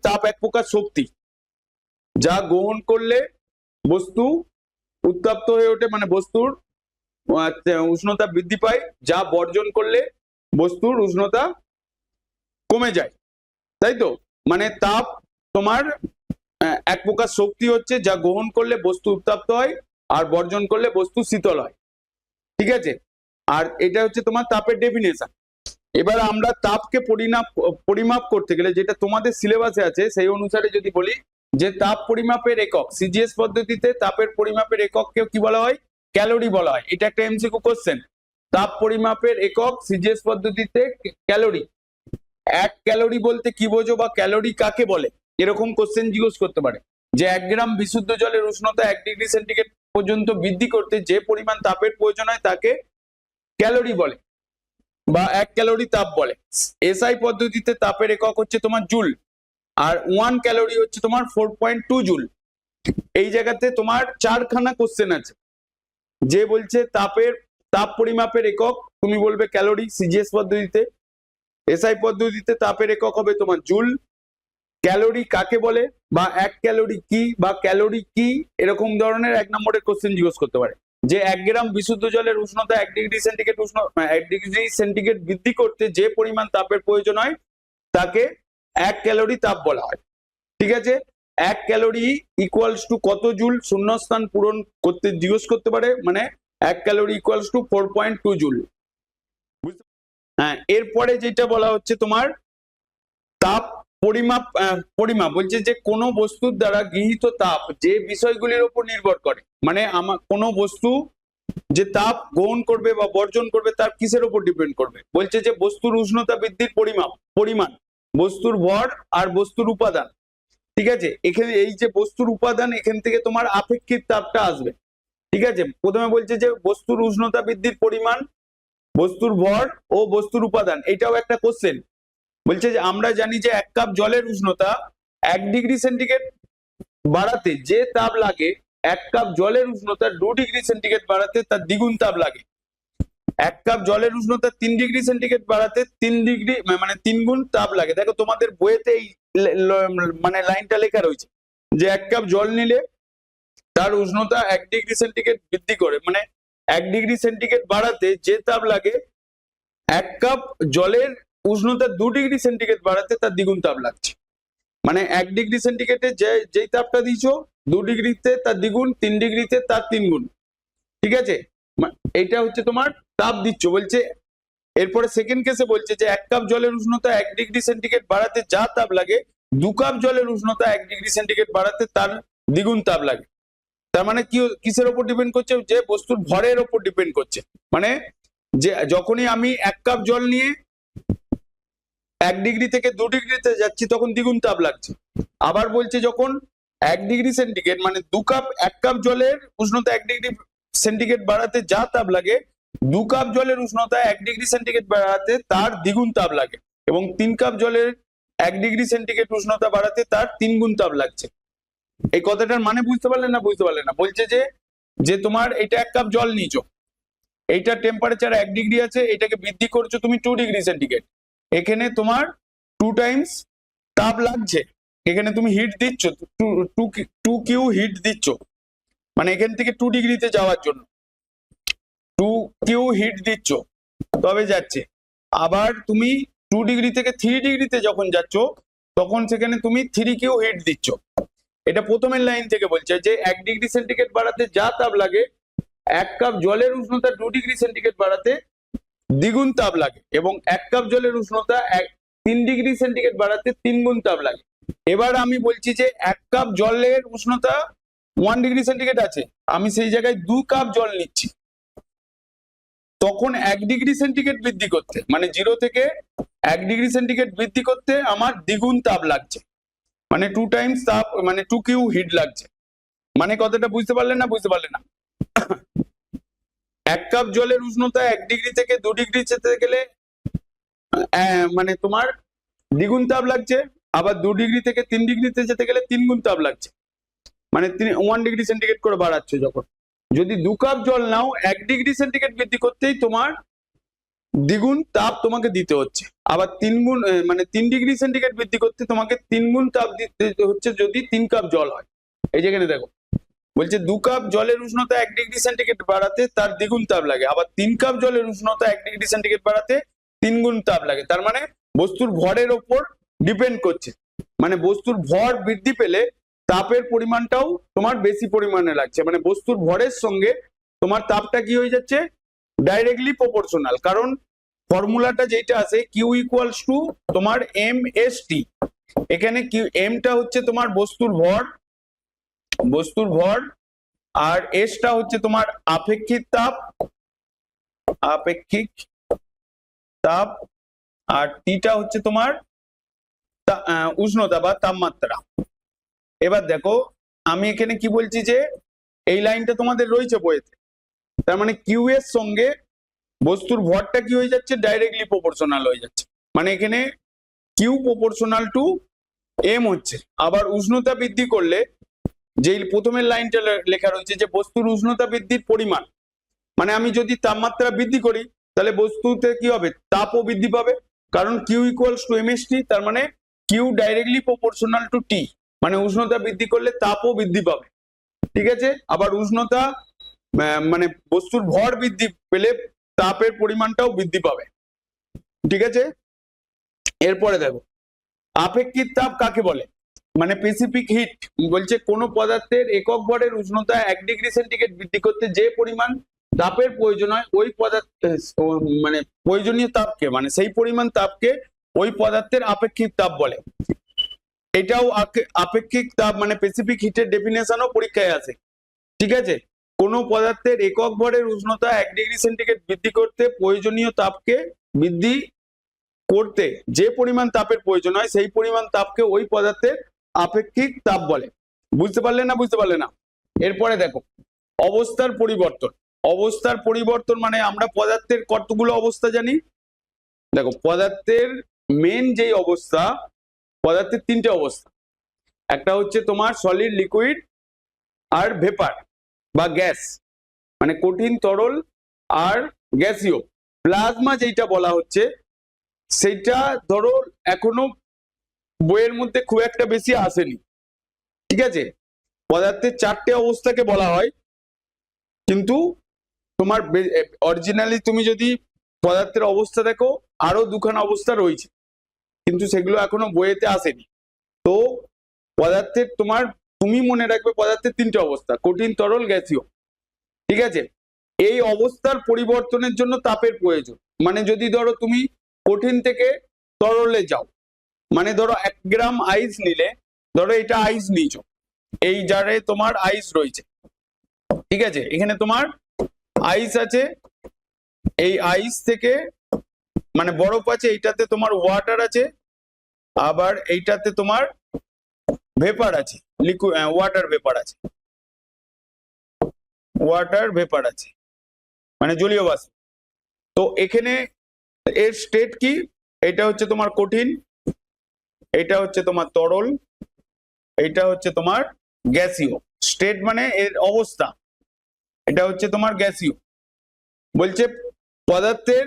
তাপ এক প্রকার শক্তি, যা গ্রহণ করলে বস্তু উত্তপ্ত হয়ে ওঠে, মানে বস্তুর উষ্ণতা বৃদ্ধি পায়, যা বর্জন করলে বস্তুর উষ্ণতা কমে যায়, তাই তো? মানে তাপ তোমার এক প্রকার শক্তি হচ্ছে, যা গ্রহণ করলে বস্তু উত্তপ্ত হয় আর বর্জন করলে বস্তু শীতল হয়, ঠিক আছে? আর এটা হচ্ছে তোমার তাপের ডেফিনেশন। এবার আমরা তাপকে পরিমাপ করতে গেলে, যেটা তোমাদের সিলেবাসে আছে সেই অনুসারে যদি বলি, যে তাপ পরিমাপের একক সিজিএস পদ্ধতিতে তাপের পরিমাপের একককে কি বলা হয়? ক্যালোরি বলা হয়। এটা একটা এমসিকিউ কোশ্চেন। তাপ পরিমাপের একক সিজিএস পদ্ধতিতে ক্যালোরি। 1 ক্যালোরি বলতে কি বোঝো বা ক্যালোরি কাকে বলে, এরকম কোশ্চেন জিজ্ঞেস করতে পারে। যে 1 গ্রাম বিশুদ্ধ জলের উষ্ণতা 1 ডিগ্রি সেন্টিগ্রেড পর্যন্ত বৃদ্ধি করতে যে পরিমাণ তাপের প্রয়োজন হয় তাকে ক্যালোরি বলে বা 1 ক্যালোরি তাপ বলে। এসআই পদ্ধতিতে তাপের একক হচ্ছে তোমার জুল, আর 1 ক্যালোরি হচ্ছে তোমার 4.2 জুল। এই জায়গাতে তোমার 4খানা কোশ্চেন আছে। যে বলছে তাপ পরিমাপের একক, তুমি বলবে ক্যালোরি সিজিএস পদ্ধতিতে। এসআই পদ্ধতিতে তাপের একক হবে তোমার জুল। ক্যালোরি কাকে বলে বা 1 ক্যালোরি কি বা ক্যালোরি কি, এরকম ধরনের 1 নম্বরের কোশ্চেন জিজ্ঞেস করতে পারে। যে 1 গ্রাম বিশুদ্ধ জলের উষ্ণতা 1 ডিগ্রি সেন্টিগ্রেড 1 ডিগ্রি সেন্টিগ্রেড বৃদ্ধি করতে যে পরিমাণ তাপের প্রয়োজন হয় তাকে 1 ক্যালোরি তাপ বলা হয়, ঠিক আছে? 1 ক্যালোরি ইকুয়ালস টু কত জুল, শূন্যস্থান পূরণ করতে জিজ্ঞেস করতে পারে। মানে 1 ক্যালোরি ইকুয়ালস টু 4.2 জুল। হ্যাঁ, এরপরে যেটা বলা হচ্ছে তোমার তাপ পরিমাপ বলছে যে কোনো বস্তুর দ্বারা গৃহীত তাপ যে বিষয়গুলির উপর নির্ভর করে, মানে কোনো বস্তু যে তাপ গ্রহণ করবে বা বর্জন করবে তার কিসের উপর ডিপেন্ড করবে? বলছে যে বস্তুর উষ্ণতা বৃদ্ধির পরিমাণ, বস্তুর ভর আর বস্তুর উপাদান, ঠিক আছে? এখানে এই যে বস্তুর উপাদান, এখান থেকে তোমার আপেক্ষিক তাপটা আসবে, ঠিক আছে? প্রথমে বলছে যে বস্তুর উষ্ণতা বৃদ্ধির পরিমাণ, বস্তুর ভর ও বস্তুর উপাদান, এটাও একটা কোশ্চেন। বলছে যে আমরা জানি যে 1 কাপ জলের উষ্ণতা 1 ডিগ্রি সেন্টিগ্রেড বাড়াতে যে তাপ লাগে, 1 কাপ জলের উষ্ণতা 2 ডিগ্রি সেন্টিগ্রেড বাড়াতে তার দ্বিগুণ তাপ লাগে। 1 কাপ জলের উষ্ণতা 3 ডিগ্রি সেন্টিগ্রেড বাড়াতে 3 গুণ তাপ লাগে। দেখো তোমাদের বইয়েতে এই মানে লাইনটা লেখা রয়েছে যে 1 কাপ জল নিলে তার উষ্ণতা 1 ডিগ্রি সেন্টিগ্রেড বৃদ্ধি করে, মানে 1 ডিগ্রি সেন্টিগ্রেড বাড়াতে যে তাপ লাগে 1 কাপ জলের উষ্ণতা 2 ডিগ্রি সেন্টিগ্রেড বাড়াতে তার দ্বিগুণ তাপ লাগছে। মানে 1 ডিগ্রি সেন্টিগ্রেডে যেই তাপটা দিয়েছো 2 ডিগ্রিতে তার দ্বিগুণ, 3 ডিগ্রিতে তার 3 গুণ, ঠিক আছে? এইটা হচ্ছে তোমার তাপ দিচ্ছ। বলছে এরপরে সেকেন্ড কেসে বলছে যে 1 কাপ জলের উষ্ণতা 1 ডিগ্রি সেন্টিগ্রেড বাড়াতে যা তাপ লাগে 2 কাপ জলের উষ্ণতা 1 ডিগ্রি সেন্টিগ্রেড বাড়াতে তার দ্বিগুণ তাপ লাগে। তার মানে কিসের উপর ডিপেন্ড করছে? যে বস্তুর ভরের উপর ডিপেন্ড করছে। মানে যে যখনই আমি 1 কাপ জল নিয়ে 1 ডিগ্রি থেকে 2 ডিগ্রিতে যাচ্ছি তখন দ্বিগুণ তাপ লাগছে। আবার বলছে যখন 1 ডিগ্রি সেন্টিগ্রেড মানে 1 কাপ জলের উষ্ণতা 1 ডিগ্রি সেন্টিগ্রেড বাড়াতে যা তাপ লাগে 2 কাপ জলের উষ্ণতা 1 ডিগ্রি সেন্টিগ্রেড বাড়াতে তার দ্বিগুণ তাপ লাগে, এবং 3 কাপ জলের 1 ডিগ্রি সেন্টিগ্রেড উষ্ণতা বাড়াতে তার 3 গুণ তাপ লাগছে। এই কথাটার মানে বুঝতে পারলেন না? বুঝতে পারলেন না? বলছে যে তোমার এটা 1 কাপ জল নিয়েছো, এইটা টেম্পারেচার 1 ডিগ্রি আছে, এটাকে বৃদ্ধি করছো তুমি 2 ডিগ্রি সেন্টিগ্রেড, এখানে তোমার 2 টাইমস তাপ লাগছে। এখানে তুমি হিট দিচ্ছ, 2 কিউ হিট দিচ্ছ, মানে এখান থেকে 2 ডিগ্রিতে যাওয়ার জন্য 2 কিউ হিট দিচ্ছ, তবে যাচ্ছে। আবার তুমি 2 ডিগ্রি থেকে 3 ডিগ্রিতে যখন যাচ্ছ তখন সেখানে তুমি 3 কিউ হিট দিচ্ছ। এটা প্রথমের লাইন থেকে বলছে যে 1 ডিগ্রি সেন্টিগ্রেড বাড়াতে যা তাপ লাগে 1 কাপ জলের উষ্ণতা 2 ডিগ্রি সেন্টিগ্রেড বাড়াতে দ্বিগুণ তাপ লাগে, এবং 1 কাপ জলের উষ্ণতা 3 ডিগ্রি সেন্টিগ্রেড বাড়াতে 3 গুণ তাপ লাগে। এবার আমি বলছি যে 1 কাপ জলের উষ্ণতা 1 ডিগ্রি সেন্টিগ্রেড আছে, আমি সেই জায়গায় 2 কাপ জল নিচ্ছি, তখন 1 ডিগ্রি সেন্টিগ্রেড বৃদ্ধি করতে, মানে 0 থেকে 1 ডিগ্রি সেন্টিগ্রেড বৃদ্ধি করতে আমার দ্বিগুণ তাপ লাগছে, মানে 2 টাইমস তাপ, মানে 2 কিউ হিট লাগছে। মানে কথাটা বুঝতে পারলেন না? বুঝতে পারলেন না? 1 কাপ জলের উষ্ণতা 1 ডিগ্রি থেকে 2 ডিগ্রি যেতে গেলে মানে তোমার দ্বিগুণ তাপ লাগছে, আবার 2 ডিগ্রি থেকে 3 ডিগ্রিতে যেতে গেলে 3 গুণ তাপ লাগছে, মানে 1 ডিগ্রি সেন্টিগ্রেড করে বাড়াচ্ছে। যখন যদি 2 কাপ জল নাও 1 ডিগ্রি সেন্টিগ্রেড বৃদ্ধি করতেই তোমার দ্বিগুণ তাপ তোমাকে দিতে হচ্ছে। আবার 3 গুণ মানে 3 ডিগ্রি সেন্টিগ্রেড বৃদ্ধি করতে তোমাকে 3 গুণ তাপ দিতে হচ্ছে যদি 3 কাপ জল হয়। এই যেখানে দেখো বলছে 2 কাপ জলের উষ্ণতা 1 ডিগ্রি সেন্টিগ্রেড বাড়াতে তার দ্বিগুণ তাপ লাগে, আবার 3 কাপ জলের উষ্ণতা 1 ডিগ্রি সেন্টিগ্রেড বাড়াতে 3 গুণ তাপ লাগে। তার মানে বস্তুর ভরের ওপর ডিপেন্ড করছে, মানে বস্তুর ভর বৃদ্ধি পেলে তাপের পরিমাণটাও তোমার বেশি পরিমাণে লাগছে, মানে বস্তুর ভরের সঙ্গে তোমার তাপটা কি হয়ে যাচ্ছে, ডাইরেক্টলি প্রপোর্শনাল। কারণ ফর্মুলাটা যেটা আছে কিউ ইকুয়ালস টু তোমার এম এস টি, এখানে কিউ এমটা হচ্ছে তোমার বস্তুর ভর আর এসটা হচ্ছে তোমার আপেক্ষিক তাপ আর টিটা হচ্ছে তোমার উষ্ণতা বা তাপমাত্রা। এবার দেখো আমি এখানে কি বলছি যে এই লাইনটা তোমাদের রয়েছে বইতে, তার মানে কিউ এর সঙ্গে বস্তুর ভরটা কি হয়ে যাচ্ছে, ডাইরেক্টলি প্রপোর্শনাল হয়ে যাচ্ছে, মানে এখানে কিউ প্রপোর্শনাল টু এম হচ্ছে। আবার উষ্ণতা বৃদ্ধি করলে যেই প্রথমের লাইনটা লেখা রয়েছে যে বস্তুর উষ্ণতা বৃদ্ধির পরিমাণ, মানে আমি যদি তাপমাত্রা বৃদ্ধি করি তাহলে বস্তুতে কি হবে, তাপও বৃদ্ধি পাবে, কারণ Q equals to M S T, তার মানে Q directly proportional to T, মানে উষ্ণতা বৃদ্ধি করলে তাপও বৃদ্ধি পাবে। ঠিক আছে, আবার উষ্ণতা মানে বস্তুর ভর বৃদ্ধি পেলে তাপের পরিমাণটাও বৃদ্ধি পাবে। ঠিক আছে, এরপরে দেখো আপেক্ষিক তাপ কাকে বলে, মানে স্পেসিফিক হিট বলছে কোন পদার্থের একক ভরের উষ্ণতা 1 ডিগ্রি সেন্টিগ্রেড বৃদ্ধি করতে যে পরিমাণ তাপের প্রয়োজন হয় ওই পদার্থ মানে প্রয়োজনীয় তাপকে, মানে সেই পরিমাণ তাপকে ওই পদার্থের আপেক্ষিক তাপ বলে। এটাও আপেক্ষিক তাপ মানে স্পেসিফিক হিটের ডেফিনেশনও পরীক্ষায় আছে। ঠিক আছে, কোন পদার্থের একক ভরের উষ্ণতা 1 ডিগ্রি সেন্টিগ্রেড বৃদ্ধি করতে প্রয়োজনীয় তাপকে বৃদ্ধি করতে যে পরিমাণ তাপের প্রয়োজন হয় সেই পরিমাণ তাপকে ওই পদার্থের আপেক্ষিক তাপ বলে। বুঝতে পারলে না? এরপরে দেখো অবস্থার পরিবর্তন মানে আমরা পদার্থের কতগুলো অবস্থা জানি, দেখো পদার্থের মেন যেই অবস্থা, পদার্থের 3টে অবস্থা, একটা হচ্ছে তোমার সলিড, লিকুইড আর ভেপার বা গ্যাস, মানে কঠিন, তরল আর গ্যাসীয়। প্লাজমা যেটা বলা হচ্ছে সেইটা ধরো এখনো বইয়ের মধ্যে খুব একটা বেশি আসেনি। ঠিক আছে, পদার্থের 4টে অবস্থাকে বলা হয়, কিন্তু তোমার অরিজিনালি তুমি যদি পদার্থের অবস্থা দেখো আরো 2খানা অবস্থা রয়েছে, কিন্তু সেগুলো এখনো বইয়েতে আসেনি। তো পদার্থের তুমি মনে রাখবে পদার্থের 3টে অবস্থা, কঠিন, তরল, গ্যাসীয়। ঠিক আছে, এই অবস্থার পরিবর্তনের জন্য তাপের প্রয়োজন। মানে যদি ধরো তুমি কঠিন থেকে তরলে যাও, মানে ধরো 1 গ্রাম আইস নিলে, ধরো এটা আইস নিয়েছো, এই জারে তোমার আইস রয়েছে। ঠিক আছে, এখানে তোমার আইস আছে, এই আইস থেকে মানে বরফ আছে, এইটাতে তোমার ওয়াটার আছে, আবার এইটাতে তোমার ভেপার আছে, ওয়াটার ভেপার আছে, মানে জলীয় বাষ্প। তো এখানে এর স্টেট কি, এটা হচ্ছে তোমার কঠিন, এটা হচ্ছে তোমার তরল, এটা হচ্ছে তোমার গ্যাসীয়। স্টেট মানে এর অবস্থা, এটা হচ্ছে তোমার গ্যাসীয়। বলছে পদার্থের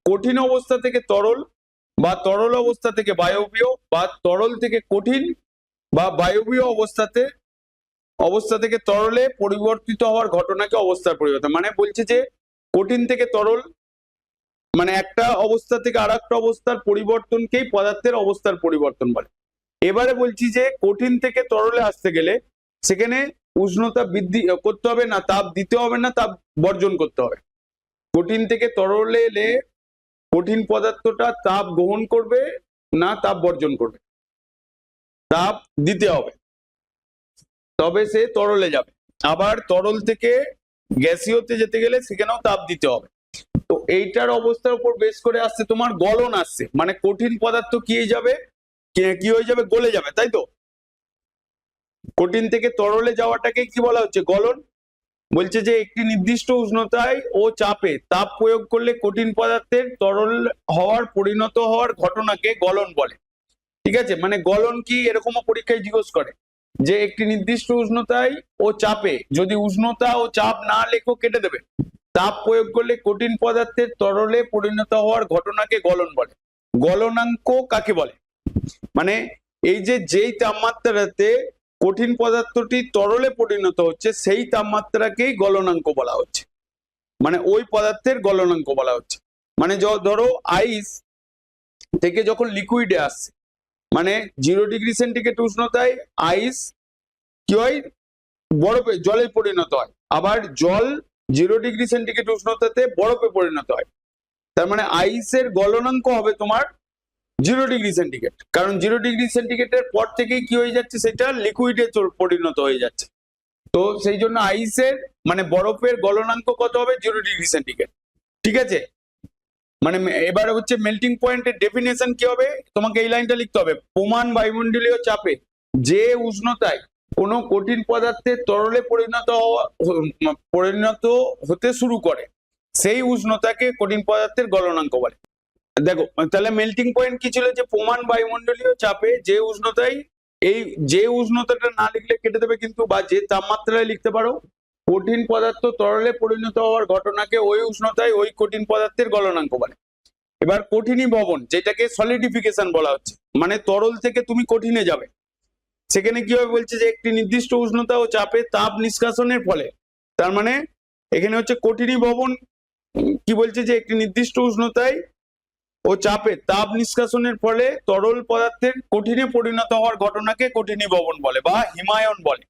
কঠিন অবস্থা থেকে তরল বা তরল অবস্থা থেকে বায়বীয় বা তরল থেকে কঠিন বা বায়বীয় অবস্থা থেকে তরলে পরিবর্তিত হওয়ার ঘটনাকে অবস্থার পরিবর্তন, মানে বলছে যে কঠিন থেকে তরল মানে একটা অবস্থা থেকে আর একটা অবস্থার পরিবর্তনকেই পদার্থের অবস্থার পরিবর্তন বলে। এবারে বলছি যে কঠিন থেকে তরলে আসতে গেলে সেখানে উষ্ণতা বৃদ্ধি করতে হবে না, তাপ দিতে হবে না, তাপ বর্জন করতে হবে। কঠিন থেকে তরলে এলে কঠিন পদার্থটা তাপ গ্রহণ করবে না তাপ বর্জন করবে, তাপ দিতে হবে, তবে সে তরলে যাবে। আবার তরল থেকে গ্যাসীয়তে যেতে গেলে সেখানেও তাপ দিতে হবে। তো এইটার অবস্থার উপর বেস করে আসছে তোমার গলন আসছে, মানে কঠিন পদার্থ কি হয়ে যাবে, গলে যাবে, তাই তো? কঠিন থেকে তরলে যাওয়াটাকে কি বলা হচ্ছে, গলন। বলছে যে একটি নির্দিষ্ট উষ্ণতায় ও চাপে তাপ প্রয়োগ করলে কঠিন পদার্থের তরল পরিণত হওয়ার ঘটনাকে গলন বলে। ঠিক আছে, মানে গলন কি এরকমও পরীক্ষায় জিজ্ঞেস করে যে একটি নির্দিষ্ট উষ্ণতায় ও চাপে, যদি উষ্ণতা ও চাপ না লেখো কেটে দেবে, তাপ প্রয়োগ করলে কঠিন পদার্থের তরলে পরিণত হওয়ার ঘটনাকে গলন বলে। গলনাঙ্ক কাকে বলে? মানে এই যে যেই তাপমাত্রাতে কঠিন পদার্থটি তরলে পরিণত হচ্ছে সেই তাপমাত্রাকেই গলনাঙ্ক বলা হচ্ছে, মানে ওই পদার্থের গলনাঙ্ক বলা হচ্ছে। মানে ধরো আইস থেকে যখন লিকুইডে আসছে, মানে 0 ডিগ্রি সেন্টিগ্রেড উষ্ণতায় আইস কি হয়, বরফে জলে পরিণত হয়, আবার জল 0 ডিগ্রি সেন্টিগ্রেড উষ্ণতাতে বরফে পরিণত হয়। তার মানে আইসের গলনাঙ্ক হবে তোমার 0 ডিগ্রি সেন্টিগ্রেড, কারণ 0 ডিগ্রি সেন্টিগ্রেডের পর থেকেই কি হয়ে যাচ্ছে, সেটা লিকুইডে পরিণত হয়ে যাচ্ছে। তো সেই জন্য আইসের মানে বরফের গলনাঙ্ক কত হবে? 0 ডিগ্রি সেন্টিগ্রেড। ঠিক আছে, মানে এবার হচ্ছে মেল্টিং পয়েন্টের ডেফিনেশন কি হবে, তোমাকে এই লাইনটা লিখতে হবে। প্রমাণ বায়ুমণ্ডলীয় চাপে যে উষ্ণতায় কোনো কঠিন পদার্থের তরলে পরিণত হতে শুরু করে সেই উষ্ণতাকে কঠিন পদার্থের গলনাঙ্ক বলে। দেখো তাহলে মেল্টিং পয়েন্ট কি ছিল, যে প্রমাণ বায়ুমণ্ডলীয় চাপে যে উষ্ণতায়, এই যে উষ্ণতাটা না লিখলে কেটে দেবে কিন্তু, বা যে তাপমাত্রায় লিখতে পারো, কঠিন পদার্থ তরলে পরিণত হওয়ার ঘটনাকে ওই উষ্ণতায় ওই কঠিন পদার্থের গলনাঙ্ক বলে। এবার কঠিনীভবন, যেটাকে সলিডিফিকেশন বলা হচ্ছে, মানে তরল থেকে তুমি কঠিনে যাবে, সেখানে কি হবে বলছে যে একটি নির্দিষ্ট উষ্ণতা ও চাপে তাপ নিষ্কাশনের ফলে, তার মানে এখানে হচ্ছে কঠিনীভবন কি বলছে, যে একটি নির্দিষ্ট উষ্ণতায় ও চাপে তাপ নিষ্কাশনের ফলে তরল পদার্থের কঠিনে পরিণত হওয়ার ঘটনাকে কঠিনীভবন বলে বা হিমায়ন বলে।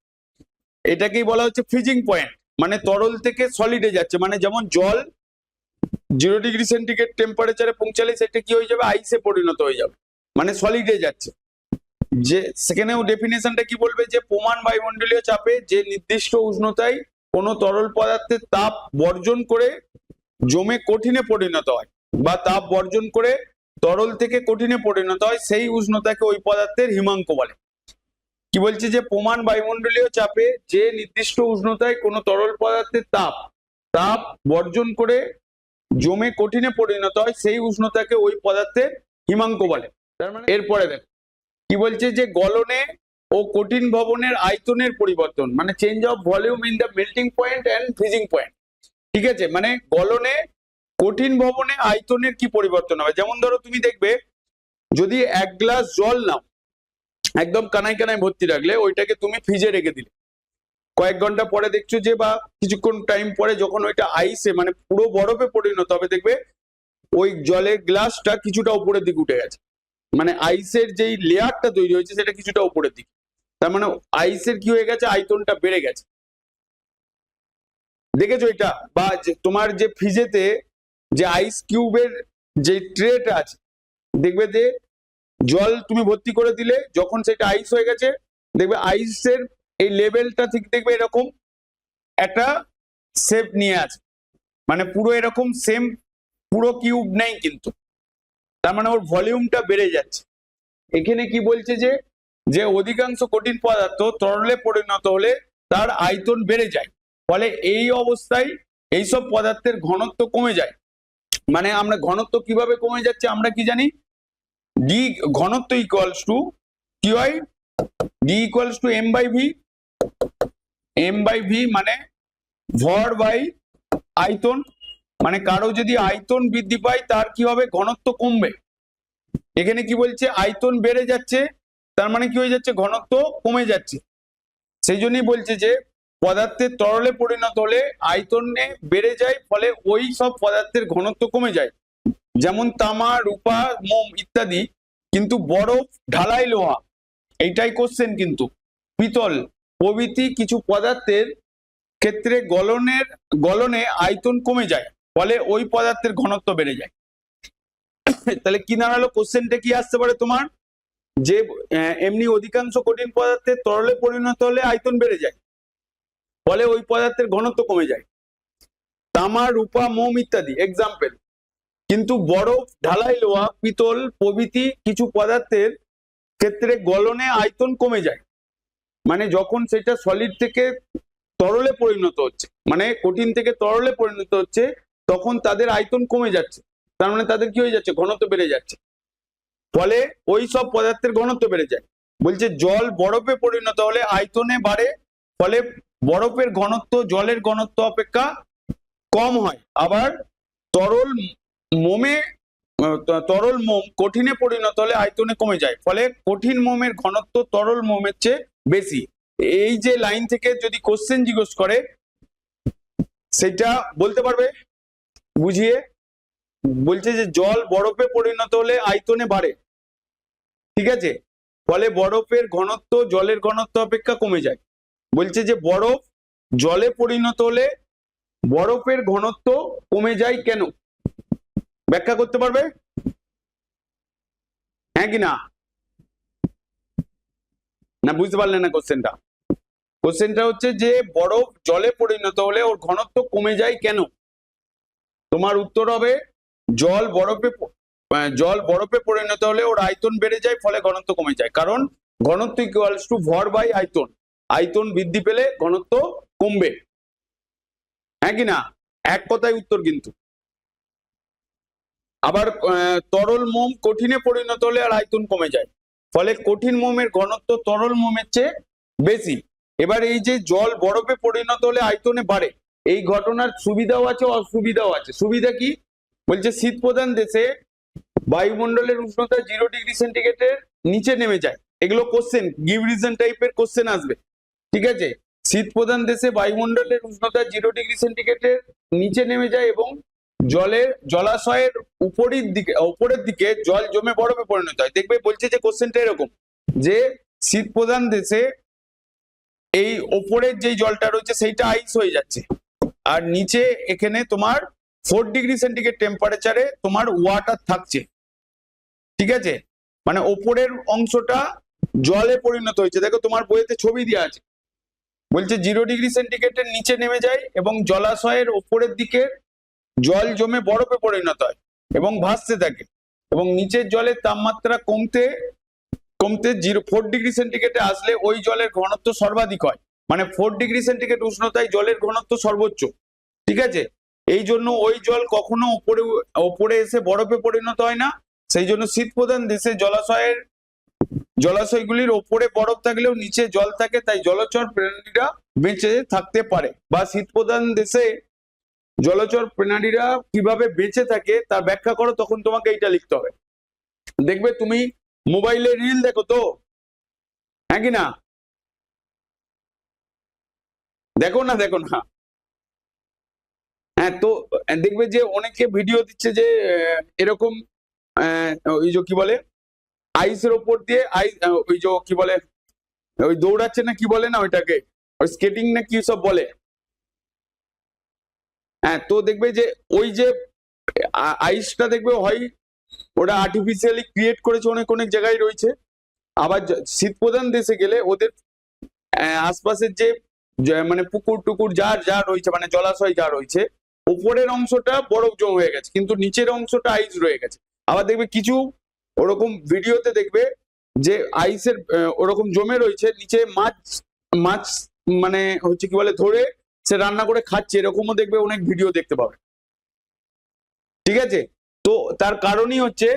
এটাকেই বলা হচ্ছে ফ্রিজিং পয়েন্ট, মানে তরল থেকে সলিডে যাচ্ছে, মানে যেমন জল 0 ডিগ্রি সেন্টিগ্রেড টেম্পারেচারে পৌঁছালে সেটা কি হয়ে যাবে, আইসে পরিণত হয়ে যাবে, মানে সলিডে যাচ্ছে। যে সেখানেও ডেফিনেশনটা কি বলবে, যে প্রমাণ বায়ুমণ্ডলীয় চাপে যে নির্দিষ্ট উষ্ণতায় কোনো তরল পদার্থের তাপ বর্জন করে জমে কঠিনে পরিণত হয়, বা তাপ বর্জন করে তরল থেকে কঠিনে পরিণত হয়, সেই উষ্ণতাকে ওই পদার্থের হিমাঙ্ক বলে। কি বলছে, যে প্রমাণ বায়ুমণ্ডলীয় চাপে যে নির্দিষ্ট উষ্ণতায় কোনো তরল পদার্থের তাপ বর্জন করে জমে কঠিনে পরিণত হয়, সেই উষ্ণতাকে ওই পদার্থের হিমাঙ্ক বলে। তার মানে এরপরে দেখো কি বলছে, যে গলনে ও কঠিন ভবনের আয়তনের পরিবর্তন, মানে change of volume in the melting point and freezing point. ঠিক আছে, মানে গলনে কঠিন ভবনে আয়তনের কি পরিবর্তন হবে। যেমন ধরো তুমি দেখবে যদি 1 গ্লাস জল নাও, একদম কানায় কানায় ভর্তি রাখলে, ওইটাকে তুমি ফ্রিজে রেখে দিলে, কয়েক ঘন্টা পরে দেখছো যে, বা কিছুক্ষণ টাইম পরে যখন ওইটা আইসে মানে পুরো বরফে পরিণত হবে, দেখবে ওই জলের গ্লাসটা কিছুটা উপরের দিকে উঠে গেছে, মানে আইসের যেই লেয়ারটা তৈরি হয়েছে সেটা কিছুটা উপরের দিকে, তার মানে আইসের কি হয়ে গেছে, আয়তনটা বেড়ে গেছে। দেখেছো এটা? বা তোমার যে ফ্রিজেতে যে আইস কিউবের যে ট্রেটা আছে, দেখবে যে জল তুমি ভর্তি করে দিলে, যখন সেটা আইস হয়ে গেছে, দেখবে আইসের এই লেভেলটা ঠিক দেখবে এরকম একটা শেপ নিয়ে আছে, মানে পুরো এরকম সেম পুরো কিউব নেই কিন্তু, তার মানে ওর ভলিউমটা বেড়ে যাচ্ছে। এখানে কি বলছে, যে অধিকাংশ কঠিন পদার্থ তরলে পরিণত হলে তার আয়তন বেড়ে যায়, ফলে এই অবস্থায় এইসব পদার্থের ঘনত্ব কমে যায়। মানে আমরা ঘনত্ব কিভাবে কমে যাচ্ছে আমরা কি জানি, ডি ঘনত্ব ইকুয়ালস টু কি হয়, D equals to M by V, মানে ভর বাই আয়তন, মানে কারো যদি আয়তন বৃদ্ধি পায় তার কি হবে, ঘনত্ব কমবে। এখানে কি বলছে, আয়তন বেড়ে যাচ্ছে, তার মানে কি হয়ে যাচ্ছে, ঘনত্ব কমে যাচ্ছে। সেই জন্যই বলছে যে পদার্থের তরলে পরিণত হলে আয়তনে বেড়ে যায়, ফলে ওই সব পদার্থের ঘনত্ব কমে যায়, যেমন তামা, রূপা, মোম ইত্যাদি। কিন্তু বরফ, ঢালাই লোহা, এইটাই কোশ্চেন কিন্তু, পিতল প্রভৃতি কিছু পদার্থের ক্ষেত্রে গলনে আয়তন কমে যায়, ফলে ওই পদার্থের ঘনত্ব বেড়ে যায়। তাহলে কি দাঁড়ালো, কোশ্চেনটা কি আসতে পারে তোমার, যে এমনি অধিকাংশ কঠিন পদার্থের তরলে পরিণত হলে আয়তন বেড়ে যায়, ফলে ওই পদার্থের ঘনত্ব কমে যায়, তামা, রূপা, মোম ইত্যাদি এক্সাম্পল। কিন্তু বরফ, ঢালাই লোহা, পিতল প্রভৃতি কিছু পদার্থের ক্ষেত্রে গলনে আয়তন কমে যায়, মানে যখন সেটা সলিড থেকে তরলে পরিণত হচ্ছে, মানে কঠিন থেকে তরলে পরিণত হচ্ছে, তখন তাদের আয়তন কমে যাচ্ছে, তার মানে তাদের কি হয়ে যাচ্ছে, ঘনত্ব বেড়ে যাচ্ছে, ফলে ওই সব পদার্থের ঘনত্ব বেড়ে যায়। বলছে জল বরফে পরিণত হলে আয়তনে বাড়ে, ফলে বরফের ঘনত্ব জলের ঘনত্ব অপেক্ষা কম হয়। আবার তরল মোমে তরল মোম কঠিনে পরিণত হলে আয়তনে কমে যায়, ফলে কঠিন মোমের ঘনত্ব তরল মোমের চেয়ে বেশি। এই যে লাইন থেকে যদি কোশ্চেন জিজ্ঞেস করে সেটা বলতে পারবে বুঝিয়ে। বলছে যে জল বরফে পরিণত হলে আয়তনে বাড়ে, ঠিক আছে, ফলে বরফের ঘনত্ব জলের ঘনত্ব অপেক্ষা কমে যায়। বলছে যে বরফ জলে পরিণত হলে বরফের ঘনত্ব কমে যায় কেন, ব্যাখ্যা করতে পারবে? হ্যাঁ কি না? না বুঝতে পারলে না কোশ্চেনটা? কোশ্চেনটা হচ্ছে যে বরফ জলে পরিণত হলে ওর ঘনত্ব কমে যায় কেন? তোমার উত্তর হবে জল বরফে পরিণত হলে ওর আয়তন বেড়ে যায়, ফলে ঘনত্ব কমে যায়। কারণ ঘনত্ব ইকুয়ালস টু ভর বাই আয়তন, আয়তন বৃদ্ধি পেলে ঘনত্ব কমবে। হ্যাঁ কি না? এক কথায় উত্তর কিন্তু। আবার তরল মোম কঠিনে পরিণত হলে আর আয়তন কমে যায়, ফলে কঠিন মোমের ঘনত্ব তরল মোমের চেয়ে বেশি। এবার এই যে জল বরফে পরিণত হলে আয়তনে বাড়ে, এই ঘটনার সুবিধাও আছে অসুবিধাও আছে। সুবিধা কি? বলছে শীত প্রধান দেশে বায়ুমণ্ডলের উষ্ণতা 0 ডিগ্রি সেন্টিগ্রেডের নিচে নেমে যায়। এগুলো কোশ্চেন গিভ রিজন টাইপের কোশ্চেন আসবে, ঠিক আছে। শীত প্রধান দেশে বায়ুমণ্ডলের উষ্ণতা 0 ডিগ্রি সেন্টিগ্রেডের নিচে নেমে যায় এবং জলাশয়ের উপরের দিকে জল জমে বরফে পরিণত হয়। দেখবে বলছে যে কোশ্চেনটা এরকম যে শীত প্রধান দেশে এই ওপরের যে জলটা রয়েছে সেইটা আইস হয়ে যাচ্ছে, আর নিচে এখানে তোমার 4 ডিগ্রি সেন্টিগ্রেড টেম্পারেচারে তোমার ওয়াটার থাকছে, ঠিক আছে। মানে ওপরের অংশটা জলে পরিণত হয়েছে। দেখো তোমার বইতে ছবি দেওয়া আছে, বলছে 0 ডিগ্রি সেন্টিগ্রেডের নিচে নেমে যায় এবং জলাশয়ের ওপরের দিকে জল জমে বরফে পরিণত হয় এবং ভাসতে থাকে, এবং নিচের জলের তাপমাত্রা কমতে কমতে 4 ডিগ্রি সেন্টিগ্রেডে আসলে ওই জলের ঘনত্ব সর্বাধিক হয়। মানে 4 ডিগ্রি সেন্টিগ্রেড উষ্ণতায় জলের ঘনত্ব সর্বোচ্চ, ঠিক আছে। এই জন্য ওই জল কখনো ওপরে এসে বরফে পরিণত হয় না। সেই জন্য শীত প্রধান দেশে জলাশয়গুলির ওপরে বরফ থাকলেও নিচে জল থাকে, তাই জলচর প্রাণীরা বেঁচে থাকতে পারে। বা শীত প্রধান দেশে জলচর প্রাণীরা কিভাবে বেঁচে থাকে তা ব্যাখ্যা করো, তখন তোমাকে এইটা লিখতে হবে। দেখবে তুমি মোবাইলে রিল দেখো তো, হ্যাঁ কি না? দেখো না হ্যাঁ, তো দেখবে যে অনেকে ভিডিও দিচ্ছে যে এরকম ওই যে কি বলে আইসের ওপর দিয়ে ওই যে কি বলে ওই দৌড়াচ্ছে না, কি বলে না ওইটাকে, ওই স্কেটিং না কি সব বলে। হ্যাঁ, তো দেখবে যে ওই যে আইসটা দেখবে হয় ওটা আর্টিফিশিয়ালি ক্রিয়েট করেছে, অনেক অনেক জায়গায় রয়েছে। আবার শীত প্রধান দেশে গেলে ওদের আশপাশের যে মানে পুকুর টুকুর যা রয়েছে, মানে জলাশয় যা রয়েছে, উপরের অংশটা বরফ জমা হয়ে গেছে কিন্তু নিচের অংশটা আইস রয়ে গেছে। আবার দেখবে কিছু ওরকম ভিডিওতে দেখবে যে আইসের ওরকম জমে রয়েছে, নিচে মাছ মানে হচ্ছে কি বলে ধরে সে রান্না করে খাচ্ছে, এরকমও দেখবে অনেক ভিডিও দেখতে পাবে, ঠিক আছে। তো তার কারণই হচ্ছে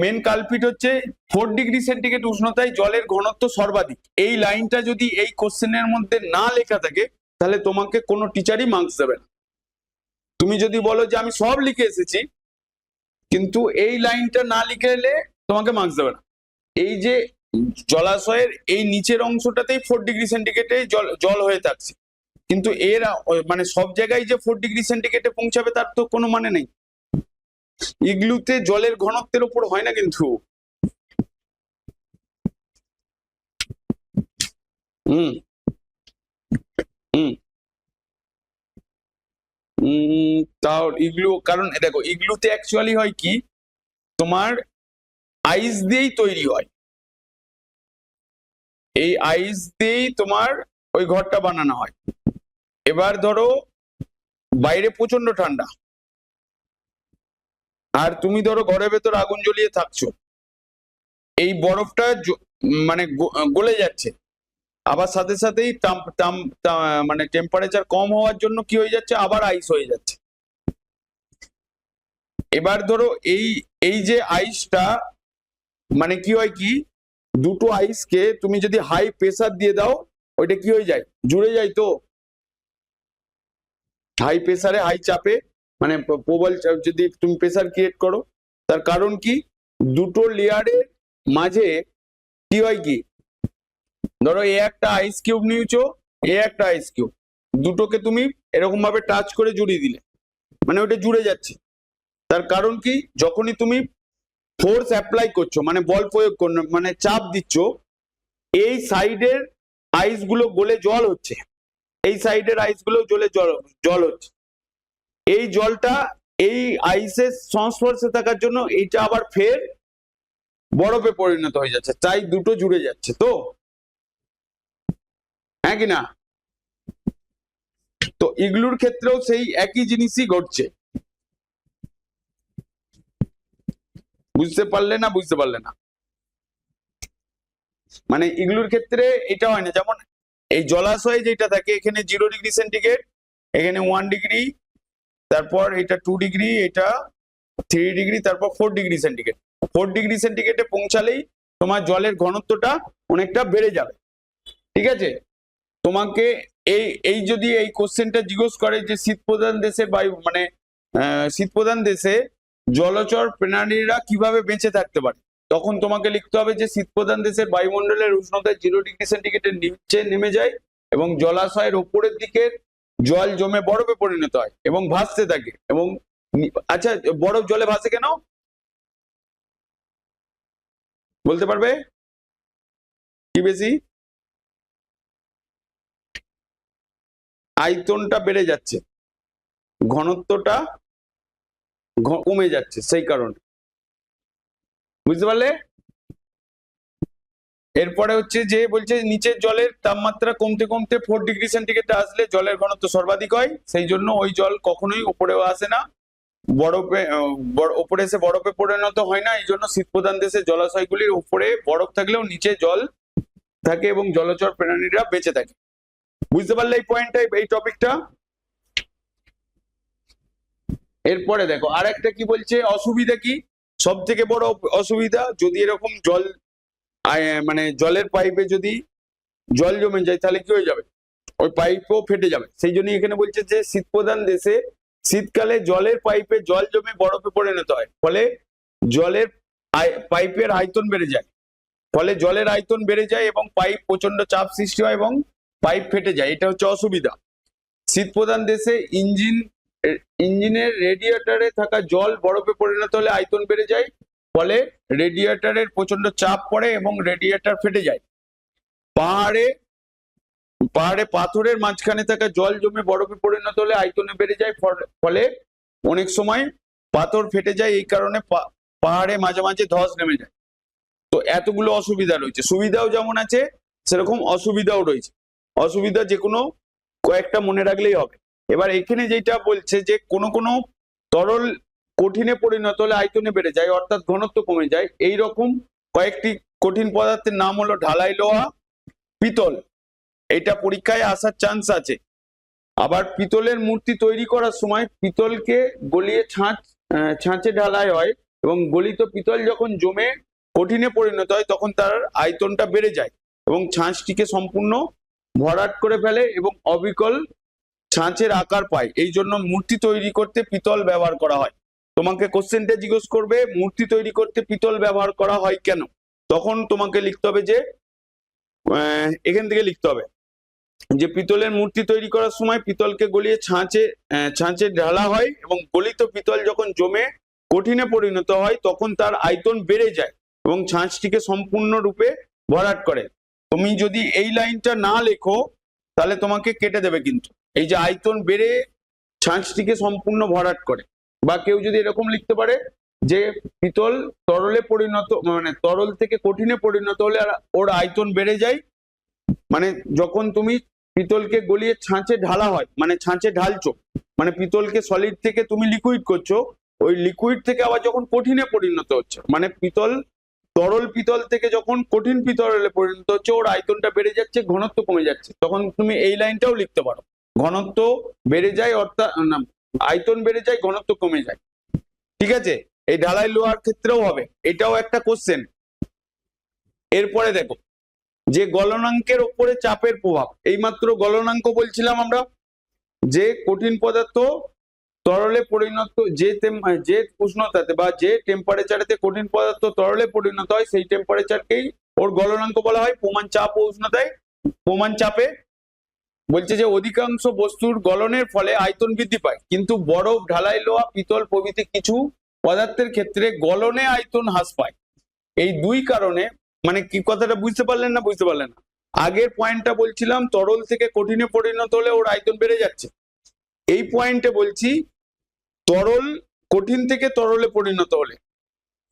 মেন কালপিট হচ্ছে 4 ডিগ্রি সেন্টিগ্রেড উষ্ণতায় জলের ঘনত্ব সর্বাধিক। এই লাইনটা যদি এই কোশ্চেনের মধ্যে না লেখা থাকে তাহলে তোমাকে কোনো টিচারই মার্কস দেবে না। তুমি যদি বলো যে আমি সব লিখে এসেছি কিন্তু এই লাইনটা না লিখে এলে তোমাকে মার্কস দেবে না। এই যে জলাশয়ের এই নিচের অংশটাতেই 4 ডিগ্রি সেন্টিগ্রেডে জল হয়ে থাকছে, কিন্তু এর মানে সব জায়গায় যে 4 ডিগ্রি সেন্টিগ্রেডে পৌঁছাবে তার তো কোনো মানে নেই। ইগলুতে জলের ঘনত্বের উপর হয় না কিন্তু। হুম হুম তাও ইগলু, কারণ দেখো ইগলুতে অ্যাকচুয়ালি হয় কি, তোমার আইস দিয়েই তৈরি হয়, এই আইস দিয়েই তোমার ওই ঘরটা বানানো হয়। এবার ধরো বাইরে প্রচন্ড ঠান্ডা, আর তুমি ধরো ঘরের ভেতর আগুন জ্বলিয়ে থাকছো, এই বরফটা মানে গলে যাচ্ছে, আবার সাথে সাথেই মানে টেম্পারেচার কম হওয়ার জন্য কি হয়ে যাচ্ছে, আবার আইস হয়ে যাচ্ছে। এবার ধরো এই যে আইসটা মানে কি হয় কি, দুটো আইসকে তুমি যদি হাই প্রেসার দিয়ে দাও ওইটা কি হয়ে যায়, জুড়ে যায়। তো হাই প্রেসারে হাই চাপে মানে প্রবল যদি তুমি প্রেসার ক্রিয়েট করো, তার কারণ কি দুটো লেয়ারের মাঝে কি হয় কি, ধরো এ একটা আইস কিউব নিয়েছো, এ একটা আইস কিউব, দুটোকে তুমি এরকম ভাবে টাচ করে জুড়িয়ে দিলে, মানে ওটা জুড়ে যাচ্ছে। তার কারণ কি যখনই তুমি ফোর্স অ্যাপ্লাই করছো মানে বল প্রয়োগ করছো মানে চাপ দিচ্ছ, এই সাইডের আইস গুলো গলে জল হচ্ছে, এই সাইডের আইস গুলো জ্বলে জল হচ্ছে, এই জলটা এই আইসের সংস্পর্শে থাকার জন্য এইটা আবার ফের বরফে পরিণত হয়ে যাচ্ছে, তাই দুটো জুড়ে যাচ্ছে। তো হ্যাঁ কি না? তো ইগলুর ক্ষেত্রেও সেই একই জিনিসই ঘটছে। বুঝতে পারলে না? বুঝতে পারলে না? মানে ইগলুর ক্ষেত্রে এটা হয় না, যেমন এই জলাশয়ে যেটা থাকে এখানে 0°C, এখানে 1°, তারপর এটা 2°, এটা 3°, তারপর 4°C। 4°C পৌঁছালেই তোমার জলের ঘনত্বটা অনেকটা বেড়ে যাবে। ঠিক আছে? তোমাকে এই এই যদি এই কোশ্চেনটা জিজ্ঞেস করে যে শীত প্রধান দেশের বায়ু মানে শীত প্রধান দেশে জলচর প্রাণীরা কিভাবে বেঁচে থাকতে পারে, তখন তোমাকে লিখতে হবে যে শীত প্রধান দেশের বায়ুমণ্ডলের উষ্ণতা 0°C নিচে নেমে যায় এবং জলাশয়ের ওপরের দিকের জল জমে বরফে পরিণত হয় এবং ভাসতে থাকে। এবং আচ্ছা, বরফ জলে ভাসে কেন বলতে পারবে? কি বেশি আয়তনটা বেড়ে যাচ্ছে, ঘনত্বটা কমে যাচ্ছে, সেই কারণে। বুঝতে পারলে? এরপরে হচ্ছে যে বলছে নিচের জলের তাপমাত্রা কমতে কমতে 4°C আসলে জলের ঘনত্ব সর্বাধিক হয়, সেই জন্য ওই জল কখনোই উপরেও আসে না, বরফে উপরে এসে বরফে পরিণত হয় না। এই জন্য শীত প্রধান দেশের জলাশয়গুলির উপরে বরফ থাকলেও নিচে জল থাকে এবং জলচর প্রাণীরা বেঁচে থাকে। বুঝতে পারলে এই পয়েন্টটা, এই টপিকটা? এরপরে দেখো আর একটা কি বলছে, অসুবিধা কি, সব থেকে বড় অসুবিধা যদি এরকম জল মানে জলের পাইপে যদি জল জমে যায় তাহলে কি হয়ে যাবে, ওই পাইপও ফেটে যাবে। সেই জন্য এখানে বলছে যে শীত প্রধান দেশে শীতকালে জলের পাইপে জল জমে বরফে পরিণত হয়, ফলে জলের পাইপের আয়তন বেড়ে যায়, ফলে জলের আয়তন বেড়ে যায় এবং পাইপ প্রচন্ড চাপ সৃষ্টি হয় এবং পাইপ ফেটে যায়। এটা হচ্ছে অসুবিধা। শীত প্রধান দেশে ইঞ্জিনের রেডিয়েটরে থাকা জল বরফে পরিণত হলে আয়তন বেড়ে যায়, ফলে রেডিয়েটরের প্রচন্ড চাপ পড়ে এবং রেডিয়েটর ফেটে যায়। পাহাড়ে পাথরের মাঝখানে থাকা জল জমে বরফে পরিণত হলে আয়তনে বেড়ে যায়, ফলে অনেক সময় পাথর ফেটে যায়, এই কারণে পাহাড়ে মাঝে মাঝে ধস নেমে যায়। তো এতগুলো অসুবিধা রয়েছে, সুবিধাও যেমন আছে সেরকম অসুবিধাও রয়েছে। অসুবিধা যে কোনো কয়েকটা মনে রাখলেই হবে। এবার এখানে যেটা বলছে যে কোনো কোনো তরল কঠিনে পরিণত হলে আয়তনে বেড়ে যায় অর্থাৎ ঘনত্ব কমে যায়, এই রকম কয়েকটি কঠিন পদার্থের নাম হলো ঢালাই লোহা, পিতল, এটা পরীক্ষায় আসার চান্স আছে। আবার পিতলের মূর্তি তৈরি করার সময় পিতলকে গলিয়ে ছাঁচে ঢালাই হয় এবং গলিত পিতল যখন জমে কঠিনে পরিণত হয় তখন তার আয়তনটা বেড়ে যায় এবং ছাঁচটিকে সম্পূর্ণ ভরাট করে ফেলে এবং অবিকল ছাঁচের আকার পায়। এই জন্য মূর্তি তৈরি করতে পিতল ব্যবহার করা হয়। তোমাকে কোশ্চেনটা জিজ্ঞেস করবে মূর্তি তৈরি করতে পিতল ব্যবহার করা হয় কেন, তখন তোমাকে লিখতে হবে যে এখান থেকে লিখতে হবে যে পিতলের মূর্তি তৈরি করার সময় পিতলকে গলিয়ে ছাঁচে ঢালা হয় এবং গলিত পিতল যখন জমে কঠিনে পরিণত হয় তখন তার আয়তন বেড়ে যায় এবং ছাঁচটিকে সম্পূর্ণরূপে ভরাট করে। তুমি যদি এই লাইনটা না লেখো তাহলে তোমাকে কেটে দেবে, কিন্তু এই যে আয়তন বেড়ে ছাঁচটিকে সম্পূর্ণ ভরাট করে, বা কেউ যদি এরকম লিখতে পারে যে পিতল তরলে পরিণত মানে তরল থেকে কঠিনে পরিণত হলে ওর আয়তন বেড়ে যায়, মানে যখন তুমি পিতলকে গলিয়ে ছাঁচে ঢালা হয় মানে ছাঁচে ঢালছো মানে পিতলকে সলিড থেকে তুমি লিকুইড করছো, ওই লিকুইড থেকে আবার যখন কঠিনে পরিণত হচ্ছে মানে পিতল তরল পিতল থেকে যখন কঠিন পিতলে পরিণত হচ্ছে ওর আয়তনটা বেড়ে যাচ্ছে, ঘনত্ব কমে যাচ্ছে, তখন তুমি এই লাইনটাও লিখতে পারো, ঘনত্ব বেড়ে যায় অর্থাৎ আয়তন বেড়ে যায় ঘনত্ব কমে যায়। ঠিক আছে? এই ঢালাই লোহার ক্ষেত্রেও হবে, এটাও একটা কোশ্চেন। এরপরে দেখো যে গলনাঙ্কের উপরে চাপের প্রভাব, এইমাত্র গলনাঙ্ক বলছিলাম আমরা, যে কঠিন পদার্থ তরলে পরিণত যে উষ্ণতাতে বা যে টেম্পারেচারেতে কঠিন পদার্থ তরলে পরিণত হয় সেই টেম্পারেচারকেই ওর গলনাঙ্ক বলা হয় প্রমাণ চাপ ও উষ্ণতায়। প্রমাণ চাপে বলছে যে অধিকাংশ বস্তুর গলনের ফলে আয়তন বৃদ্ধি পায়, কিন্তু বরফ, ঢালাই লোহা, পিতল প্রভৃতি কিছু পদার্থের ক্ষেত্রে গলনে আয়তন হ্রাস পায়। এই দুই কারণে, মানে কি কথাটা বুঝতে পারলেন না? বুঝতে পারলেন না? আগের পয়েন্টটা বলছিলাম তরল থেকে কঠিনে পরিণত হলে ওর আয়তন বেড়ে যাচ্ছে। এই পয়েন্টে বলছি তরল কঠিন থেকে তরলে পরিণত হলে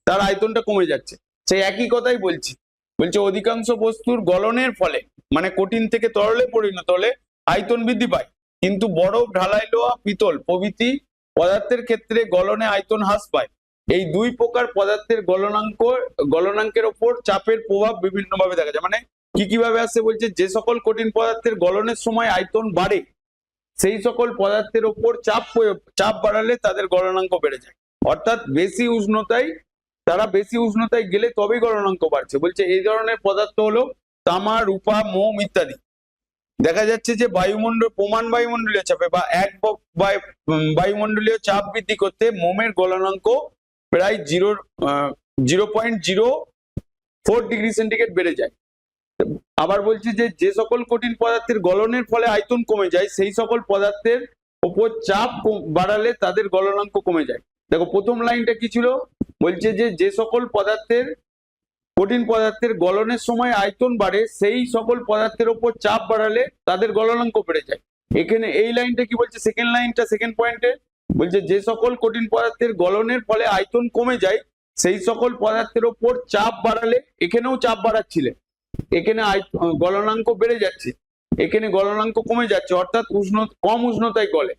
তার আয়তনটা কমে যাচ্ছে। সেই একই কথাই বলছি, বলছে অধিকাংশ বস্তুর গলনের ফলে, মানে কঠিন থেকে তরলে পরিণত হলে আয়তন বৃদ্ধি পায়, কিন্তু বরফ, ঢালাই লোহা, পিতল প্রভৃতি পদার্থের ক্ষেত্রে গলনে আয়তন হ্রাস পায়। এই দুই প্রকার পদার্থের গলনাঙ্কের ওপর চাপের প্রভাব বিভিন্নভাবে দেখা যায়। মানে কি কিভাবে আসছে বলছে, যে সকল কঠিন পদার্থের গলনের সময় আয়তন বাড়ে সেই সকল পদার্থের ওপর চাপ বাড়ালে তাদের গলনাঙ্ক বেড়ে যায়। অর্থাৎ তারা বেশি উষ্ণতায় গেলে তবেই গলনাঙ্ক বাড়ছে। বলছে এই ধরনের পদার্থ হলো তামা, রূপা, মোম ইত্যাদি। দেখা যাচ্ছে যে প্রমাণ বায়ুমণ্ডলীয় চাপে বা বায়ুমণ্ডলীয় চাপ বৃদ্ধি করতে মোমের গলনাঙ্ক প্রায় 0.04 ডিগ্রি সেন্টিগ্রেড বেড়ে যায়। আবার বলছি যে সকল কঠিন পদার্থের গলনের ফলে আয়তন কমে যায় সেই সকল পদার্থের উপর চাপ বাড়ালে তাদের গলনাঙ্ক কমে যায়। দেখো প্রথম লাইনটা কি ছিল, বলছে যে সকল কঠিন পদার্থের গলনের সময় আয়তন বাড়ে সেই সকল পদার্থের উপর চাপ বাড়ালে তাদের গলনাঙ্ক বেড়ে যায়। এখানে এই লাইনটা কি বলছে, সেকেন্ড পয়েন্টে বলছে যে সকল কঠিন পদার্থের গলনের ফলে আয়তন কমে যায় সেই সকল পদার্থের উপর চাপ বাড়ালে, এখানেও চাপ বাড়াচ্ছিলে, এখানে গলনাঙ্ক বেড়ে যাচ্ছে, এখানে গলনাঙ্ক কমে যাচ্ছে, অর্থাৎ কম উষ্ণতায় গলে।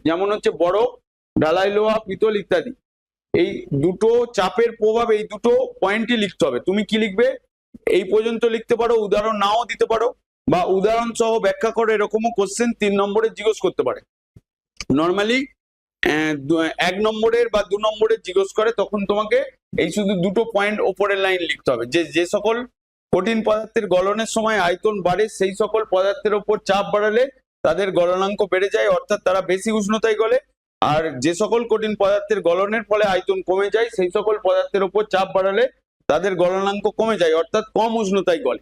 যেমন হচ্ছে বরফ, ঢালাই লোহা, পিতল ইত্যাদি। এই দুটো চাপের প্রভাব, এই দুটো পয়েন্টই লিখতে হবে। তুমি কি লিখবে, এই পর্যন্ত লিখতে পারো, উদাহরণ নাও দিতে পারো, বা উদাহরণ সহ ব্যাখ্যা করে এরকমও কোশ্চেন 3 নম্বরে জিজ্ঞেস করতে পারে। নর্মালি 1 নম্বরের বা 2 নম্বরের জিজ্ঞেস করে, তখন তোমাকে এই শুধু দুটো পয়েন্ট ওপরের লাইন লিখতে হবে, যে সকল কঠিন পদার্থের গলনের সময় আয়তন বাড়ে সেই সকল পদার্থের উপর চাপ বাড়ালে তাদের গলনাঙ্ক বেড়ে যায়, অর্থাৎ তারা বেশি উষ্ণতায় গলে। আর যে সকল কঠিন পদার্থের গলনের ফলে আয়তন কমে যায় সেই সকল পদার্থের উপর চাপ বাড়ালে তাদের গলনাঙ্ক কমে যায়, অর্থাৎ কম উষ্ণতায় গলে।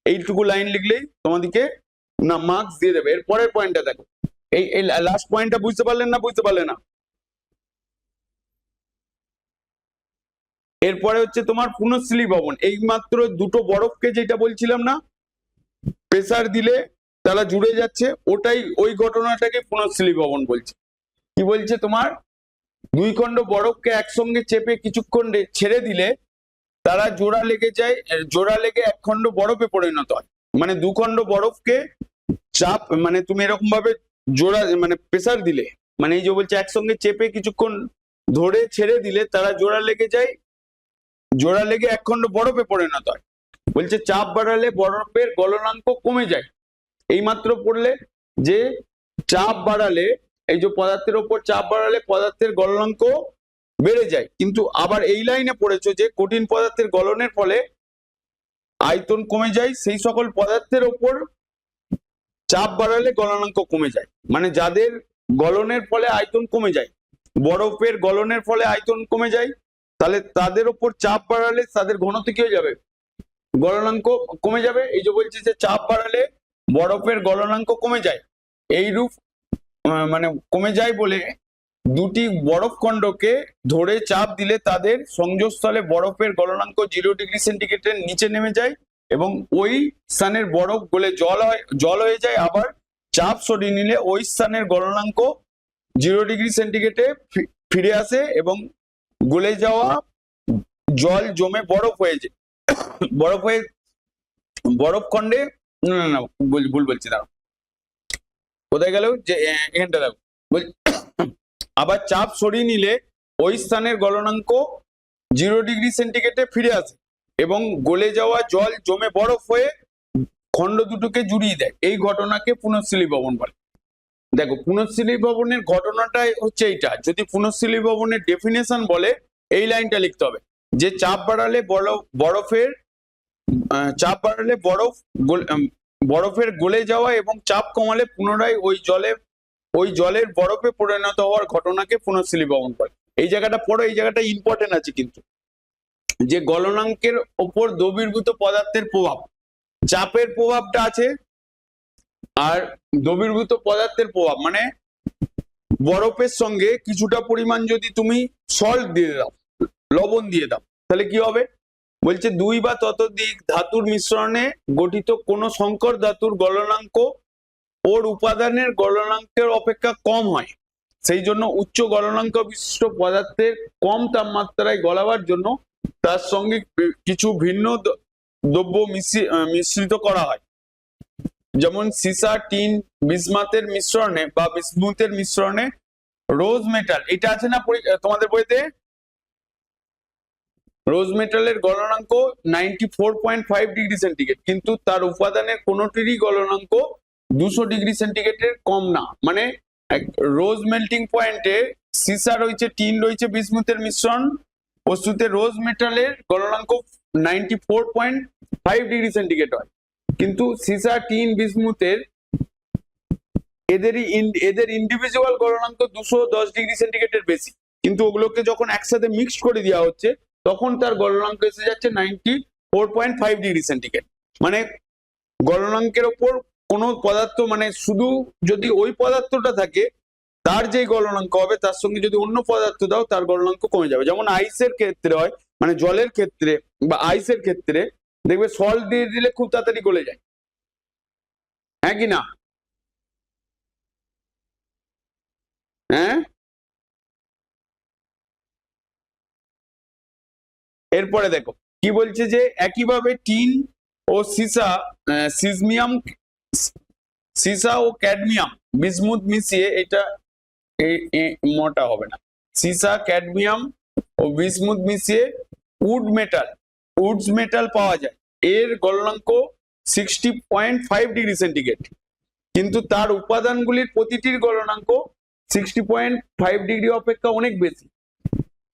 এইটুকু লাইন লিখলেই তোমাদেরকে না মার্কস দিয়ে দেবে। এর পরের পয়েন্টটা দেখো, এই লাস্ট পয়েন্টটা বুঝতে পারলেন না? বুঝতে পারলে না? এরপরে হচ্ছে তোমার পুনঃস্থিলি ভবন। এই মাত্র দুটো বরফকে যেটা বলছিলাম না, প্রেসার দিলে তারা জুড়ে যাচ্ছে, ওই ঘটনাটাকে পুনঃস্থিলি ভবন বলছে। কি বলছে, তোমার 2 খণ্ড বরফকে একসঙ্গে চেপে কিছুক্ষণ ছেড়ে দিলে তারা জোড়া লেগে 1 খণ্ড বরফে পরিণত হয়। মানে 2 খণ্ড বরফকে চাপ, মানে তুমি এরকম ভাবে প্রেসার দিলে, মানে এই যে বলছে একসঙ্গে চেপে কিছুক্ষণ ধরে ছেড়ে দিলে তারা জোড়া লেগে 1 খণ্ড বরফে পরিণত হয়। বলছে চাপ বাড়ালে বরফের গলনাঙ্ক কমে যায়। এইমাত্র পড়লে যে চাপ বাড়ালে, এই যে পদার্থের উপর চাপ বাড়ালে পদার্থের গলনাঙ্ক বেড়ে যায়, কিন্তু আবার এই লাইনে পড়েছো যে কঠিন পদার্থের গলনের ফলে আয়তন কমে যায় সেই সকল পদার্থের উপর চাপ বাড়ালে গলনাঙ্ক কমে যায়। মানে যাদের গলনের ফলে আয়তন কমে যায়, বরফের গলনের ফলে আয়তন কমে যায়, তাহলে তাদের উপর চাপ বাড়ালে তাদের ঘনত্ব কি হয়ে যাবে, গলনাঙ্ক কমে যাবে। এই যে বলছে যে চাপ বাড়ালে বরফের গলনাঙ্ক কমে যায়, এইরূপ মানে কমে যায় বলে দুটি বরফ খণ্ডকে ধরে চাপ দিলে তাদের সংযোগস্থলে বরফের গলনাঙ্ক 0 ডিগ্রি সেন্টিগ্রেডের নিচে নেমে যায় এবং ওই স্থানের বরফ গলে জল হয়ে যায়। আবার চাপ সরিয়ে নিলে ওই স্থানের গলনাঙ্ক 0 ডিগ্রি সেন্টিগ্রেডে ফিরে আসে এবং গলে যাওয়া জল জমে বরফ হয়ে যায়, বরফ খণ্ডে না ভুল বলছি, দাঁড়াও কোথায় গেল, যে এখানটা দেখো, আবার চাপ সরিয়ে নিলে ওই স্থানের গলনাঙ্ক 0 ডিগ্রি সেন্টিগ্রেডে ফিরে আসে এবং গলে যাওয়া জল জমে বরফ হয়ে খণ্ড দুটোকে জুড়িয়ে দেয়। এই ঘটনাকে পুনঃস্থিলি ভবন বলে। দেখো পুনঃস্থিলি ভবনের ঘটনাটাই হচ্ছে এইটা। যদি পুনঃস্থিলি ভবনের ডেফিনেশন বলে, এই লাইনটা লিখতে হবে যে চাপ বাড়ালে বরফের গলে যাওয়া এবং চাপ কমালে পুনরায় ওই জলে ওই জলের বরফে পরিণত হওয়ার ঘটনাকে পুনঃস্থিতিভবন বলে। এই জায়গাটা পড়ো, এই জায়গাটা ইম্পর্টেন্ট আছে কিন্তু, যে গলনাঙ্কের ওপর দ্রবীভূত পদার্থের প্রভাব, চাপের প্রভাবটা আছে আর দ্রবীভূত পদার্থের প্রভাব, মানে বরফের সঙ্গে কিছুটা পরিমাণ যদি তুমি সল্ট দিয়ে দাও, লবণ দিয়ে দাও, তাহলে কি হবে? বলছে দুই বা ততোধিক ধাতুর মিশ্রণে গঠিত কোন সংকর ধাতুর গলনাঙ্ক ওর উপাদানের গলনাঙ্কের অপেক্ষা কম হয়। সেই জন্য উচ্চ গলনাঙ্ক বিশিষ্ট পদার্থের কম তাপমাত্রায় গলাবার জন্য তার সঙ্গে কিছু ভিন্ন দ্রব্য মিশ্রিত করা হয়। যেমন সীসা, টিন, বিসমাথের মিশ্রণে বা বিসমুথের মিশ্রণে রোজ মেটাল, এটা আছে না তোমাদের বইতে, রোজ মেটালের গলনাঙ্ক 94.5 ডিগ্রি সেন্টিগ্রেড, কিন্তু তার উপাদানের কোনটিরই গলনাঙ্ক 200 ডিগ্রি সেন্টিগ্রেডের কম না। মানে রোজ মেল্টিং পয়েন্টে সীসা রয়েছে, টিন রয়েছে, বিসমুথের মিশ্রণ বস্তুতে রোজ মেটালের গলনাঙ্ক 94.5 ডিগ্রি সেন্টিগ্রেড হয়, কিন্তু সীসা, টিন, বিসমুথের এদের ইন্ডিভিজুয়াল গলনাঙ্ক 210 ডিগ্রি সেন্টিগ্রেডের বেশি, কিন্তু ওগুলোকে যখন একসাথে মিক্সড করে দেওয়া হচ্ছে তখন তার গলনাঙ্ক এসে যাচ্ছে 94.5 ডিগ্রি সেন্টিগ্রেড। মানে গলনাঙ্কের ওপর কোন পদার্থ, মানে শুধু যদি ওই পদার্থটা থাকে তার যে গলনাঙ্ক হবে তার সঙ্গে যদি অন্য পদার্থ দাও তার গলনাঙ্ক কমে যাবে। যেমন আইসের ক্ষেত্রে হয়, মানে জলের ক্ষেত্রে বা আইসের ক্ষেত্রে দেখবে সল্ট দিয়ে দিলে খুব তাড়াতাড়ি গলে যায়, হ্যাঁ কি না? হ্যাঁ, এরপরে দেখো কি বলছে, যে একইভাবে টিন ও সীসা ও ক্যাডমিয়াম বিসমুথ মিশিয়ে, এটা মোটা হবে না, সীসা, ক্যাডমিয়াম ও বিসমুথ মিশিয়ে উডস মেটাল পাওয়া যায়। এর গলনাঙ্ক 60.5 ডিগ্রি সেন্টিগ্রেড, কিন্তু তার উপাদানগুলির প্রতিটির গলনাঙ্ক 60.5 ডিগ্রি অপেক্ষা অনেক বেশি।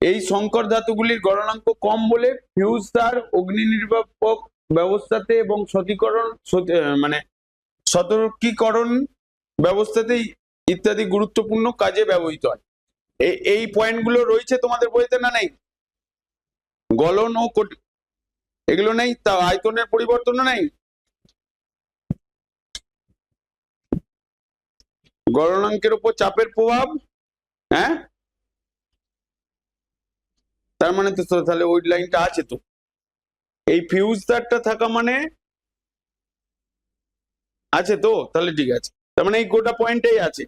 এই সংকর ধাতুগুলির গলনাঙ্ক কম বলে ফিউজ তার অগ্নি নির্বাপক ব্যবস্থাতে এবং সতর্কীকরণ ব্যবস্থাতে ইত্যাদি গুরুত্বপূর্ণ কাজে ব্যবহৃত হয়। এই পয়েন্টগুলো রয়েছে তোমাদের বইতে না নেই? গলন ও এগুলো নেই, তা আয়তনের পরিবর্তনও নেই, গলনাঙ্কের উপর চাপের প্রভাব, হ্যাঁ, তার মানে তো তাহলে ওই লাইনটা আছে তো, এই ফিউজ তারটা থাকা মানে আছে তো, তাহলে ঠিক আছে, তার মানে এই গোটা পয়েন্টটাই আছে।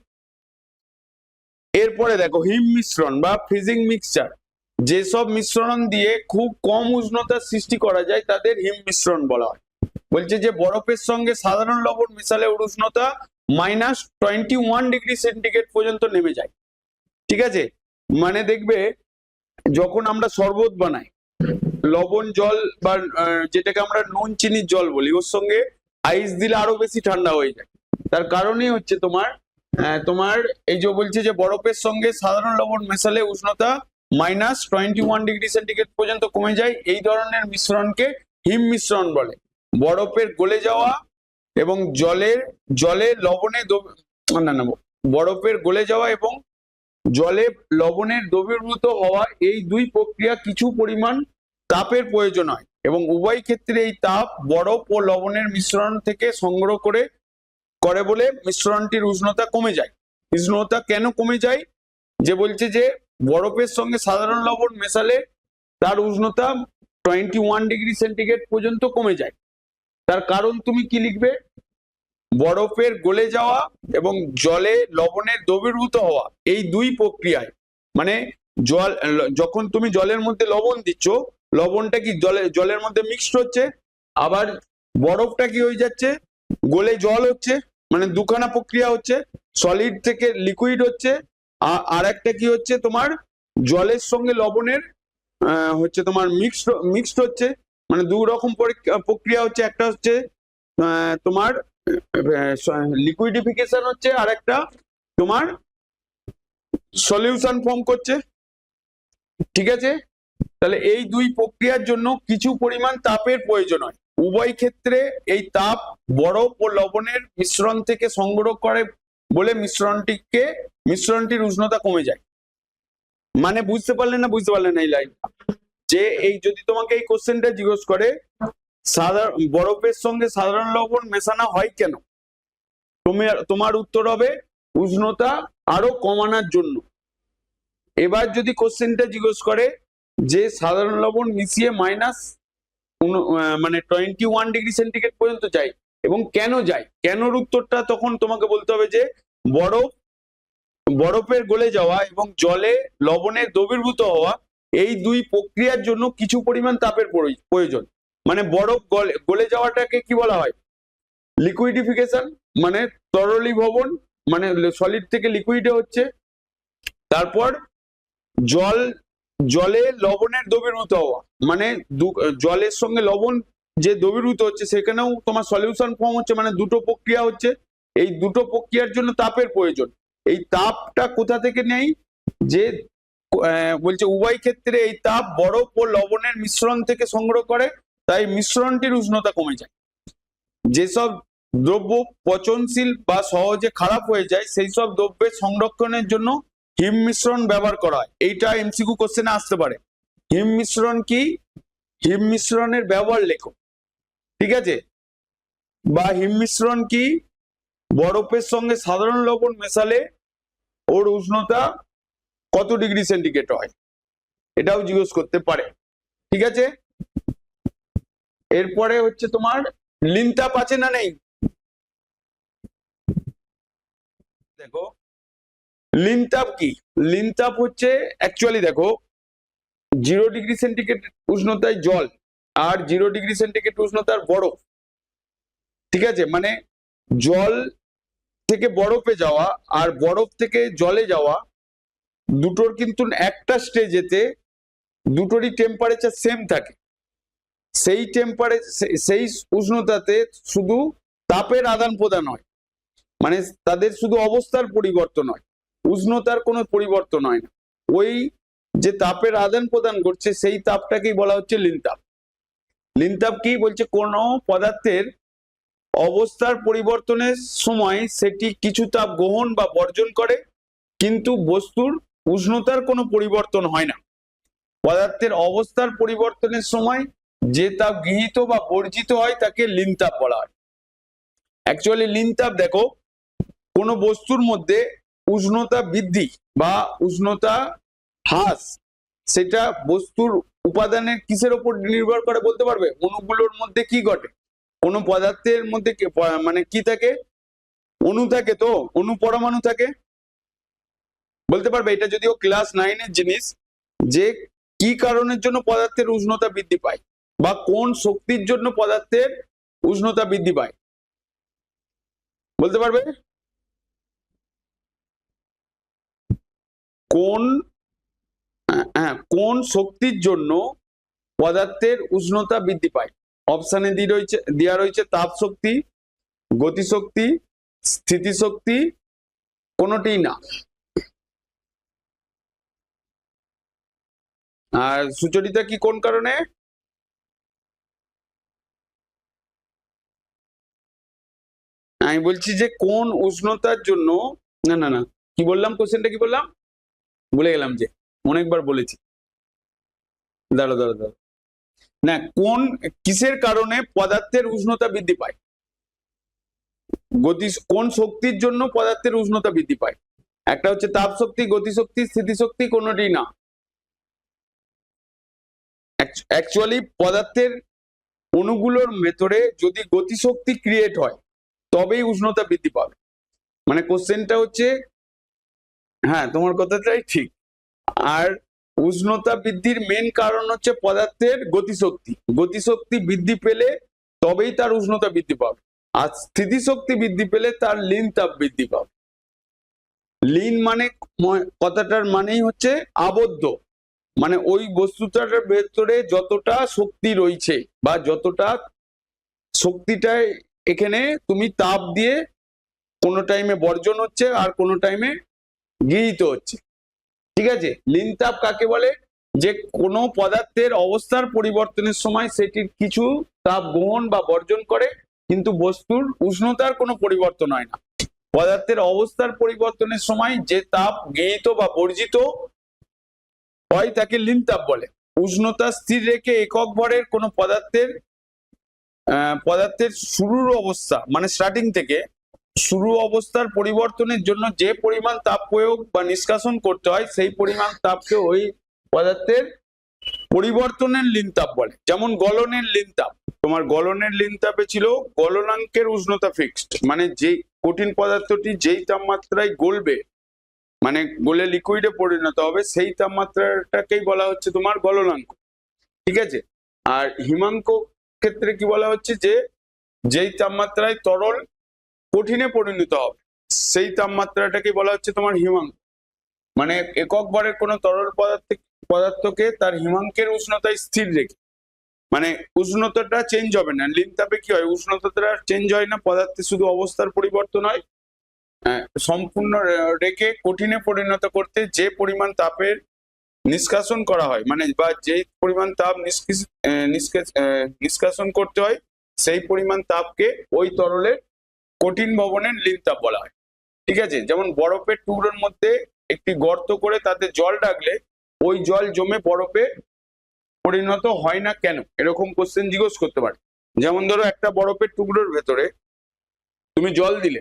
এরপরে দেখো হিম মিশ্রণ বা ফ্রিজিং মিক্সচার, যেসব মিশ্রণ দিয়ে খুব কম উষ্ণতার সৃষ্টি করা যায় তাদের হিম মিশ্রণ বলা হয়। বলছে যে বরফের সঙ্গে সাধারণ লবণ মিশালে ওর উষ্ণতা -21 ডিগ্রি সেন্টিগ্রেড পর্যন্ত নেমে যায়। ঠিক আছে, মানে দেখবে যখন আমরা শরবত বানাই, লবণ জল বা যেটাকে আমরা নুন চিনির জল বলি, ওর সঙ্গে আইস দিলে আরো বেশি ঠান্ডা হয়ে যায়। তার কারণই হচ্ছে তোমার এই যে বলছে যে বরফের সঙ্গে সাধারণ লবণ মেশালে উষ্ণতা -21 ডিগ্রি সেন্টিগ্রেড পর্যন্ত কমে যায়। এই ধরনের মিশ্রণকে হিম মিশ্রণ বলে। বরফের গলে যাওয়া এবং বরফের গলে যাওয়া এবং জলে লবণের দ্রবীভূত হওয়া, এই দুই প্রক্রিয়া কিছু পরিমাণ তাপের প্রয়োজন হয় এবং উভয় ক্ষেত্রে এই তাপ বরফ ও লবণের মিশ্রণ থেকে সংগ্রহ করে বলে মিশ্রণটির উষ্ণতা কমে যায়। উষ্ণতা কেন কমে যায়? যে বলছে যে বরফের সঙ্গে সাধারণ লবণ মেশালে তার উষ্ণতা 21 ডিগ্রি সেন্টিগ্রেড পর্যন্ত কমে যায়। তার কারণ তুমি কি লিখবে? বরফের গলে যাওয়া এবং জলে লবণের দ্রবীভূত হওয়া, এই দুই প্রক্রিয়ায়, মানে যখন তুমি জলের মধ্যে লবণ দিচ্ছ, লবণটা কি জলের মধ্যে মিক্সড হচ্ছে, আবার বরফটা কি হয়ে যাচ্ছে, গলে জল হচ্ছে, মানে দুখানা প্রক্রিয়া হচ্ছে, সলিড থেকে লিকুইড হচ্ছে, আর একটা কি হচ্ছে তোমার জলের সঙ্গে লবণের হচ্ছে তোমার মিক্সড হচ্ছে, মানে দু রকম প্রক্রিয়া হচ্ছে। একটা হচ্ছে তোমার লিকুইডিফিকেশন হচ্ছে, আর একটা তোমার সলিউশন ফর্ম করছে। ঠিক আছে, তাহলে এই দুই প্রক্রিয়ার জন্য কিছু পরিমাণ তাপের প্রয়োজন হয়। উভয় ক্ষেত্রে এই তাপ বরফ ও লবণের মিশ্রণ থেকে সংগ্রহ বলে মিশ্রণটির উষ্ণতা কমে যায়। মানে বুঝতে পারলে না এই লাইনটা, যে এই যদি তোমাকে এই কোশ্চেনটা জিজ্ঞেস করে বরফের সঙ্গে সাধারণ লবণ মেশানো হয় কেন, তোমার উত্তর হবে উষ্ণতা আরো কমানোর জন্য। এবার যদি কোশ্চেনটা জিজ্ঞেস করে যে সাধারণ লবণ মিশিয়ে মানে 21 ডিগ্রি সেন্টিগ্রেড পর্যন্ত যায় এবং কেন যায়, কেনর উত্তরটা তখন তোমাকে বলতে হবে যে বরফের গলে যাওয়া এবং জলে লবণের দ্রবীভূত হওয়া, এই দুই প্রক্রিয়ার জন্য কিছু পরিমাণ তাপের প্রয়োজন। মানে বরফ গলে যাওয়াটাকে কি বলা হয়, লিকুইডিফিকেশন, মানে তরলীভবন, মানে সলিড থেকে লিকুইডে হচ্ছে। তারপর জলে লবণের দ্রবীভূত হওয়া, মানে জলের সঙ্গে লবণ যে দ্রবীভূত হচ্ছে সেখানেও তোমার সলিউশন ফর্ম হচ্ছে, মানে দুটো প্রক্রিয়া হচ্ছে। এই দুটো প্রক্রিয়ার জন্য তাপের প্রয়োজন। এই তাপটা কোথা থেকে নেই, যে বলছে উভয় ক্ষেত্রে এই তাপ বরফ ও লবণের মিশ্রণ থেকে সংগ্রহ করে, তাই মিশ্রণটির উষ্ণতা কমে যায়। যেসব দ্রব্য পচনশীল বা সহজে খারাপ হয়ে যায় সেই সব দ্রব্যের সংরক্ষণের জন্য হিম মিশ্রণ ব্যবহার করা হয়। এইটা এমসিকিউ কোশ্চেনে আসতে পারে। হিম মিশ্রণ কি, হিম মিশ্রণের ব্যবহার লেখো, ঠিক আছে। বা হিম মিশ্রণ কি, বরফের সঙ্গে সাধারণ লবণ মেশালে ওর উষ্ণতা কত ডিগ্রি সেন্টিগ্রেড হয়, এটাও জিজ্ঞেস করতে পারে, ঠিক আছে। এরপরে হচ্ছে তোমার লিনতাপ আছে না নেই, দেখো লিনতাপ কি। লিনতাপ হচ্ছে অ্যাকচুয়ালি দেখো 0 ডিগ্রি সেন্টিগ্রেড উষ্ণতায় জল আর 0 ডিগ্রি সেন্টিগ্রেড উষ্ণতার বরফ, ঠিক আছে। মানে জল থেকে বরফে যাওয়া আর বরফ থেকে জলে যাওয়া দুটোর কিন্তু একটা স্টেজেতে দুটোরই টেম্পারেচার সেম থাকে। সেই উষ্ণতাতে শুধু তাপের আদান প্রদান হয়, মানে তাদের শুধু অবস্থার পরিবর্তন হয়, উষ্ণতার কোনো পরিবর্তন হয় না। ওই যে তাপের আদান প্রদান করছে সেই তাপটাকেই বলা হচ্ছে লিনতাপ। লিনতাপ কি বলছে, কোন পদার্থের অবস্থার পরিবর্তনের সময় সেটি কিছু তাপ গ্রহণ বা বর্জন করে, কিন্তু বস্তুর উষ্ণতার কোনো পরিবর্তন হয় না। পদার্থের অবস্থার পরিবর্তনের সময় যে তাপ গৃহীত বা বর্জিত হয় তাকে লিনতাপ বলা হয়। অ্যাকচুয়ালি লিনতাপ দেখো, কোন বস্তুর মধ্যে উষ্ণতা বৃদ্ধি বা উষ্ণতা হ্রাস, সেটা বস্তুর উপাদানের কিসের উপর নির্ভর করে বলতে পারবে? অণুগুলোর মধ্যে কি ঘটে, কোন পদার্থের মধ্যে মানে কি থাকে, অণু থাকে, তো অণু পরমাণু থাকে, বলতে পারবে? এটা যদিও ক্লাস 9-এর জিনিস, যে কি কারণের জন্য পদার্থের উষ্ণতা বৃদ্ধি পায় বা কোন শক্তির জন্য পদার্থের উষ্ণতা বৃদ্ধি পায়, বলতে পারবে? কোন শক্তির জন্য পদার্থের উষ্ণতা বৃদ্ধি পায়? অপশানে দেওয়া রয়েছে তাপ শক্তি, গতিশক্তি, স্থিতিশক্তি, কোনটিই না। আর সুচরিতা কি কোন কারণে? আমি বলছি যে কোন উষ্ণতার জন্য, না না না কি বললাম, কোশ্চেনটা কি বললাম ভুলে গেলাম, যে অনেকবার বলেছি, দাঁড়ো দাঁড়ো দাঁড়ো, না কিসের কারণে পদার্থের উষ্ণতা বৃদ্ধি পায়, কোন শক্তির জন্য পদার্থের উষ্ণতা বৃদ্ধি পায়? একটা হচ্ছে তাপ শক্তি, গতিশক্তি, স্থিতিশক্তি, কোনটি না। অ্যাকচুয়ালি পদার্থের অণুগুলোর ভেতরে যদি গতিশক্তি ক্রিয়েট হয় তবেই উষ্ণতা বৃদ্ধি পাবে। মানে কোশ্চেনটা হচ্ছে, হ্যাঁ তোমার কথাটাই ঠিক। আর উষ্ণতা বৃদ্ধির মেন কারণ হচ্ছে পদার্থের গতিশক্তি, গতিশক্তি বৃদ্ধি পেলে তবেই তার উষ্ণতা বৃদ্ধি পাবে। আর স্থিতিশক্তি বৃদ্ধি পেলে তার লিন তাপ বৃদ্ধি পাবে। লিন মানে কথাটার মানেই হচ্ছে আবদ্ধ, মানে ওই বস্তুটার ভেতরে যতটা শক্তি রয়েছে বা যতটা শক্তিটা এখানে তুমি তাপ দিয়ে কোনো টাইমে বর্জন হচ্ছে আর কোনো টাইমে গৃহীত হচ্ছে, ঠিক আছে। লিন তাপ কাকে বলে? যে কোনো পদার্থের অবস্থার পরিবর্তনের সময় সেটির কিছু তাপ গ্রহণ বা বর্জন করে, কিন্তু বস্তুর উষ্ণতার কোনো পরিবর্তন হয় না। পদার্থের অবস্থার পরিবর্তনের সময় যে তাপ গৃহীত বা বর্জিত হয় তাকে লীন তাপ বলে। উষ্ণতা স্থির রেখে একক ভরের কোনো পদার্থের শুরুর অবস্থা মানে স্টার্টিং থেকে শুরু অবস্থার পরিবর্তনের জন্য যে পরিমাণ তাপ প্রয়োগ বা নিষ্কাশন করতে হয় সেই পরিমাণ তাপকে ওই পদার্থের পরিবর্তনের লীন তাপ বলে। যেমন গলনের লীন তাপ, তোমার গলনের লীন তাপে ছিল গলনাঙ্কের উষ্ণতা ফিক্সড, মানে যে কঠিন পদার্থটি যেই তাপমাত্রায় গলবে মানে গলে লিকুইডে পরিণত হবে সেই তাপমাত্রাটাকেই বলা হচ্ছে তোমার গলনাঙ্ক, ঠিক আছে। আর হিমাঙ্ক ক্ষেত্রে কি বলা হচ্ছে যে যেই তাপমাত্রায় তরল কঠিনে পরিণত হবে সেই তাপমাত্রাটাকে বলা হচ্ছে তোমার হিমাঙ্ক। মানে একক ভরের কোনো তরল পদার্থকে তার হিমাঙ্কের উষ্ণতায় স্থির রেখে, মানে উষ্ণতাটা চেঞ্জ হবে না। লীন তাপে কি হয়, উষ্ণতাটা চেঞ্জ হয় না, পদার্থে শুধু অবস্থার পরিবর্তন হয়। সম্পূর্ণ রেখে কঠিনে পরিণত করতে যে পরিমাণ তাপের নিষ্কাশন করা হয় মানে বা যে পরিমাণ তাপ নিষ্কাশন করতে হয় সেই পরিমাণ তাপকে ওই তরলের কঠিন ভবনের লীন তাপ বলা হয়, ঠিক আছে। যেমন বরফের টুকরোর মধ্যে একটি গর্ত করে তাতে জল রাখলে ওই জল জমে বরফে পরিণত হয় না কেন, এরকম কোশ্চেন জিজ্ঞেস করতে পারে। যেমন ধরো একটা বরফের টুকরোর ভেতরে তুমি জল দিলে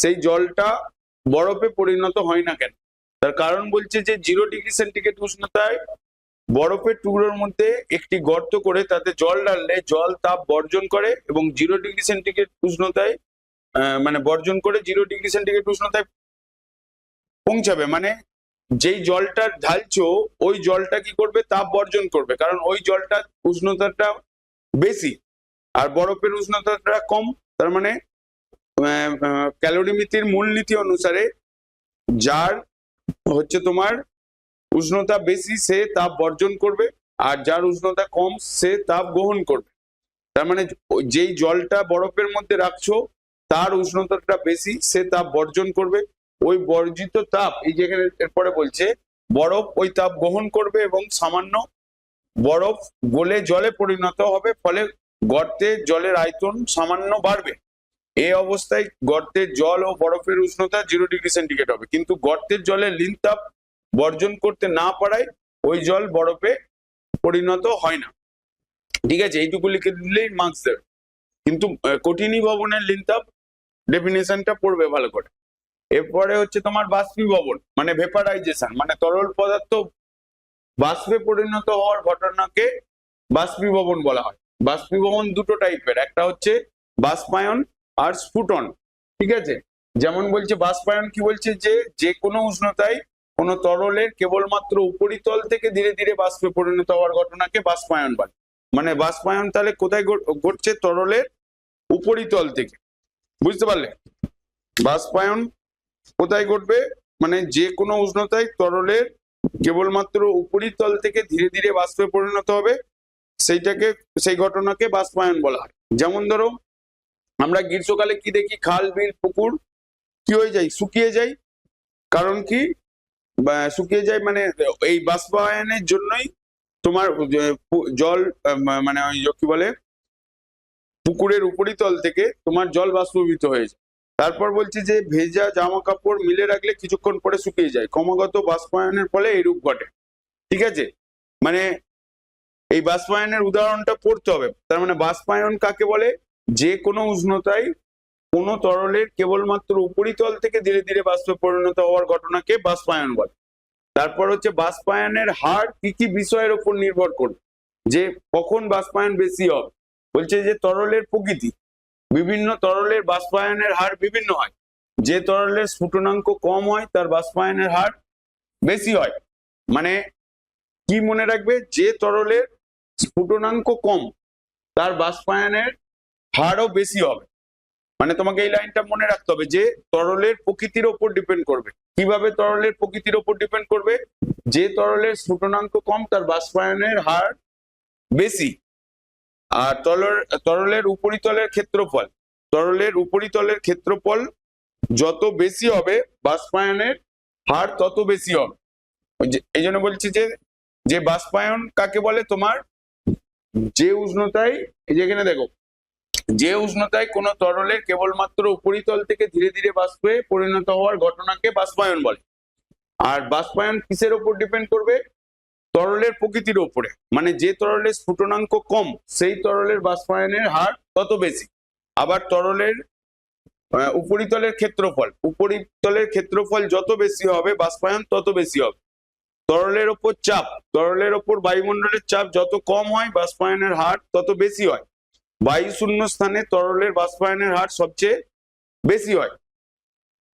সেই জলটা বরফে পরিণত হয় না কেন, তার কারণ বলছে যে 0°C উষ্ণতায় বরফের টুকরোর মধ্যে একটি গর্ত করে তাতে জল ডাললে জল তাপ বর্জন করে এবং 0°C উষ্ণতায় মানে বর্জন করে 0°C উষ্ণতায় পৌঁছাবে। মানে যেই জলটা ঢালছো ওই জলটা কি করবে, তাপ বর্জন করবে, কারণ ওই জলটা উষ্ণতাটা বেশি আর বরফের উষ্ণতাটা কম। তার মানে ক্যালোরিমিতির মূলনীতি অনুসারে যার হচ্ছে তোমার উষ্ণতা বেশি সে তাপ বর্জন করবে আর যার উষ্ণতা কম সে তাপ গ্রহণ করবে। তার মানে যেই জলটা বরফের মধ্যে রাখছো তার উষ্ণতাটা বেশি, সে তাপ বর্জন করবে। ওই বর্জিত তাপ এই যেখানে এরপরে বলছে বরফ ওই তাপ গ্রহণ করবে এবং সামান্য বরফ গলে জলে পরিণত হবে, ফলে গর্তে জলের আয়তন সামান্য বাড়বে। এই অবস্থায় গর্তের জল ও বরফের উষ্ণতা 0°C হবে, কিন্তু গর্তের জলে লীন তাপ বর্জন করতে না পারায় ওই জল বরফে পরিণত হয় না, ঠিক আছে। এইটুকু লিখে দিলেই মার্কস দেবে, কিন্তু কঠিনী ভবনের লীন তাপ ডেফিনেশনটা পড়বে ভালো করে। এরপরে হচ্ছে তোমার বাষ্পীভবন মানে ভেপারাইজেশন, মানে তরল পদার্থ বাষ্পে পরিণত হওয়ার ঘটনাকে বাষ্পীভবন বলা হয়। বাষ্পীভবন দুটো টাইপের, একটা হচ্ছে বাষ্পায়ন আর স্ফুটন, ঠিক আছে। যেমন বলছে বাষ্পায়ন কি বলছে যে কোনো উষ্ণতায় কোনো তরলের কেবলমাত্র উপরিতল থেকে ধীরে ধীরে বাষ্পে পরিণত হওয়ার ঘটনাকে বাষ্পায়ন বলে। মানে বাষ্পায়ন তাহলে কোথায় ঘটছে, তরলের উপরিতল থেকে, বুঝতে পারলে। বাষ্পায়ন কোথায় ঘটবে, মানে যে কোনো উষ্ণতায় তরলের কেবলমাত্র উপরিতল থেকে ধীরে ধীরে বাষ্পে পরিণত হবে সেই ঘটনাকে বাষ্পায়ন বলা হয়। যেমন ধরো আমরা গ্রীষ্মকালে কি দেখি, খাল বিল পুকুর কি হয়ে যায়, শুকিয়ে যায়। কারণ কি শুকিয়ে যায়, মানে এই বাষ্পায়নের জন্যই তোমার জল মানে ওই কি বলে পুকুরের উপরিতল থেকে তোমার জল বাষ্পীভূত হয়ে যায়। তারপর বলছি যে ভেজা জামা কাপড় মিলে রাখলে কিছুক্ষণ পরে শুকিয়ে যায়, ক্রমাগত বাষ্পায়নের ফলে এইরূপ ঘটে, ঠিক আছে। মানে এই বাষ্পায়নের উদাহরণটা পড়তে হবে। তার মানে বাষ্পায়ন কাকে বলে, যে কোনো উষ্ণতায় কোনো তরলের কেবলমাত্র উপরিতল থেকে ধীরে ধীরে বাষ্পে পরিণত হওয়ার ঘটনাকে বাষ্পায়ন বলে। তারপর হচ্ছে বাষ্পায়নের হার কি কি বিষয়ের উপর নির্ভর করবে, যে কখন বাষ্পায়ন বেশি হবে। বলছে যে তরলের প্রকৃতি, বিভিন্ন তরলের বাষ্পায়নের হার বিভিন্ন হয়। যে তরলের স্ফুটনাঙ্ক কম হয় তার বাষ্পায়নের হার বেশি হয়। মানে কি মনে রাখবে, যে তরলের স্ফুটনাঙ্ক কম তার বাষ্পায়নের হারও বেশি হবে। মানে তোমাকে এই লাইনটা মনে রাখতে হবে যে তরলের প্রকৃতির ওপর ডিপেন্ড করবে। কিভাবে তরলের প্রকৃতির ওপর ডিপেন্ড করবে, যে তরলের স্ফুটনাঙ্ক কম তার বাষ্পায়নের হার বেশি। আর তরলের উপরিতলের ক্ষেত্রফল যত বেশি হবে বাষ্পায়নের হার তত বেশি হবে। এই জন্য বলছি যে বাষ্পায়ন কাকে বলে, তোমার যে উষ্ণতায়, এই যেখানে দেখো যে উষ্ণতায় কোনো তরলের কেবলমাত্র উপরিতল থেকে ধীরে ধীরে বাষ্পে পরিণত হওয়ার ঘটনাকে বাষ্পায়ন বলে। আর বাষ্পায়ন কিসের উপর ডিপেন্ড করবে? তরলের প্রকৃতির উপরে। মানে যে তরলের স্ফুটনাঙ্ক কম সেই তরলের বাষ্পায়নের হার তত বেশি। আবার তরলের উপরিতলের ক্ষেত্রফল যত বেশি হবে বাষ্পায়ন তত বেশি হবে। তরলের ওপর চাপ, তরলের ওপর বায়ুমণ্ডলের চাপ যত কম হয় বাষ্পায়নের হার তত বেশি হয়। বায়ু শূন্য স্থানে তরলের বাষ্পায়নের হার সবচেয়ে বেশি হয়।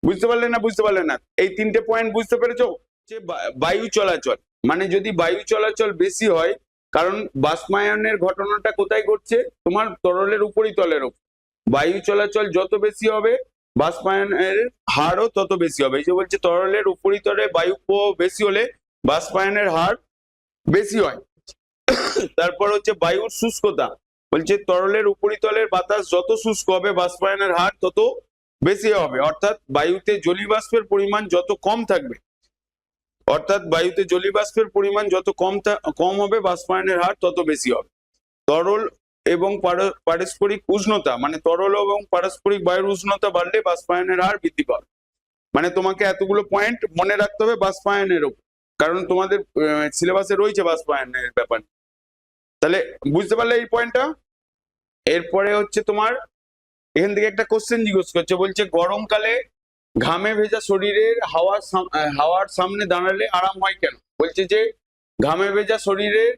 বুঝতে পারলে না? বুঝতে পারলে না? এই তিনটে পয়েন্ট বুঝতে পেরেছো? যে বায়ু চলাচল, মানে যদি বায়ু চলাচল বেশি হয়, কারণ বাষ্পায়নের ঘটনাটা কোথায় ঘটছে? তোমার তরলের উপরিতলের ওপর। বায়ু চলাচল যত বেশি হবে বাষ্পায়নের হারও তত বেশি হবে। এই যে বলছে তরলের উপরিতলে বায়ু প্রবাহ বেশি হলে বাষ্পায়নের হার বেশি হয়। তারপর হচ্ছে বায়ুর শুষ্কতা, বলছে তরলের উপরিতলের বাতাস যত শুষ্ক হবে বাষ্পায়নের হার তত বেশি হবে। অর্থাৎ বায়ুতে জলীয় বাষ্পের পরিমাণ যত কম থাকবে, কম হবে বাষ্পায়নের হার তত বেশি হবে। তরল এবং পারস্পরিক উষ্ণতা, মানে তরল এবং পারস্পরিক বায়ুর উষ্ণতা বাড়লে বাষ্পায়নের হার বৃদ্ধি পাবে। মানে তোমাকে এতগুলো পয়েন্ট মনে রাখতে হবে বাষ্পায়নের উপর, কারণ তোমাদের সিলেবাসে রয়েছে বাষ্পায়নের ব্যাপার। তাহলে বুঝতে পারলে এই পয়েন্টটা? এরপরে হচ্ছে তোমার এখান থেকে একটা কোশ্চেন জিজ্ঞেস করছে, বলছে গরমকালে ঘামে ভেজা শরীরের হাওয়ার সামনে দাঁড়ালে আরাম হয় কেন? বলছে যে ঘামে ভেজা শরীরের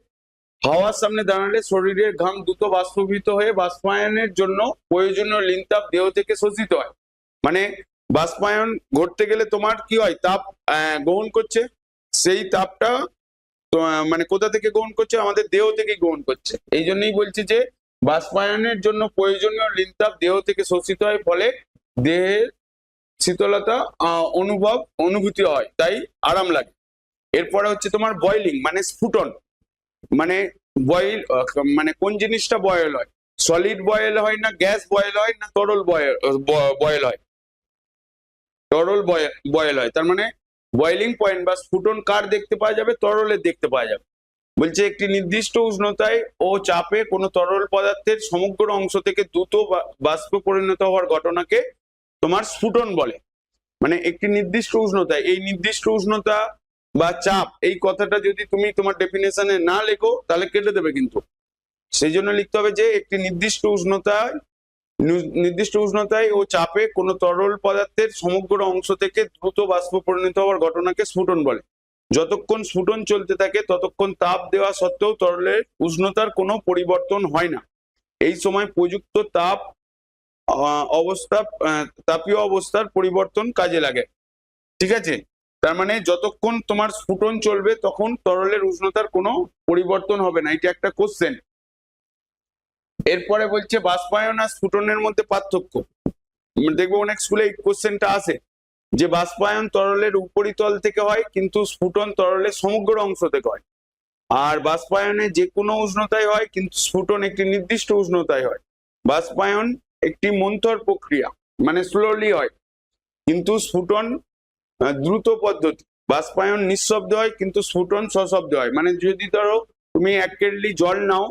হাওয়ার সামনে দাঁড়ালে শরীরের ঘাম দ্রুত বাষ্পীভূত হয়ে বাষ্পায়নের জন্য প্রয়োজনীয় লিনতাপ দেহ থেকে শোষিত হয়। মানে বাষ্পায়ন ঘটতে গেলে তোমার কি হয়? তাপ গ্রহণ করছে, সেই তাপটা মানে কোথা থেকে গ্রহণ করছে? আমাদের দেহ থেকে গ্রহণ করছে। এই জন্যই বলছে যে বাষ্পায়নের জন্য প্রয়োজনীয় লিনতাপ দেহ থেকে শোষিত হয়, ফলে দেহের শীতলতা অনুভূতি হয়, তাই আরাম লাগে। এরপরে হচ্ছে তোমার বয়েলিং, মানে স্ফুটন। মানে মানে কোন জিনিসটা বয়েল হয়? সলিড বয়েল হয় না গ্যাস বয়েল হয় না তরল বয়েল হয়? তরল বয়েল হয়। তার মানে বয়েলিং পয়েন্ট বা স্ফুটন কার দেখতে পাওয়া যাবে? তরলের দেখতে পাওয়া যাবে। বলছে একটি নির্দিষ্ট উষ্ণতায় ও চাপে কোনো তরল পদার্থের সমগ্র অংশ থেকে দ্রুত বাষ্পে পরিণত হওয়ার ঘটনাকে তোমার স্ফুটন বলে। মানে একটি নির্দিষ্ট উষ্ণতায়, এই নির্দিষ্ট উষ্ণতা বা চাপ, এই কথাটা যদি তুমি তোমার ডেফিনেশনে না লেখো তাহলে কেটে দেবে কিন্তু। সেই জন্য লিখতে হবে যে একটি নির্দিষ্ট উষ্ণতায় ও চাপে কোনো তরল পদার্থের সমগ্র অংশ থেকে দ্রুত বাষ্প পরিণত হওয়ার ঘটনাকে স্ফুটন বলে। যতক্ষণ স্ফুটন চলতে থাকে ততক্ষণ তাপ দেওয়া সত্ত্বেও তরলের উষ্ণতার কোনো পরিবর্তন হয় না। এই সময় প্রযুক্ত তাপীয় অবস্থার পরিবর্তন কাজে লাগে। ঠিক আছে? তার মানে যতক্ষণ তোমার স্ফুটন চলবে তখন তরলের উষ্ণতার কোনো পরিবর্তন হবে না। এটা একটা কোশ্চেন। এরপরে বলছে বাষ্পায়ন আর স্ফুটনের মধ্যে পার্থক্য। দেখবো অনেক স্কুলে এই কোশ্চেনটা আসে যে বাষ্পায়ন তরলের উপরিতল থেকে হয় কিন্তু স্ফুটন তরলের সমগ্র অংশ থেকে হয়। আর বাষ্পায়নে যে কোনো উষ্ণতায় হয় কিন্তু স্ফুটন একটি নির্দিষ্ট উষ্ণতায় হয়। বাষ্পায়ন একটি মন্থর প্রক্রিয়া, মানে স্লোলি হয়, কিন্তু স্ফুটন দ্রুত পদ্ধতি। বাষ্পায়ন নিঃশব্দে হয় কিন্তু স্ফুটন সশব্দে হয়। মানে যদি ধরো তুমি 1 কেটলি জল নাও,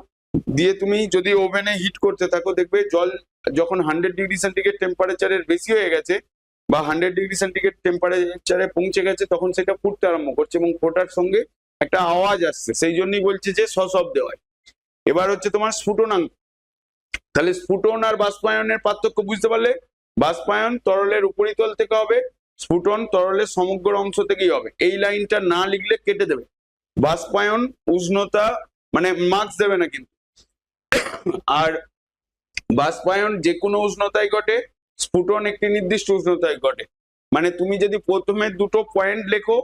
দিয়ে তুমি যদি ওভেনে হিট করতে থাকো, দেখবে জল যখন 100 ডিগ্রি সেন্টিগ্রেড টেম্পারেচারের বেশি হয়ে গেছে বা 100 ডিগ্রি সেন্টিগ্রেড টেম্পারেচারে পৌঁছে গেছে, তখন সেটা ফুটতে আরম্ভ করছে এবং ফোটার সঙ্গে একটা আওয়াজ আসছে। সেই জন্যই বলছে যে সশব্দে হয়। এবার হচ্ছে তোমার স্ফুটনাঙ্ক। তাহলে স্ফুটন আর বাষ্পায়নের পার্থক্য বুঝতে পারলে? বাষ্পায়ন তরলের উপরিতল থেকে হবে, স্ফুটন তরলের সমগ্র অংশ থেকেই হবে। এই লাইনটা না লিখলে কেটে দেবে। বাষ্পায়ন উষ্ণতা, মানে মার্কস দেবে না কিন্তু। আর বাষ্পায়ন যে কোনো উষ্ণতায় ঘটে, স্ফুটন একটি নির্দিষ্ট উষ্ণতায় ঘটে। মানে তুমি যদি প্রথমে দুটো পয়েন্ট লেখো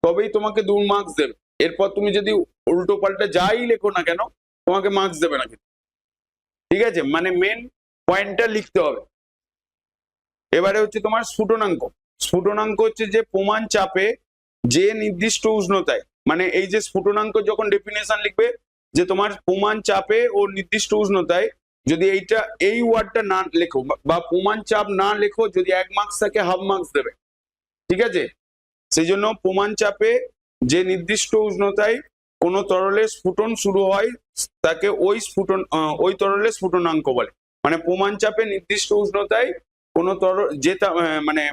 তবেই তোমাকে 2 মার্কস দেবে। এরপর তুমি যদি উল্টো পাল্টা যাই লেখো না কেন তোমাকে মার্কস দেবে না কিন্তু। ঠিক আছে? মানে মেন পয়েন্টটা লিখতে হবে। এবারে হচ্ছে তোমার স্ফুটনাঙ্ক। স্ফুটনাঙ্ক হচ্ছে যে প্রমাণ চাপে যে নির্দিষ্ট উষ্ণতায়, মানে এই যে স্ফুটনাঙ্ক যখন ডেফিনেশন লিখবে যে তোমার প্রমাণ চাপে ও নির্দিষ্ট উষ্ণতায়, যদি এই ওয়ার্ডটা না লেখো বা প্রমাণ চাপ না লেখো, যদি 1 মার্কস থাকে হাফ মার্কস দেবে। ঠিক আছে? সেই জন্য প্রমাণ চাপে যে নির্দিষ্ট উষ্ণতায় কোন তরলের স্ফুটন শুরু হয় তাকে ওই তরলের স্ফুটনাঙ্ক বলে। মানে প্রমাণ চাপে নির্দিষ্ট উষ্ণতায় কোনো তরল মানে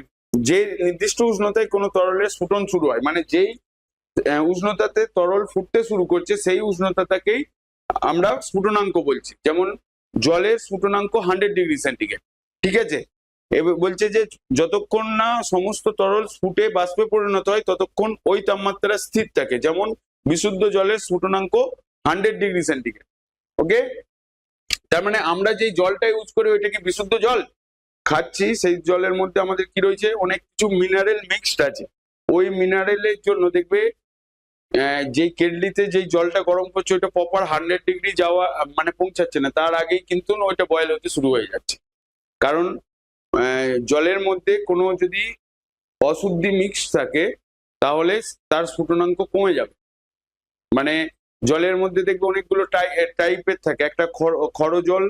যে নির্দিষ্ট উষ্ণতায় কোনো তরলের ফুটন শুরু হয়, মানে যেই উষ্ণতাতে তরল ফুটতে শুরু করছে সেই উষ্ণতাটাকেই আমরা স্ফুটনাঙ্ক বলছি। যেমন জলের স্ফুটনাঙ্ক 100°C, ঠিক আছে। এবার বলছে যে যতক্ষণ না সমস্ত তরল ফুটে বাষ্পে পরিণত হয় ততক্ষণ ওই তাপমাত্রা স্থির থাকে। যেমন বিশুদ্ধ জলের স্ফুটনাঙ্ক 100°C। ওকে, তার মানে আমরা যেই জলটা ইউজ করি ওইটা কি বিশুদ্ধ জল খাচ্ছি, সেই জলের মধ্যে আমাদের কি রয়েছে, অনেক কিছু মিনারেল মিক্সড আছে। ওই মিনারেলের জন্য দেখবে যেই কেটলিতে যেই জলটা গরম করছে ওইটা প্রপার 100° যাওয়া মানে পৌঁছাচ্ছে না, তার আগেই কিন্তু ওইটা বয়েল হতে শুরু হয়ে যাচ্ছে। কারণ জলের মধ্যে কোনো যদি অশুদ্ধি মিক্স থাকে তাহলে তার স্ফুটনাঙ্ক কমে যাবে। মানে জলের মধ্যে দেখবে অনেকগুলো টাইপের থাকে, একটা খর জল,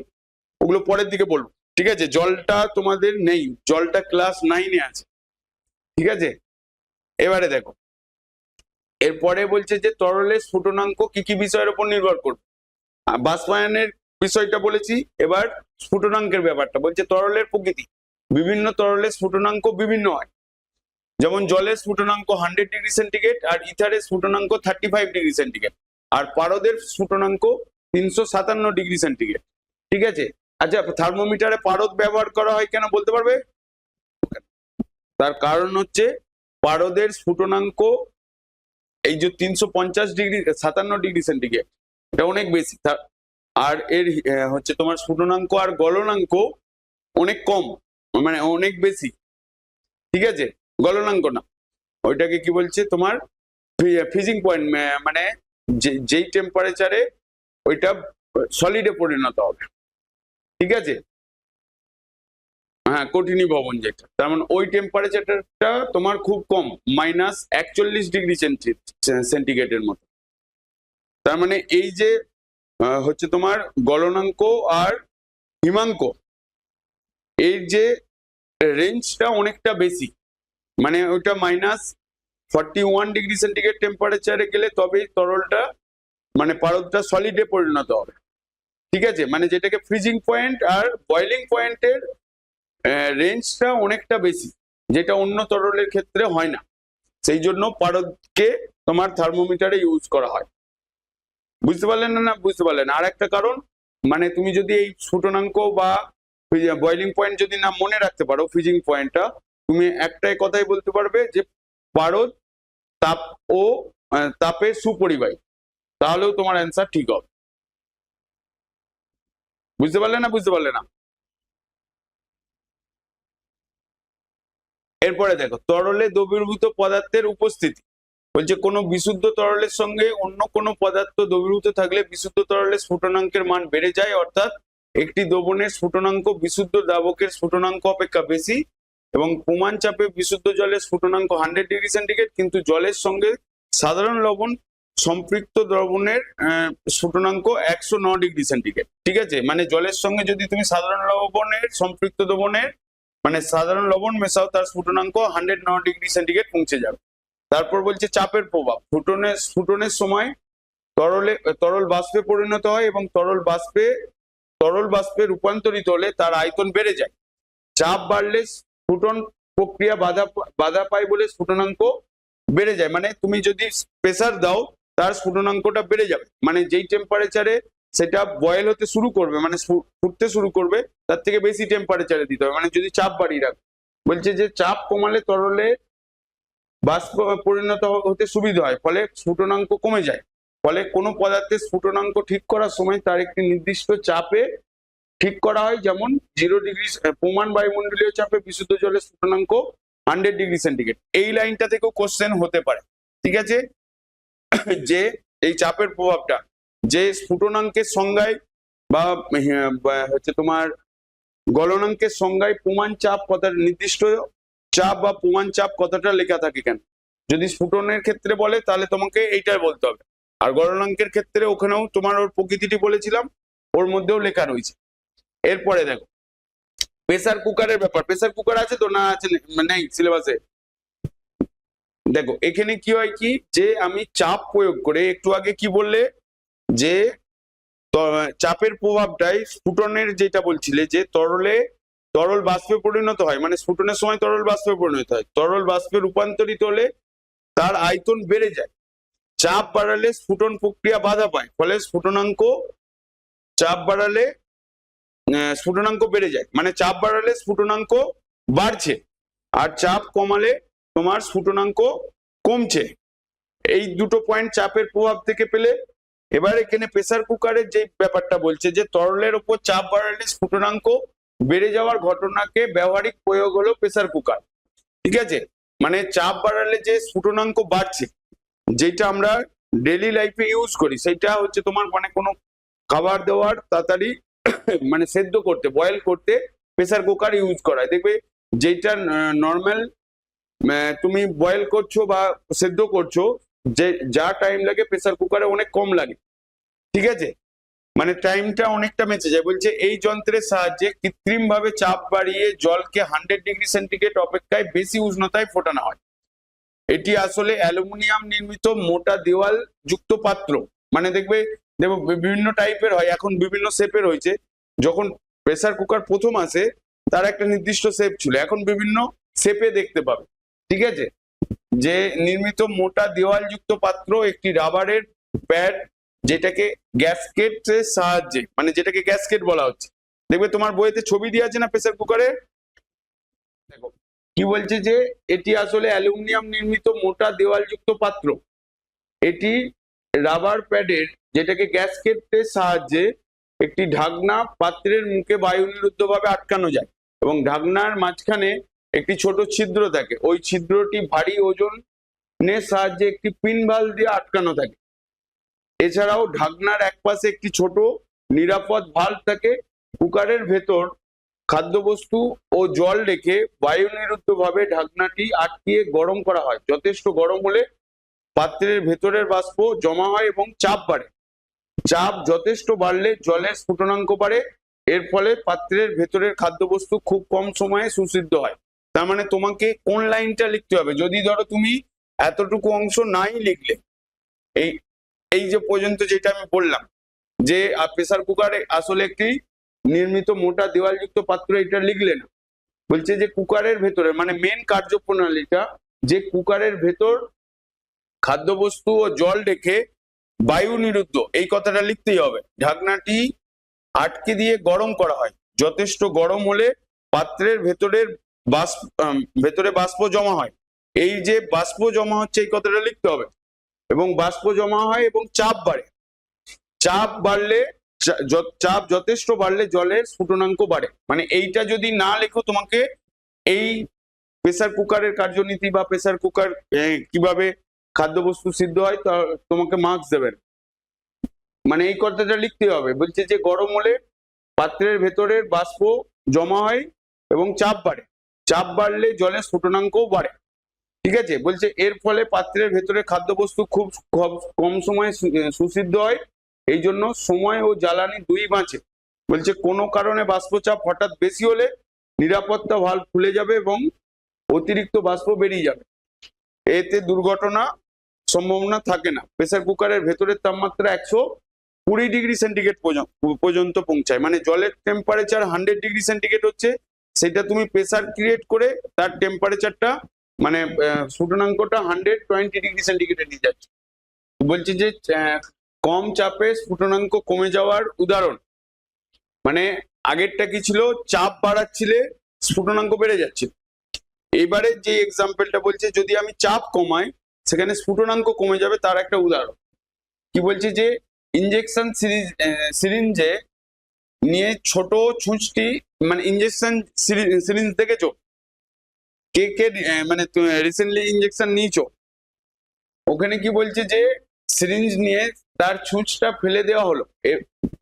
ওগুলো পরের দিকে বলবো, ঠিক আছে। জলটা তোমাদের নেই, জলটা ক্লাস 9-এ আছে, ঠিক আছে। এবারে দেখো, এরপরে বলছে যে তরলের স্ফুটনাঙ্ক কি কি বিষয়ের উপর নির্ভর করবে। বাষ্পায়নের বিষয়টা বলেছি, এবার স্ফুটনাঙ্কের ব্যাপারটা বলছে। তরলের প্রকৃতি, বিভিন্ন তরলের স্ফুটনাঙ্ক বিভিন্ন হয়। যেমন জলের স্ফুটনাঙ্ক 100°C আর ইথারের স্ফুটনাঙ্ক 35°C, আর পারদের স্ফুটনাঙ্ক 357°C, ঠিক আছে। আচ্ছা, থার্মোমিটারে পারদ ব্যবহার করা হয় কেন বলতে পারবে? তার কারণ হচ্ছে পারদের স্ফুটনাঙ্ক এই যে 357°C, এটা অনেক বেশি, আর এর হচ্ছে তোমার স্ফুটনাঙ্ক আর গলনাঙ্ক অনেক কম, মানে অনেক বেশি, ঠিক আছে। গলনাঙ্ক না, ওইটাকে কি বলছে তোমার ফ্রিজিং পয়েন্ট, মানে যেই টেম্পারেচারে ওইটা সলিডে পরিণত হবে, ঠিক আছে। হ্যাঁ, কঠিনী ভবন যেটা, তার মানে ওই টেম্পারেচারটা তোমার খুব কম, -41°C মতো। তার মানে এই যে হচ্ছে তোমার গলনাঙ্ক আর হিমাঙ্ক, এই যে রেঞ্জটা অনেকটা বেশি, মানে ওইটা -41°C টেম্পারেচারে গেলে তবেই তরলটা মানে পারদটা সলিডে পরিণত হবে, ঠিক আছে। মানে যেটাকে ফ্রিজিং পয়েন্ট আর বয়েলিং পয়েন্টের রেঞ্জটা অনেকটা বেশি, যেটা অন্য তরলের ক্ষেত্রে হয় না। সেই জন্য পারদকে তোমার থার্মোমিটারে ইউজ করা হয়। বুঝতে পারলেন না? বুঝতে পারলেন। আর একটা কারণ, মানে তুমি যদি এই স্ফুটনাঙ্ক বা বয়েলিং পয়েন্ট যদি না মনে রাখতে পারো, ফ্রিজিং পয়েন্টটা, তুমি একটাই কথাই বলতে পারবে যে পারদ তাপ ও তাপের সুপরিবাহী, তাহলেও তোমার অ্যান্সার ঠিক হবে। বুঝতে পারলে না? বুঝতে পারলে না? এরপরে দেখো, তরলে দ্রবীভূত পদার্থের উপস্থিতি। বলছে কোনো বিশুদ্ধ তরলের সঙ্গে অন্য কোনো পদার্থ দ্রবীভূত থাকলে বিশুদ্ধ তরলের স্ফুটনাঙ্কের মান বেড়ে যায়, অর্থাৎ একটি দ্রবণের স্ফুটনাঙ্ক বিশুদ্ধ দ্রাবকের স্ফুটনাঙ্ক অপেক্ষা বেশি, এবং প্রমাণ চাপে বিশুদ্ধ জলের স্ফুটনাঙ্ক 100°C, কিন্তু জলের সঙ্গে সাধারণ লবণ সম্পৃক্ত দ্রবণের স্ফুটনাঙ্ক 109°C, ঠিক আছে। মানে জলের সঙ্গে যদি তুমি সাধারণ লবণের সম্পৃক্ত দ্রবণের মানে সাধারণ লবণ মেশাও, তার স্ফুটনাঙ্ক 109°C পৌঁছে যাবে। তারপর বলছে চাপের প্রভাব। স্ফুটনের সময় তরল বাষ্পে পরিণত হয় এবং তরল বাষ্পে রূপান্তরিত হলে তার আয়তন বেড়ে যায়। চাপ বাড়লে স্ফুটন প্রক্রিয়া বাধা পায় বলে স্ফুটনাঙ্ক বেড়ে যায়। মানে তুমি যদি প্রেসার দাও তার স্ফুটনাঙ্কটা বেড়ে যাবে, মানে যেই টেম্পারেচারে সেটা বয়েল হতে শুরু করবে, মানে ফুটতে শুরু করবে, তার থেকে বেশি টেম্পারেচারে দিতে হবে, মানে যদি চাপ বাড়িয়ে রাখো। বলছে যে চাপ কমালে তরলে বাষ্প পরিণত হতে সুবিধা হয়, ফলে স্ফুটনাঙ্ক কমে যায়। ফলে কোনো পদার্থের স্ফুটনাঙ্ক ঠিক করার সময় তার একটি নির্দিষ্ট চাপে ঠিক করা হয়। যেমন 0°, প্রমাণ বায়ুমণ্ডলীয় চাপে বিশুদ্ধ জলের স্ফুটনাঙ্ক 100°C। এই লাইনটা থেকেও কোশ্চেন হতে পারে, ঠিক আছে, যে এই চাপের প্রভাবটা, যে স্ফুটনাঙ্কের সংজ্ঞায় বা হচ্ছে তোমার গলনাঙ্কের সংজ্ঞায় প্রমাণ চাপ কথার নির্দিষ্ট চাপ বা প্রমাণ চাপ কথাটা লেখা থাকে কেন? যদি স্ফুটনের ক্ষেত্রে বলে তাহলে তোমাকে এইটাই বলতে হবে, আর গলনাঙ্কের ক্ষেত্রে ওখানেও তোমার ওর প্রকৃতিটি বলেছিলাম, ওর মধ্যেও লেখা রয়েছে। এরপরে দেখো প্রেসার কুকারের ব্যাপার। প্রেসার কুকার আছে তো না? আছে, নেই সিলেবাসে? দেখো এখানে কি হয় কি, যে আমি চাপ প্রয়োগ করে, একটু আগে কি বললে যে চাপের প্রভাবটাই স্ফুটনের যেটা বলছিলে যে তরল বাষ্পে পরিণত হয়, মানে স্ফুটনের সময় তরল বাষ্পে পরিণত হয়, তরল বাষ্পে রূপান্তরিত হলে তার আয়তন বেড়ে যায়। চাপ বাড়ালে স্ফুটন প্রক্রিয়া বাধা পায়, ফলে চাপ বাড়ালে স্ফুটনাঙ্ক বেড়ে যায়, মানে চাপ বাড়ালে স্ফুটনাঙ্ক বাড়ছে আর চাপ কমালে তোমার স্ফুটনাঙ্ক কমছে। এই দুটো পয়েন্ট চাপের প্রভাব থেকে পেলে। এবার এখানে প্রেসার কুকারের যে ব্যাপারটা বলছে যে তরলের উপর চাপ বাড়ালে স্ফুটনাঙ্ক বেড়ে যাওয়ার ঘটনাকে ব্যবহারিক প্রয়োগ হলো প্রেসার কুকার। ঠিক আছে, মানে চাপ বাড়ালে যে স্ফুটনাঙ্ক বাড়ছে, যেটা আমরা ডেইলি লাইফে ইউজ করি, সেটা হচ্ছে তোমার মানে কোনো খাবার দেওয়ার তাড়াতাড়ি মানে সেদ্ধ করতে, বয়েল করতে প্রেসার কুকার ইউজ করা হয়। দেখবে যেটা নর্মাল তুমি বয়েল করছো বা সেদ্ধ করছো, যে যা টাইম লাগে প্রেসার কুকারে অনেক কম লাগে। ঠিক আছে, মানে টাইমটা অনেকটা বেঁচে যায়। বলছে এই যন্ত্রের সাহায্যে কৃত্রিম ভাবে চাপ বাড়িয়ে জলকে 100 ডিগ্রি সেন্টিগ্রেড অপেক্ষায় বেশি উষ্ণতায় ফোটানো হয়। এটি আসলে অ্যালুমিনিয়াম নির্মিত মোটা দেওয়াল যুক্ত পাত্র। মানে দেখবে বিভিন্ন টাইপের হয়, এখন বিভিন্ন শেপের হয়েছে। যখন প্রেসার কুকার প্রথম আসে তার একটা নির্দিষ্ট শেপ ছিল, এখন বিভিন্ন শেপে দেখতে পাবে। ঠিক আছে, যে নির্মিত মোটা দেওয়াল যুক্ত পাত্র, একটি রাবারের প্যাড যেটাকে গ্যাসকেটের সাহায্যে, মানে যেটাকে গ্যাসকেট বলা হচ্ছে। দেখবে তোমার বইতে ছবি দিয়ে আছে না প্রেসার কুকারে, দেখো কি বলছে যে এটি আসলে অ্যালুমিনিয়াম নির্মিত মোটা দেওয়ালযুক্ত পাত্র। এটি রাবার প্যাডের যেটাকে গ্যাসকেটের সাহায্যে একটি ঢাকনা পাত্রের মুখে বায়ু নিরুদ্ধভাবে আটকানো যায় এবং ঢাকনার মাঝখানে একটি ছোট ছিদ্র থাকে। ওই ছিদ্রটি ভারী ওজনের সাহায্যে একটি পিন ভাল দিয়ে আটকানো থাকে। এছাড়াও ঢাকনার একপাশে একটি ছোট নিরাপদ ভাল্ব থাকে। কুকারের ভেতর খাদ্যবস্তু ও জল রেখে বায়ু নিরুদ্ধভাবে ঢাকনাটি আটকিয়ে গরম করা হয়। যথেষ্ট গরম হলে পাত্রের ভেতরের বাষ্প জমা হয় এবং চাপ বাড়ে। চাপ যথেষ্ট বাড়লে জলের স্ফুটনাঙ্ক বাড়ে। এর ফলে পাত্রের ভেতরের খাদ্যবস্তু খুব কম সময়ে সুসিদ্ধ হয়। তার মানে তোমাকে কোন লাইনটা লিখতে হবে, যদি ধরো তুমি এতটুকু অংশ নাই লিখলে, এই এই যে পর্যন্ত যেটা আমি বললাম যে প্রেসার কুকারে আসলে একটি নির্মিত মোটা দেওয়ালযুক্ত পাত্র, এটা লিখলে না। বলছে যে কুকারের ভেতরে মানে মেন কার্যপ্রণালীটা, যে কুকারের ভেতর খাদ্যবস্তু ও জল রেখে বায়ু নিরুদ্ধ, এই কথাটা লিখতেই হবে। ঢাকনাটি আটকে দিয়ে গরম করা হয়। যথেষ্ট গরম হলে পাত্রের ভেতরে বাষ্প জমা হয়। এই যে বাষ্প জমা হচ্ছে এই কথাটা লিখতে হবে। এবং বাষ্প জমা হয় এবং চাপ বাড়ে। চাপ যথেষ্ট বাড়লে জলের স্ফুটনাঙ্ক বাড়ে। মানে এইটা যদি না লেখো, তোমাকে এই প্রেসার কুকারের কার্যনীতি বা প্রেসার কুকার কিভাবে খাদ্যবস্তু সিদ্ধ হয় তা তোমাকে মার্কস দেবেন। মানে এই কথাটা লিখতে হবে। বলছে যে গরম হলে পাত্রের ভেতরের বাষ্প জমা হয় এবং চাপ বাড়ে। চাপ বাড়লে জলের স্ফুটনাঙ্কও বাড়ে। ঠিক আছে, বলছে এর ফলে পাত্রের ভেতরে খাদ্যবস্তু খুব কম সময়ে সুসিদ্ধ হয়। এই জন্য সময় ও জ্বালানি দুই বাঁচে। বলছে কোনো কারণে বাষ্পচাপ হঠাৎ বেশি হলে নিরাপত্তা ভালভ খুলে যাবে এবং অতিরিক্ত বাষ্প বেরিয়ে যাবে। এতে দুর্ঘটনা সম্ভাবনা থাকে না। প্রেসার কুকারের ভেতরের তাপমাত্রা 120 ডিগ্রি সেন্টিগ্রেড পর্যন্ত পৌঁছায়। মানে জলের টেম্পারেচার 100 ডিগ্রি সেন্টিগ্রেড হচ্ছে, সেটা তুমি প্রেসার ক্রিয়েট করে তার টেম্পারেচারটা মানে স্ফুটনাঙ্কটা 120 ডিগ্রি সেন্টিগ্রেডে নিয়ে যাচ্ছে। বলছি যে কম চাপে স্ফুটনাঙ্ক কমে যাওয়ার উদাহরণ, মানে আগেরটা কি ছিল, চাপ বাড়াচ্ছিলে স্ফুটনাঙ্ক বেড়ে যাচ্ছে। এবারে যে এক্সাম্পলটা বলছে যদি আমি চাপ কমাই সেখানে স্ফুটনাঙ্ক কমে যাবে, তার একটা উদাহরণ। কি বলছে যে ইনজেকশন সিরিঞ্জে নিয়ে ছোট ছুঁচটি, মানে ইনজেকশন সিরিঞ্জ দেখেছো, কে কে মানে রিসেন্টলি ইনজেকশন নিয়েছো, ওখানে কি বলছে যে সিরিঞ্জ নিয়ে তার ছুঁচটা ফেলে দেওয়া হলো।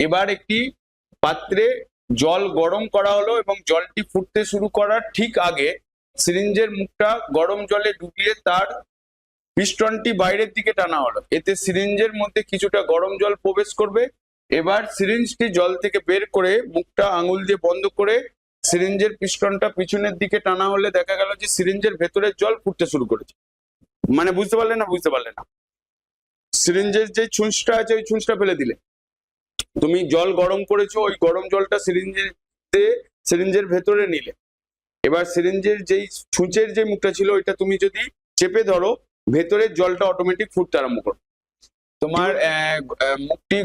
এবার একটি পাত্রে জল গরম করা হলো এবং জলটি ফুটতে শুরু করার ঠিক আগে সিরিঞ্জের মুখটা গরম জলে ডুবিয়ে তার পিস্টনটি বাইরের দিকে টানা হলো। এতে সিরিঞ্জের মধ্যে কিছুটা গরম জল প্রবেশ করবে। এবার সিরিঞ্জটি জল থেকে বের করে মুখটা আঙুল দিয়ে বন্ধ করে সিরিঞ্জের পিস্টনটা পিছনের দিকে টানা হলে দেখা গেল যে সিরিঞ্জের ভেতরের জল ফুটতে শুরু করেছে। মানে বুঝতে পারলে না? বুঝতে পারলে না? সিরিঞ্জের যে ছুঁচটা আছে ওই ছুঁচটা ফেলে দিলে, তুমি জল গরম করেছো, ওই গরম জলটা সিরিঞ্জের ভেতরে নিলে, এবার সিরিঞ্জের যেই ছুঁচের যে মুখটা ছিল ওইটা তুমি যদি চেপে ধরো, ভেতরের জলটা অটোমেটিক ফুটতে আরম্ভ করবে। তোমার মুখটি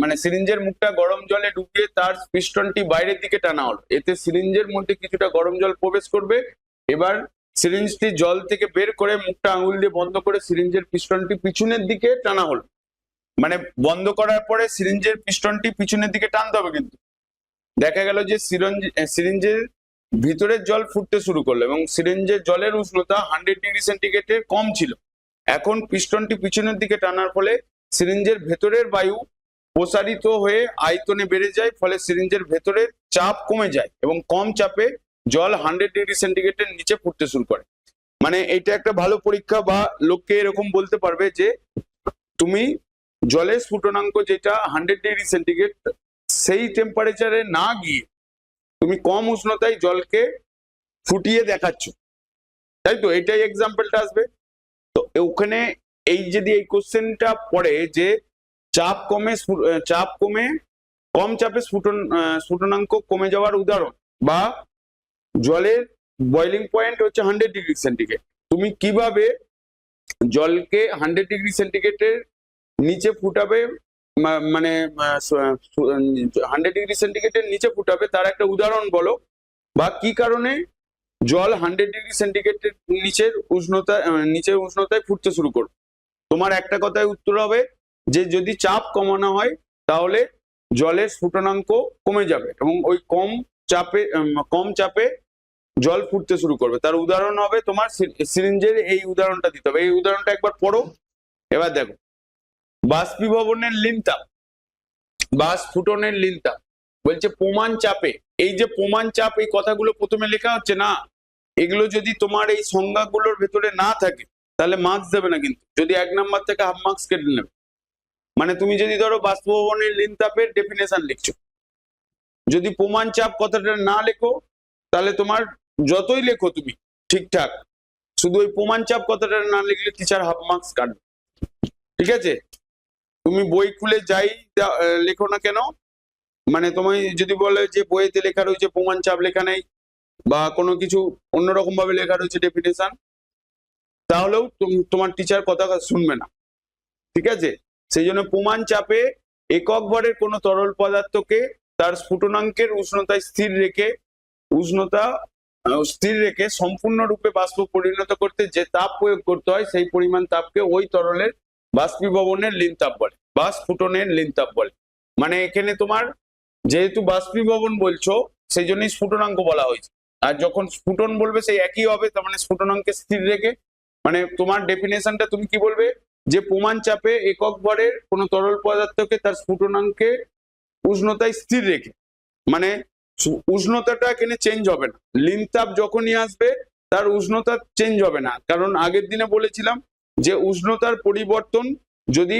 মানে সিরিঞ্জের মুখটা গরম জলে ডুবিয়ে তার পিস্টনটি বাইরের দিকে টানা হলো, এতে সিরিঞ্জের মধ্যে কিছুটা গরম জল প্রবেশ করবে। এবার সিরিঞ্জটি জল থেকে বের করে মুখটা আঙুল দিয়ে বন্ধ করে সিরিঞ্জের পিস্টনটি পিছনের দিকে টানা হলো। মানে বন্ধ করার পরে সিরিঞ্জের পিস্টনটি পিছনের দিকে টানতে হবে, কিন্তু দেখা গেল যে সিরিঞ্জের ভিতরের জল ফুটতে শুরু করলো এবং সিরিঞ্জের জলের উষ্ণতা 100°C কম ছিল। এখন পিস্টনটি পিছনের দিকে টানার ফলে সিরিঞ্জের ভেতরের বায়ু প্রসারিত হয়ে আয়তনে বেড়ে যায়, ফলে সিরিঞ্জের ভেতরের চাপ কমে যায় এবং কম চাপে জল 100°C নিচে ফুটতে শুরু করে। মানে এটা একটা ভালো পরীক্ষা, বা লোককে এরকম বলতে পারবে যে তুমি জলের স্ফুটনাঙ্ক যেটা 100°C, সেই টেম্পারেচারে না গিয়ে তুমি কম উষ্ণতায় জলকে ফুটিয়ে দেখাচ্ছ, তাই তো? এটাই এক্সাম্পলটা আসবে। তো ওখানে এই যদি এই কোশ্চেনটা পড়ে যে চাপ কমে কম চাপে স্ফুটনাঙ্ক কমে যাওয়ার উদাহরণ, বা জলের বয়লিং পয়েন্ট হচ্ছে 100°C, তুমি কিভাবে জলকে 100°C নিচে ফুটাবে, মানে 100°C নিচে ফুটাবে, তার একটা উদাহরণ বলো, বা কি কারণে জল 100°C নিচের উষ্ণতায় ফুটতে শুরু করবে। তোমার একটা কথায় উত্তর হবে যে যদি চাপ কমানো হয় তাহলে জলের স্ফুটনাঙ্ক কমে যাবে এবং ওই কম চাপে জল ফুটতে শুরু করবে। তার উদাহরণ হবে তোমার সিরিঞ্জের এই উদাহরণটা দিতে হবে। এই উদাহরণটা একবার পড়ো। এবার দেখো, বাষ্পীভবনের লিনতাপ বা স্ফুটনের লিনতাপ বলছে প্রমাণ চাপে। এই যে প্রমাণ চাপ, এই কথাগুলো প্রথমে লেখা হচ্ছে না, এগুলো যদি তোমার এই সংজ্ঞাগুলোর ভেতরে না থাকে তাহলে মার্কস দেবে না, কিন্তু যদি 1 নাম্বার থেকে হাফ মার্কস কেটে নেবে। মানে তুমি যদি ধরো বাষ্পভবনের লিনতাপের ডেফিনেশন লিখছো, যদি প্রমাণ চাপ কথাটা না লেখো তাহলে তোমার যতই লেখো তুমি ঠিকঠাক, শুধু ওই প্রমাণ চাপ কথাটা না লিখলে টিচার হাফ মার্কস কাটবে। ঠিক আছে? তুমি বই খুলে যাই লেখো না কেন, মানে তোমায় যদি বলে যে বইতে লেখা রয়েছে প্রমাণ চাপ লেখা নেই, বা কোনো কিছু অন্যরকম ভাবে লেখা রয়েছে ডেফিনেশন, তাহলেও তোমার টিচার কথা শুনবে না। ঠিক আছে? সেই জন্য প্রমাণ চাপে একক ভরের কোনো তরল পদার্থকে তার স্ফুটনাঙ্কের উষ্ণতা স্থির রেখে সম্পূর্ণরূপে বাষ্প পরিণত করতে যে তাপ প্রয়োগ করতে হয়, সেই পরিমাণ তাপকে ওই তরলের বাষ্পীভবনের লিনতাপ বলে বা স্ফুটনের লিনতাপ বলে। মানে এখানে তোমার যেহেতু বাষ্পীভবন বলছো সেই জন্যই স্ফুটনাঙ্ক বলা হয়েছে, আর যখন স্ফুটন বলবে সেই একই হবে, তার মানে স্ফুটনাঙ্কে স্থির রেখে, মানে তোমার ডেফিনেশনটা তুমি কি বলবে যে প্রমাণ চাপে একক ভরের কোনো তরল পদার্থকে তার স্ফুটনাঙ্কে উষ্ণতায় স্থির রেখে, মানে উষ্ণতাটা এখানে চেঞ্জ হবে না। লিনতাপ যখনই আসবে তার উষ্ণতা চেঞ্জ হবে না, কারণ আগের দিনে বলেছিলাম যে উষ্ণতার পরিবর্তন যদি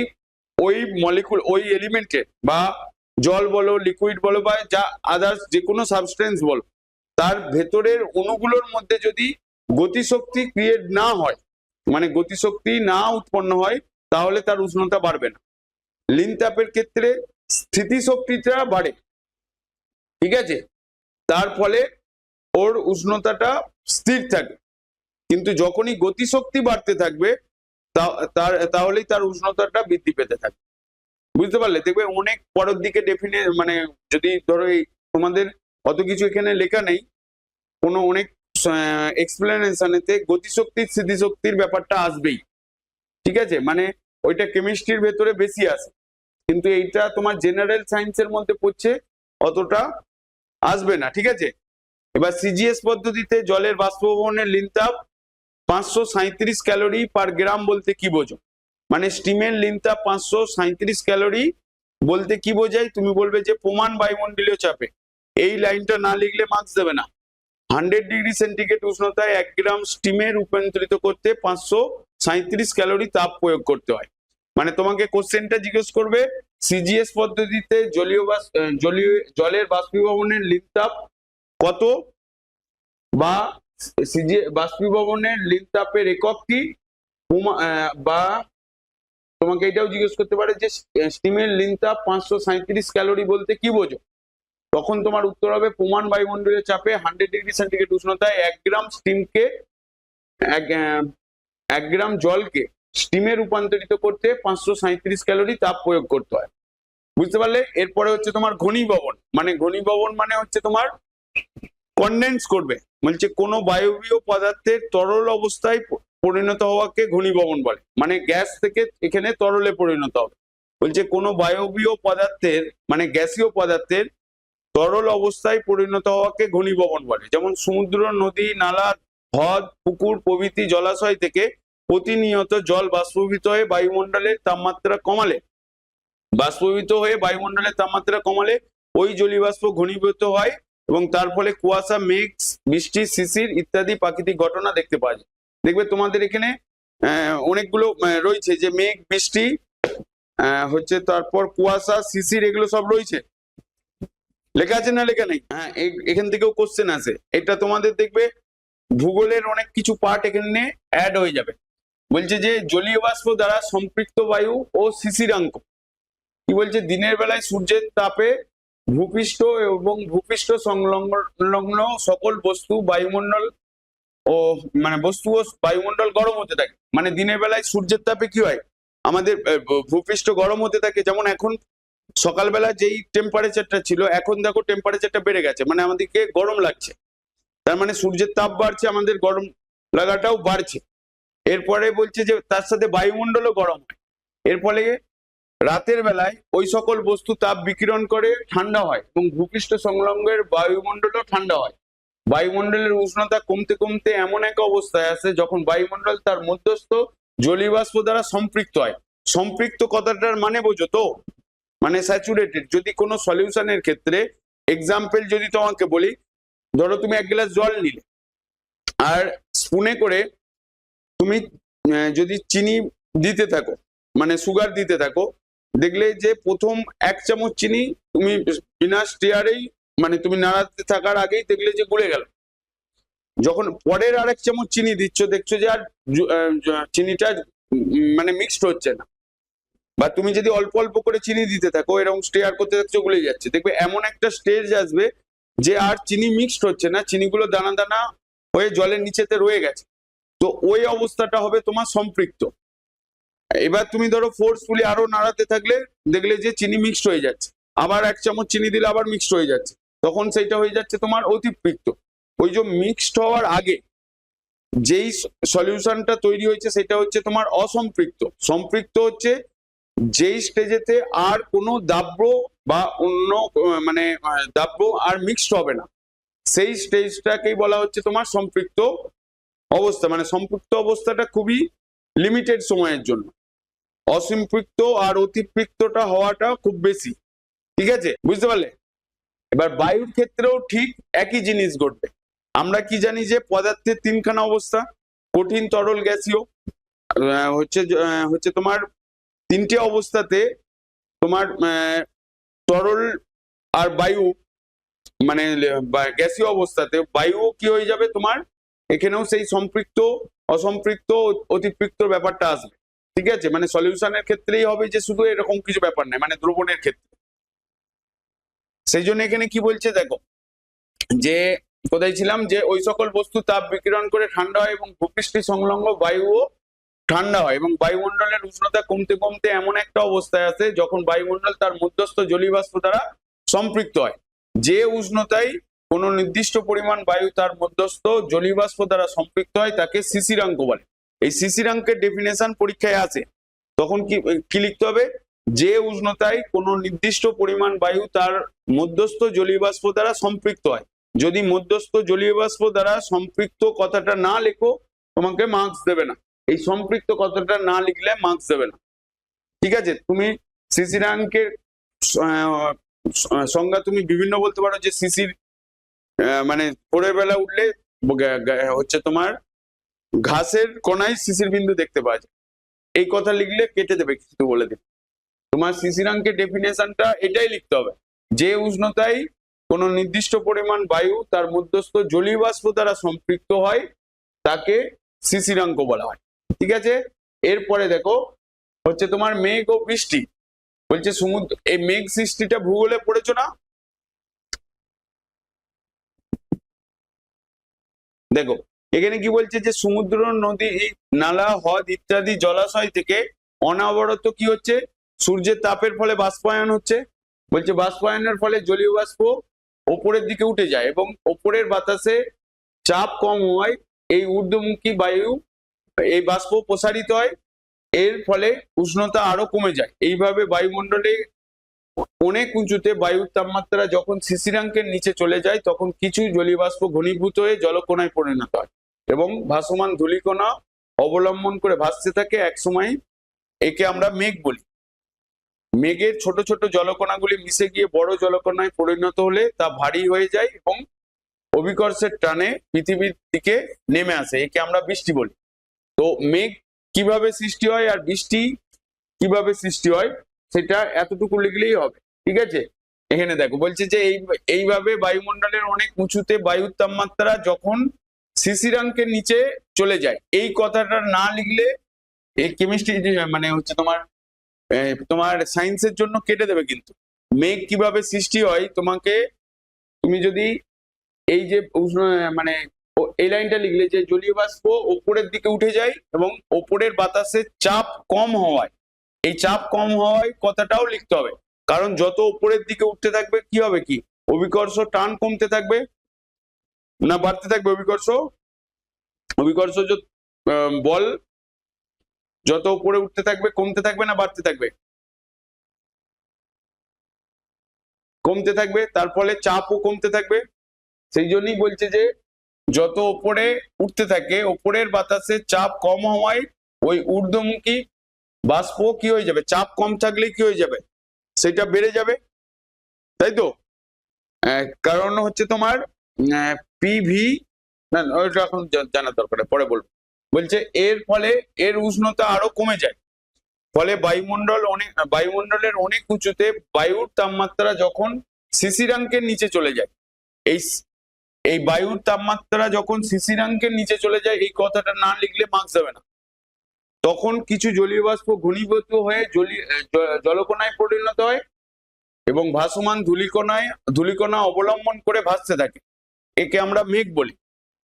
ওই মলিকুল, ওই এলিমেন্টের, বা জল বলো, লিকুইড বলো, বা যা আদার্স যে কোনো সাবস্টেন্স বলো, তার ভেতরের অণুগুলোর মধ্যে যদি গতিশক্তি ক্রিয়েট না হয়, মানে গতিশক্তি না উৎপন্ন হয়, তাহলে তার উষ্ণতা বাড়বে না। লিনতাপের ক্ষেত্রে স্থিতিশক্তিটা বাড়ে। ঠিক আছে? তার ফলে ওর উষ্ণতাটা স্থির থাকে, কিন্তু যখনই গতিশক্তি বাড়তে থাকবে তাহলেই তার উষ্ণতাটা বৃদ্ধি পেতে থাকবে। বুঝতে পারলে? দেখবে অনেক পরের দিকে মানে যদি ধরো এই তোমাদের অত কিছু এখানে লেখা নেই, কোনো অনেক এক্সপ্লেনেশনেতে গতিশক্তি স্থিতিশক্তির ব্যাপারটা আসবেই। ঠিক আছে? মানে ওইটা কেমিস্ট্রির ভেতরে বেশি আসে, কিন্তু এইটা তোমার জেনারেল সায়েন্সের মধ্যে পড়ছে, অতটা আসবে না। ঠিক আছে? এবার সিজিএস পদ্ধতিতে জলের বাষ্পভবনের লিনতাপ 537 ক্যালোরি পার গ্রাম বলতে কি বোঝো? মানে স্টিমের লিনতাপ 537 ক্যালোরি বলতে কি বোঝায়? তুমি বলবে যে প্রমাণ বায়ুমণ্ডলীয় চাপে। এই লাইনটা না লিখলে মার্কস দেবে না। 100°C উষ্ণতায় 1 গ্রাম স্টিমে রূপান্তরিত করতে 537 ক্যালোরি তাপ প্রয়োগ করতে হয়। মানে তোমাকে কোশ্চেনটা জিজ্ঞেস করবে সিজিএস পদ্ধতিতে জলের বাষ্পীভবনের লিনতাপ কত, বা বাষ্পীভবনের লিনতাপের একক কি, বা তোমাকে এটাও জিজ্ঞেস করতে পারে যে স্টিমের লিন তাপ 537 ক্যালোরি বলতে কি বোঝো? তখন তোমার উত্তর হবে প্রমাণ বায়ুমণ্ডলের চাপে 100°C উষ্ণতায় 1 গ্রাম স্টিমকে 1 গ্রাম জলকে স্টিমে রূপান্তরিত করতে 537 ক্যালোরি তাপ প্রয়োগ করতে হয়। বুঝতে পারলে? এরপরে হচ্ছে তোমার ঘনীভবন। মানে ঘনীভবন মানে হচ্ছে তোমার কনডেন্স করবে, বলছে কোনো বায়বীয় পদার্থের তরল অবস্থায় পরিণত হওয়াকে ঘনীভবন বলে, মানে গ্যাস থেকে এখানে তরলে পরিণত হবে। বলছে কোনো বায়বীয় পদার্থের মানে গ্যাসীয় পদার্থের তরল অবস্থায় পরিণত হওয়াকে ঘনীভবন বলে। যেমন সমুদ্র, নদী, নালা, হ্রদ, পুকুর প্রভৃতি জলাশয় থেকে প্রতিনিয়ত জল বাষ্পীভূত হয়ে বায়ুমণ্ডলের তাপমাত্রা কমালে ওই জলীয়বাষ্প ঘনীভূত হয় এবং তার ফলে কুয়াশা, মেঘ, বৃষ্টি, শিশির ইত্যাদি প্রাকৃতিক ঘটনা দেখতে পাওয়া যায়। দেখবে তোমাদের এখানে অনেকগুলো রয়েছে যে মেঘ, বৃষ্টি হচ্ছে, তারপর কুয়াশা, শিশির, এগুলো সব রয়েছে। লেখা আছে না লেখা নেই? হ্যাঁ, এখান থেকেও কোশ্চেন আসে। এটা তোমাদের দেখবে ভূগোলের অনেক কিছু পার্ট এখানে অ্যাড হয়ে যাবে। বলছে যে জলীয় বাষ্প দ্বারা সম্পৃক্ত বায়ু ও শিশিরাঙ্ক। কি বলছে? দিনের বেলায় সূর্যের তাপে ভূপৃষ্ঠ এবং ভূপৃষ্ঠ সংলগ্ন সকল বস্তু বায়ুমণ্ডল ও বায়ুমণ্ডল গরম হতে থাকে। মানে দিনের বেলায় সূর্যের তাপে কি হয়, আমাদের ভূপৃষ্ঠ গরম হতে থাকে। যেমন এখন সকালবেলা যেই টেম্পারেচারটা ছিল, এখন দেখো টেম্পারেচারটা বেড়ে গেছে, মানে আমাদেরকে গরম লাগছে। তার মানে সূর্যের তাপ বাড়ছে, আমাদের গরম লাগাটাও বাড়ছে। এরপরে বলছে যে তার সাথে বায়ুমণ্ডলও গরম হয়। এর ফলে রাতের বেলায় ওই সকল বস্তু তাপ বিকিরণ করে ঠান্ডা হয় এবং ভূপৃষ্ঠ সংলগ্নের বায়ুমণ্ডলও ঠান্ডা হয়। বায়ুমণ্ডলের উষ্ণতা কমতে কমতে এমন এক অবস্থায় আসে যখন বায়ুমণ্ডল তার মধ্যস্থ জলীয় বাষ্প দ্বারা সম্পৃক্ত হয়। সম্পৃক্ত কথাটার মানে বোঝো তো? মানে স্যাচুরেটেড। যদি কোনো সলিউশনের ক্ষেত্রে এক্সাম্পল যদি তোমাকে বলি, ধরো তুমি 1 গ্লাস জল নিলে, আর স্পুনে করে তুমি যদি চিনি দিতে থাকো, মানে সুগার দিতে থাকো, দেখলে যে প্রথম 1 চামচ চিনি তুমি বিনা স্টিয়ারেই, মানে তুমি নাড়াতে থাকার আগেই দেখলে যে গুলে গেল। যখন পরের আরেক চামচ চিনি দিচ্ছ, দেখছো যে আর চিনিটা মানে মিক্সড হচ্ছে না। বা তুমি যদি অল্প অল্প করে চিনি দিতে থাকো, এরকম স্টিয়ার করতে থাকছো, গুলে যাচ্ছে। দেখবে এমন একটা স্টেজ আসবে যে আর চিনি মিক্সড হচ্ছে না, চিনিগুলো দানা দানা হয়ে জলের নিচেতে রয়ে গেছে। তো ওই অবস্থাটা হবে তোমার সম্পৃক্ত। এবার তুমি ধরো ফোর্সফুলি আরো নাড়াতে থাকলে দেখলে যে চিনি মিক্সড হয়ে যাচ্ছে, আবার 1 চামচ চিনি দিলে আবার মিক্সড হয়ে যাচ্ছে, তখন সেইটা হয়ে যাচ্ছে তোমার অতিপৃক্ত। ওই যে মিক্সড হওয়ার আগে যেই সলিউশনটা তৈরি হয়েছে সেটা হচ্ছে তোমার অসম্পৃক্ত। সম্পৃক্ত হচ্ছে যেই স্টেজেতে আর কোনো দ্রব্য বা অন্য মানে দ্রব্য আর মিক্সড হবে না, সেই স্টেজটাকেই বলা হচ্ছে তোমার সম্পৃক্ত অবস্থা। মানে সম্পৃক্ত অবস্থাটা খুবই লিমিটেড সময়ের জন্য, অসম্পৃক্ত আর অতিপৃক্তটা হওয়াটা খুব বেশি। ঠিক আছে, বুঝতে পারলে? এবার বায়ুর ক্ষেত্রেও ঠিক একই জিনিস ঘটবে। আমরা কি জানি যে পদার্থের 3খানা অবস্থা, কঠিন, তরল, গ্যাসীয়। হচ্ছে তোমার 3টে অবস্থাতে তোমার তরল আর বায়ু, মানে গ্যাসীয় অবস্থাতে বায়ু কি হয়ে যাবে তোমার, এখানেও সেই সম্পৃক্ত, অসম্পৃক্ত, অতিপৃক্ত ব্যাপারটা আসবে। ঠিক আছে, মানে সলিউশনের ক্ষেত্রেই হবে যে শুধু এরকম কিছু ব্যাপার নাই, মানে দ্রবণের ক্ষেত্রে। সেই জন্য এখানে কি বলছে দেখো, যে কোথায় ছিলাম, যে ওই সকল বস্তু তাপ বিকিরণ করে ঠান্ডা হয় এবং ভূপৃষ্ঠ সংলগ্ন বায়ুও ঠান্ডা হয় এবং বায়ুমণ্ডলের উষ্ণতা কমতে কমতে এমন একটা অবস্থায় আসে যখন বায়ুমণ্ডল তার মধ্যস্থ জলীয় বাষ্প দ্বারা সম্পৃক্ত হয়। যে উষ্ণতায় কোনো নির্দিষ্ট পরিমাণ বায়ু তার মধ্যস্থ জলীয় বাষ্প দ্বারা সম্পৃক্ত হয় তাকে শিশিরাঙ্ক বলে। এই শিশিরাঙ্কের ডেফিনেশন পরীক্ষায় আসে, তখন কি লিখতে হবে? যে উষ্ণতায় কোনো নির্দিষ্ট পরিমাণ বায়ু তার মধ্যস্থ জলীয় বাষ্প দ্বারা সম্পৃক্ত হয়। যদি মধ্যস্থ জলীয় বাষ্প দ্বারা সম্পৃক্ত কথাটা না লেখো, তোমাকে মার্কস দেবে না। এই সম্পৃক্ত কথাটা না লিখলে মার্কস দেবে না। ঠিক আছে, তুমি শিশিরাঙ্কের সংজ্ঞা তুমি বিভিন্ন বলতে পারো, যে শিশির মানে ভোরের বেলা উঠলে হচ্ছে তোমার ঘাসের কোনায় শিশির বিন্দু দেখতে পাওয়া যায়। এই কথা লিখলে কেটে দেবে, কিছু বলে দেবে। তোমার শিশিরাঙ্কের ডেফিনেশনটা এটাই লিখতে হবে, যে উষ্ণতায় কোনো নির্দিষ্ট পরিমাণ বায়ু তার মধ্যস্থ জলীয় বাষ্প দ্বারা সম্পৃক্ত হয় তাকে শিশিরাঙ্ক বলা হয়। ঠিক আছে, এরপরে দেখো হচ্ছে তোমার মেঘ ও বৃষ্টি। বলছে সমুদ্র, এই মেঘ সৃষ্টিটা ভূগোলে পড়েছো না? দেখো এখানে কি বলছে যে সমুদ্র, নদী, নালা, হ্রদ ইত্যাদি জলাশয় থেকে অনবরত কি হচ্ছে, সূর্যের তাপের ফলে বাষ্পায়ন হচ্ছে। বলছে বাষ্পায়নের ফলে জলীয় বাষ্প ওপরের দিকে উঠে যায় এবং ওপরের বাতাসে চাপ কম হওয়ায় এই ঊর্ধ্বমুখী বায়ু, এই বাষ্প প্রসারিত হয়। এর ফলে উষ্ণতা আরো কমে যায়। এইভাবে বায়ুমণ্ডলে অনেক উঁচুতে বায়ুর তাপমাত্রা যখন শিশিরাঙ্কের নিচে চলে যায় তখন কিছু জলীয় বাষ্প ঘনীভূত হয়ে জলকণায় পরিণত হয় এবং ভাসমান ধূলিকণা অবলম্বন করে ভাসতে থাকে। এক সময় একে আমরা মেঘ বলি। মেঘের ছোট ছোট জলকণাগুলি মিশে গিয়ে বড় জলকণায় পরিণত হলে তা ভারী হয়ে যায় এবং অভিকর্ষের টানে পৃথিবীর দিকে নেমে আসে। একে আমরা বৃষ্টি বলি। তো মেঘ কিভাবে সৃষ্টি হয় আর বৃষ্টি কিভাবে সৃষ্টি হয় সেটা এতটুকু লিখলেই হবে, ঠিক আছে? এখানে দেখো বলছে যে এইভাবে বায়ুমণ্ডলের অনেক উঁচুতে বায়ুর তাপমাত্রা যখন শিশিরাঙ্কের নিচে চলে যায়, এই কথাটা না লিখলে এই কেমিস্ট্রি মানে হচ্ছে তোমার তোমার সায়েন্সের জন্য কেটে দেবে। কিন্তু মেঘ কিভাবে সৃষ্টি হয় তোমাকে, তুমি যদি এই যে মানে এই লাইনটা লিখলে যে জলীয় বাষ্প ওপরের দিকে উঠে যায় এবং ওপরের বাতাসের চাপ কম হওয়ায়, এই চাপ কম হওয়ায় কথাটাও লিখতে হবে। কারণ যত উপরের দিকে উঠতে থাকবে কি হবে, কি অভিকর্ষ টান কমতে থাকবে না বাড়তে থাকবে? অভিকর্ষ, অভিকর্ষ বল যত উপরে উঠতে থাকবে কমতে থাকবে না বাড়তে থাকবে? কমতে থাকবে। তার ফলে চাপও কমতে থাকবে। সেই জন্যই বলছে যে যত উপরে উঠতে থাকে উপরের বাতাসে চাপ কম হওয়ায় ওই ঊর্ধ্বমুখী বাষ্প কি হয়ে যাবে, চাপ কম থাকলে কি হয়ে যাবে, সেটা বেড়ে যাবে, তাই তো? কারণ হচ্ছে তোমার পিভি, না ওইটা এখন জানার দরকার, পরে বলবো। বলছে এর ফলে এর উষ্ণতা আরো কমে যায়। ফলে বায়ুমণ্ডলের অনেক উঁচুতে বায়ুর তাপমাত্রা যখন শিশিরাঙ্কের নিচে চলে যায়, এই এই বায়ুর তাপমাত্রা যখন শিশিরাঙ্কের নিচে চলে যায়, এই কথাটা না লিখলে মার্কস দেবে না। তখন কিছু জলীয় বাষ্প ঘনীভূত হয়ে জলকণায় পরিণত হয় এবং ভাসমান ধূলিকণা অবলম্বন করে ভাসতে থাকে। একে আমরা মেঘ বলি।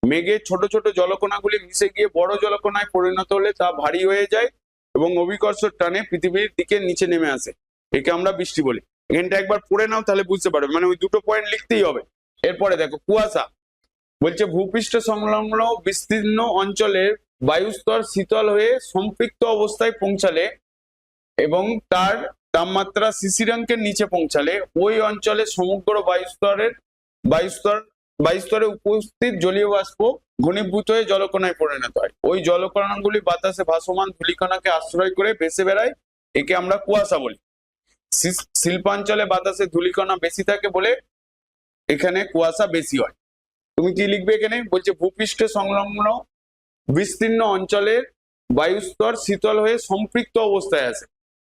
মেঘের ছোট ছোট জলকণাগুলি মিশে গিয়ে বড় জলকণায় পরিণত হলে তা ভারী হয়ে যায় এবং অভিকর্ষের টানে পৃথিবীর দিকে নিচে নেমে আসে। একে আমরা বৃষ্টি বলি। এখানটা একবার পড়ে নাও তাহলে বুঝতে পারবে, মানে ওই দুটো পয়েন্ট লিখতেই হবে। এরপরে দেখো কুয়াশা। বলছে ভূপৃষ্ঠ সংলগ্ন বিস্তীর্ণ অঞ্চলের বায়ুস্তর শীতল হয়ে সম্পৃক্ত অবস্থায় পৌঁছালে এবং তার তাপমাত্রা শিশিরাঙ্কের নিচে পৌঁছালে ওই অঞ্চলে সমগ্র বায়ুস্তরে উপস্থিত জলীয় বাষ্প ঘনীভূত হয়ে জলকণায় পরিণত হয়। ওই জলকণাগুলি বাতাসে ভাসমান ধূলিকণাকে আশ্রয় করে ভেসে বেড়ায়। একে আমরা কুয়াশা বলি। শিল্পাঞ্চলে বাতাসে ধূলিকণা বেশি থাকে বলে এখানে কুয়াশা বেশি হয়। তুমি কি লিখবে এখানে? বলছে ভূপৃষ্ঠ সংলগ্ন বিস্তীর্ণ অঞ্চলের বায়ুস্তর শীতল হয়ে সম্পৃক্ত অবস্থায় আছে।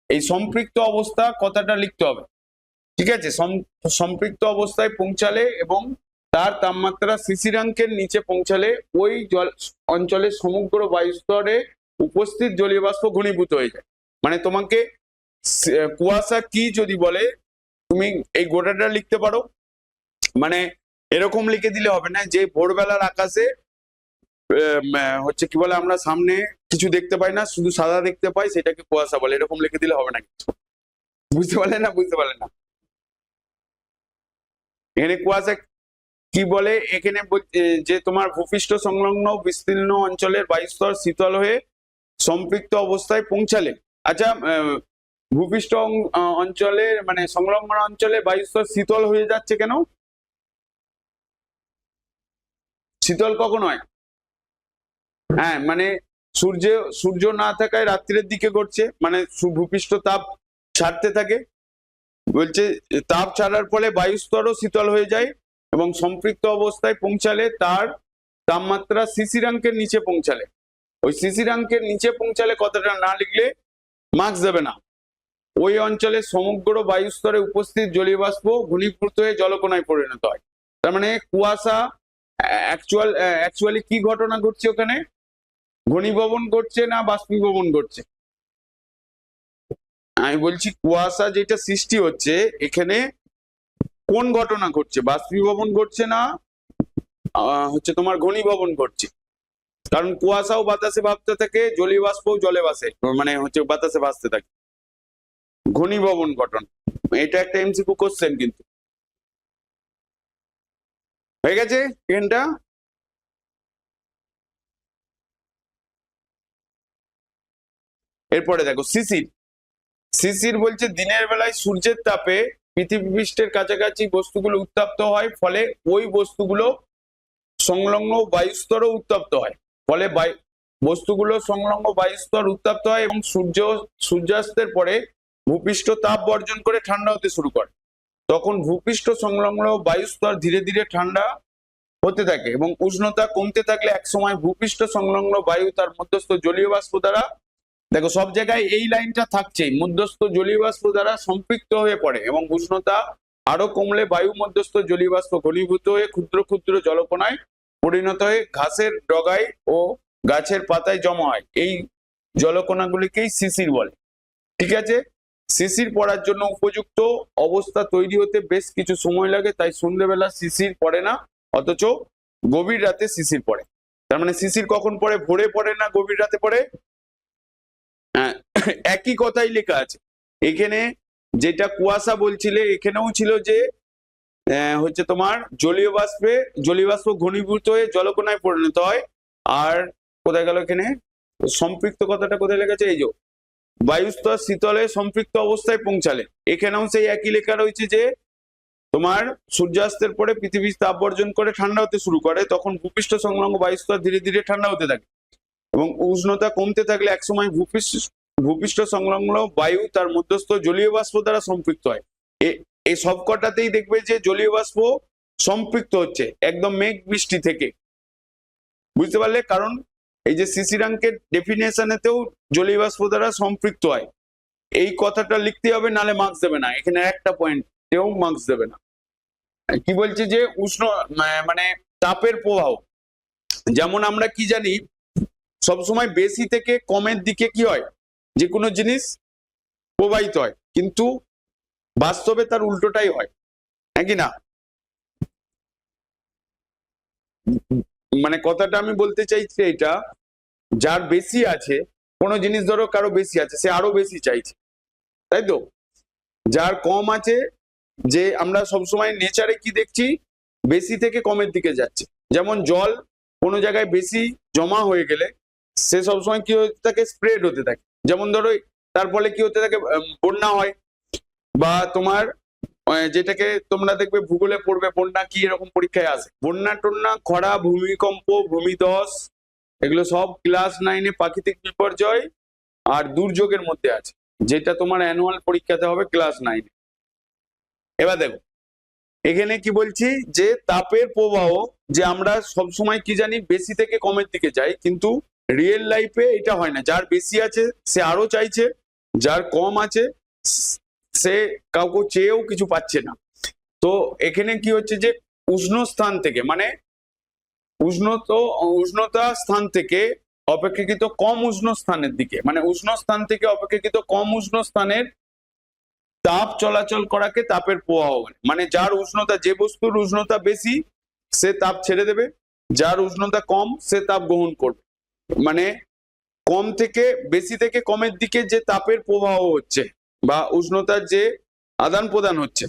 এই সম্পৃক্ত অবস্থা কথাটা লিখতে হবে, ঠিক আছে? সম্পৃক্ত অবস্থায় পৌঁছালে এবং তার তাপমাত্রা শিশিরাঙ্কের নিচে পৌঁছালে ওই অঞ্চলের সমগ্র বায়ুস্তরে উপস্থিত জলীয় বাষ্প ঘনীভূত হয়ে যায়। মানে তোমাকে কুয়াশা কি যদি বলে তুমি এই গোটাটা লিখতে পারো। মানে এরকম লিখে দিলে হবে না যে ভোরবেলার আকাশে হচ্ছে কি বলে আমরা সামনে কিছু দেখতে পাই না, শুধু সাদা দেখতে পাই, সেটাকে কুয়াশা বলে। এরকম লিখে দিলে হবে না। বুঝতে পারলে না? বুঝতে পারলে না? এখানে কুয়াশা কি বলে, এখানে যে তোমার ভূপৃষ্ঠ সংলগ্ন বিস্তীর্ণ অঞ্চলের বায়ুস্তর শীতল হয়ে সম্পৃক্ত অবস্থায় পৌঁছালে। আচ্ছা, ভূপৃষ্ঠ অঞ্চলের মানে সংলগ্ন অঞ্চলে বায়ুস্তর শীতল হয়ে যাচ্ছে কেন? শীতল কখন হয়? হ্যাঁ, মানে সূর্য না থাকায় রাত্রের দিকে ঘটছে, মানে ভূপৃষ্ঠ তাপ ছাড়তে থাকে। বলছে তাপ ছাড়ার ফলে বায়ুস্তরও শীতল হয়ে যায় এবং সম্পৃক্ত অবস্থায় পৌঁছালে তার তাপমাত্রা শিশিরাঙ্কের নিচে পৌঁছালে, ওই শিশিরাঙ্কের নিচে পৌঁছালে কথাটা না লিখলে মার্কস দেবে না। ওই অঞ্চলে সমগ্র বায়ুস্তরে উপস্থিত জলীয় বাষ্প ঘনীভূত হয়ে জলকণায় পরিণত হয়। তার মানে কুয়াশা অ্যাকচুয়ালি কি ঘটনা ঘটছে ওখানে? ঘনীভবন ঘটছে না বাষ্পীভবন ঘটছে? আমি বলছি কুয়াশা যেটা সৃষ্টি হচ্ছে এখানে কোন ঘটনা ঘটছে, বাষ্পীভবন ঘটছে না হচ্ছে তোমার ঘনীভবন ঘটছে? কারণ কুয়াশাও বাতাসে ভাসতে থাকে, জলীয় বাষ্পও জলে ভাসে, মানে হচ্ছে বাতাসে ভাসতে থাকে। ঘনীভবন ঘটনা, এটা একটা এমসিকিউ কোশ্চেন কিন্তু। হয়ে গেছে এখানটা। এরপরে দেখো শিশির। শিশির বলছে দিনের বেলায় সূর্যের তাপে পৃথিবী পৃষ্ঠের কাছাকাছি বস্তুগুলো উত্তপ্ত হয়, ফলে ওই বস্তুগুলো সংলগ্ন বায়ুস্তরও উত্তপ্ত হয়। ফলে বস্তুগুলো সংলগ্ন বায়ুস্তর উত্তপ্ত হয় এবং সূর্যাস্তের পরে ভূপৃষ্ঠ তাপ বর্জন করে ঠান্ডা হতে শুরু করে। তখন ভূপৃষ্ঠ সংলগ্ন বায়ুস্তর ধীরে ধীরে ঠান্ডা হতে থাকে এবং উষ্ণতা কমতে থাকলে একসময় ভূপৃষ্ঠ সংলগ্ন বায়ু তার মধ্যস্থ জলীয় বাষ্প দ্বারা, দেখো সব জায়গায় এই লাইনটা থাকছেই, মধ্যস্থ জলীয় বাষ্প দ্বারা সম্পৃক্ত হয়ে পড়ে এবং উষ্ণতা আরো কমলে বায়ু মধ্যস্থ জলীয় বাষ্প ঘনীভূত হয়ে ক্ষুদ্র ক্ষুদ্র জলকণায় পরিণত হয়ে ঘাসের ডগায় ও গাছের পাতায় জমা হয়। এই জলকণাগুলিকেই শিশির বলে। ঠিক আছে, শিশির পড়ার জন্য উপযুক্ত অবস্থা তৈরি হতে বেশ কিছু সময় লাগে, তাই সন্ধ্যেবেলা শিশির পড়ে না, অথচ গভীর রাতে শিশির পড়ে। তার মানে শিশির কখন পড়ে? ভোরে পড়ে না গভীর রাতে পড়ে? একই কথাই লেখা আছে এখানে। যেটা কুয়াশা বলছিলে এখানেও ছিল যে হচ্ছে তোমার জলীয় বাষ্প ঘনীভূত হয়ে জলকণায় পরিণত হয়। আর কোথায় গেল এখানে সম্পৃক্ত কথাটা, কোথায় লেখা আছে? এই যে বায়ুস্তর শীতলে সম্পৃক্ত অবস্থায় পৌঁছালে, এখানেও সেই একই লেখা রয়েছে যে তোমার সূর্যাস্তের পরে পৃথিবী তাপ বর্জন করে ঠান্ডা হতে শুরু করে, তখন ভূপৃষ্ঠ সংলগ্ন বায়ুস্তর ধীরে ধীরে ঠান্ডা হতে থাকে এবং উষ্ণতা কমতে থাকলে একসময় ভূপৃষ্ঠ সংলগ্ন বায়ু তার মধ্যস্থ জলীয় বাষ্প দ্বারা সম্পৃক্ত হয়। এই সবকটাতেই দেখবে যে জলীয় বাষ্প সম্পৃক্ত হচ্ছে একদম মেঘ বৃষ্টি থেকে, বুঝতে পারলে? কারণ এই যে শিশিরাঙ্কের ডেফিনেশনেতেও জলীয় বাষ্প দ্বারা সম্পৃক্ত হয়। এই কথাটা লিখতে হবে, নালে মার্কস দেবে না। এখানে একটা পয়েন্টেও মার্কস দেবে না। কি বলছে যে উষ্ণ মানে তাপের প্রবাহ, যেমন আমরা কি জানি সবসময় বেশি থেকে কমের দিকে কি হয়, যে কোনো জিনিস প্রবাহিত হয়, কিন্তু বাস্তবে তার উল্টোটাই হয়, হ্যাঁ কি না? মানে কথাটা আমি বলতে চাইছি এটা, যার বেশি আছে কোনো জিনিস, ধরো কারো বেশি আছে, সে আরো বেশি চাইছে, তাই তো? যার কম আছে, যে আমরা সবসময় নেচারে কি দেখছি, বেশি থেকে কমের দিকে যাচ্ছে। যেমন জল কোনো জায়গায় বেশি জমা হয়ে গেলে সে সবসময় কি হতে থাকে, স্প্রেড হতে থাকে। যেমন ধরো তার ফলে কি হতে থাকে, বন্যা হয়, বা তোমার যেটাকে তোমরা দেখবে ভূগোলে পড়বে, বন্যা কি এরকম পরীক্ষায় আসে, বন্যা টন্যা, খরা, ভূমিকম্প, ভূমিধস, এগুলো সব ক্লাস 9-এ প্রাকৃতিক বিপর্যয় আর দুর্যোগের মধ্যে আছে, যেটা তোমার অ্যানুয়াল পরীক্ষাতে হবে ক্লাস 9-এ। এবার দেখো এখানে কি বলছি, যে তাপের প্রবাহ, যে আমরা সবসময় কি জানি বেশি থেকে কমের দিকে যাই, কিন্তু রিয়েল লাইফে এটা হয় না। যার বেশি আছে সে আরো চাইছে, যার কম আছে সে কাউকে চেয়েও কিছু পাচ্ছে না। তো এখানে কি হচ্ছে, যে উষ্ণ স্থান থেকে, মানে উষ্ণতা স্থান থেকে অপেক্ষাকৃত কম উষ্ণ স্থানের দিকে, মানে উষ্ণ স্থান থেকে অপেক্ষাকৃত কম উষ্ণ স্থানের তাপ চলাচল করাকে তাপের প্রবাহ বলে। মানে যার উষ্ণতা, যে বস্তুর উষ্ণতা বেশি সে তাপ ছেড়ে দেবে, যার উষ্ণতা কম সে তাপ গ্রহণ করবে। মানে কম থেকে বেশি থেকে কমের দিকে যে তাপের প্রবাহ হচ্ছে বা উষ্ণতার যে আদান প্রদান হচ্ছে,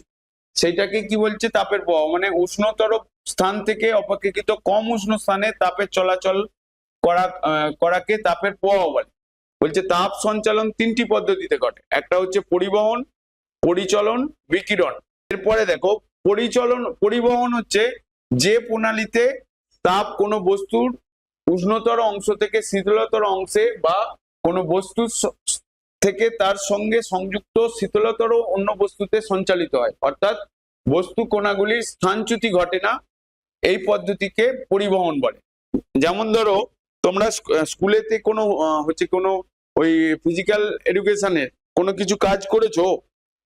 সেইটাকে কি বলছে, তাপের প্রবাহ। মানে উষ্ণতর স্থান থেকে অপেক্ষাকৃত কম উষ্ণ স্থানে তাপের চলাচল করাকে তাপের প্রবাহ বলে। বলছে তাপ সঞ্চালন 3টি পদ্ধতিতে ঘটে, একটা হচ্ছে পরিবহন, পরিচলন, বিকিরণ। এরপরে দেখো পরিবহন হচ্ছে যে প্রণালীতে তাপ কোনো বস্তুর উষ্ণতর অংশ থেকে শীতলতর অংশে বা কোনো বস্তু থেকে তার সঙ্গে সংযুক্ত শীতলতর অন্য বস্তুতে সঞ্চালিত হয়, অর্থাৎ বস্তু কণাগুলির স্থানচ্যুতি ঘটে না, এই পদ্ধতিকে পরিবহন বলে। যেমন ধরো তোমরা স্কুলেতে কোনো কোনো ওই ফিজিক্যাল এডুকেশনের কোনো কিছু কাজ করেছো,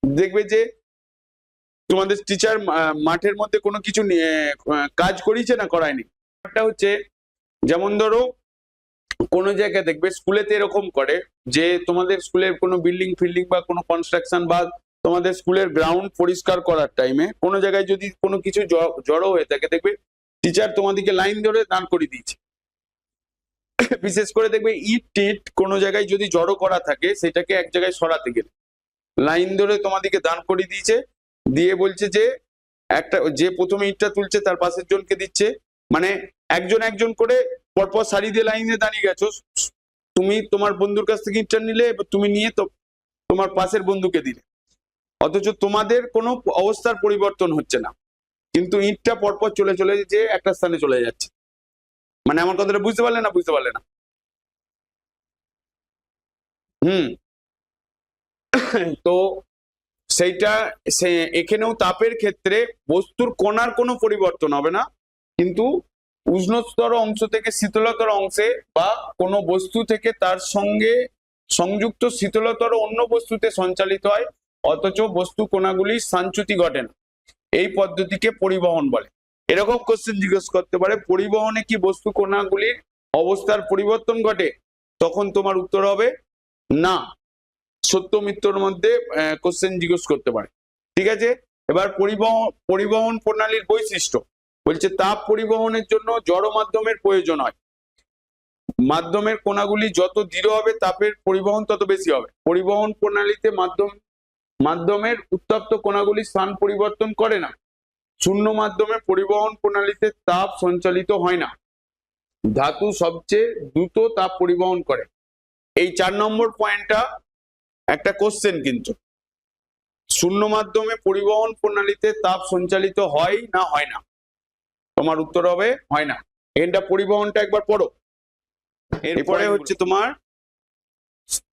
দেখবে যে তোমাদের টিচার মাঠের মধ্যে কোনো কিছু কাজ করিয়েছে না করায়নি। একটা হচ্ছে যেমন ধরো কোনো জায়গায় দেখবে স্কুলেতে এরকম করে যে তোমাদের স্কুলের কোনো বিল্ডিং ফিল্ডিং বা কোনো কনস্ট্রাকশন বা তোমাদের স্কুলের গ্রাউন্ড পরিষ্কার করার টাইমে কোনো জায়গায় যদি কোনো কিছু জড়ো হয়ে থাকে, দেখবে টিচার তোমাদেরকে লাইন ধরে দাঁড় করিয়ে দিয়েছে। বিশেষ করে দেখবে ইট টিট কোনো জায়গায় যদি জড়ো করা থাকে সেটাকে এক জায়গায় সরাতে গেলে লাইন ধরে তোমাদেরকে দাঁড় করিয়ে দিয়েছে, দিয়ে বলছে যে একটা যে প্রথমে ইটটা তুলছে তার পাশের জনকে দিচ্ছে, মানে একজন একজন করে পরপর সারি দিয়ে লাইনে দাঁড়িয়ে গেছো, তুমি তোমার বন্ধুর কাছ থেকে ইটটা নিলে, এবার তুমি নিয়ে তো তোমার পাশের বন্ধুকে দিলে, অথচ তোমাদের কোনো অবস্থার পরিবর্তন হচ্ছে না, কিন্তু ইটটা পরপর চলে চলে যে একটা স্থানে চলে যাচ্ছে। মানে আমার কথাটা বুঝতে পারলে না? বুঝতে পারলে না? তো সেইটা এখানেও তাপের ক্ষেত্রে বস্তুর কণার কোনো পরিবর্তন হবে না, কিন্তু উষ্ণতর অংশ থেকে শীতলতর অংশে বা কোনো বস্তু থেকে তার সঙ্গে সংযুক্ত শীতলতর অন্য বস্তুতে সঞ্চালিত হয়, অথচ বস্তু কণাগুলির স্থানচ্যুতি ঘটে না। এই পদ্ধতিকে পরিবহন বলে। এরকম কোশ্চেন জিজ্ঞেস করতে পারে, পরিবহনে কি বস্তু কণাগুলির অবস্থার পরিবর্তন ঘটে? তখন তোমার উত্তর হবে না। সত্য মিথ্যর মধ্যে কোশ্চেন জিজ্ঞেস করতে পারে। ঠিক আছে, এবার পরিবহন প্রণালীর বৈশিষ্ট্য বলছে, তাপ পরিবহনের জন্য জড় মাধ্যমের প্রয়োজন হয়। মাধ্যমের কণাগুলি যত দৃঢ় হবে তাপের পরিবহন তত বেশি হবে। পরিবহন প্রণালীতে মাধ্যমের উত্তপ্ত কণাগুলি স্থান পরিবর্তন করে না। শূন্য মাধ্যমে পরিবহন প্রণালীতে তাপ সঞ্চালিত হয় না। ধাতু সবচেয়ে দ্রুত তাপ পরিবহন করে। এই 4 নম্বর পয়েন্টটা একটা কোশ্চেন, কিন্তু শূন্য মাধ্যমে পরিবহন প্রণালীতে তাপ সঞ্চালিত হয় না হয় না? তোমার উত্তর হবে হয় না। এটা পরিবহনটা একবার পড়ো। এরপরে হচ্ছে তোমার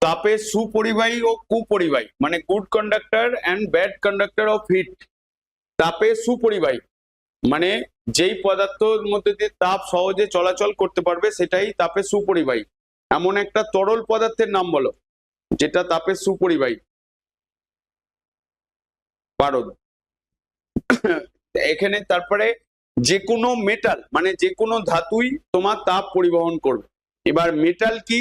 তাপের সুপরিবাহী ও কুপরিবাহী, মানে good conductor and bad conductor of heat. তাপের সুপরিবাহী মানে যেই পদার্থের মধ্যে দিয়ে তাপ সহজে চলাচল করতে পারবে সেটাই তাপের সুপরিবাহী। এমন একটা তরল পদার্থের নাম বলো যেটা তাপের সুপরিবাহী। পারদ। এখানে তারপরে যে কোনো মেটাল মানে যে কোনো ধাতুই তোমার তাপ পরিবহন করবে। এবার মেটাল কি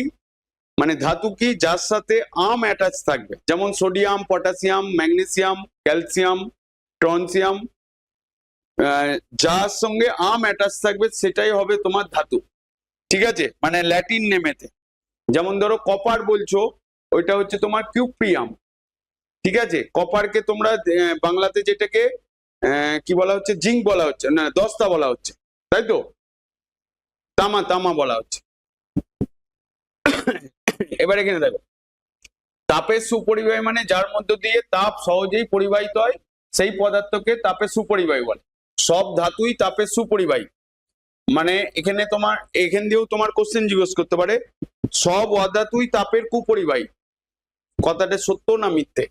মানে ধাতু কি? যার সাথে আম অ্যাটাচ থাকবে, যেমন সোডিয়াম, পটাশিয়াম, ম্যাগনেসিয়াম, ক্যালসিয়াম, ট্রনসিয়াম, যার সঙ্গে আম অ্যাটাচ থাকবে সেটাই হবে তোমার ধাতু। ঠিক আছে, মানে ল্যাটিন নেমেতে। যেমন ধরো কপার বলছো, ওইটা হচ্ছে তোমার কিউপ্রিয়াম। ঠিক আছে, কপারকে তোমরা বাংলাতে যেটাকে কি বলা হচ্ছে, জিঙ্ক বলা হচ্ছে না, দস্তা বলা হচ্ছে, তাই তো? তামা বলা হচ্ছে। এবার এখানে দেখো, তাপের সুপরিবাহী মানে যার মধ্য দিয়ে তাপ সহজেই পরিবাহিত হয়, সেই পদার্থকে তাপের সুপরিবাহী বলে। সব ধাতুই তাপের সুপরিবাহী। মানে এখানে তোমার এখান দিয়েও তোমার কোশ্চেন জিজ্ঞেস করতে পারে, সব অধাতুই তাপের কুপরিবাহী। কথাটা সত্য না মিথ্যে?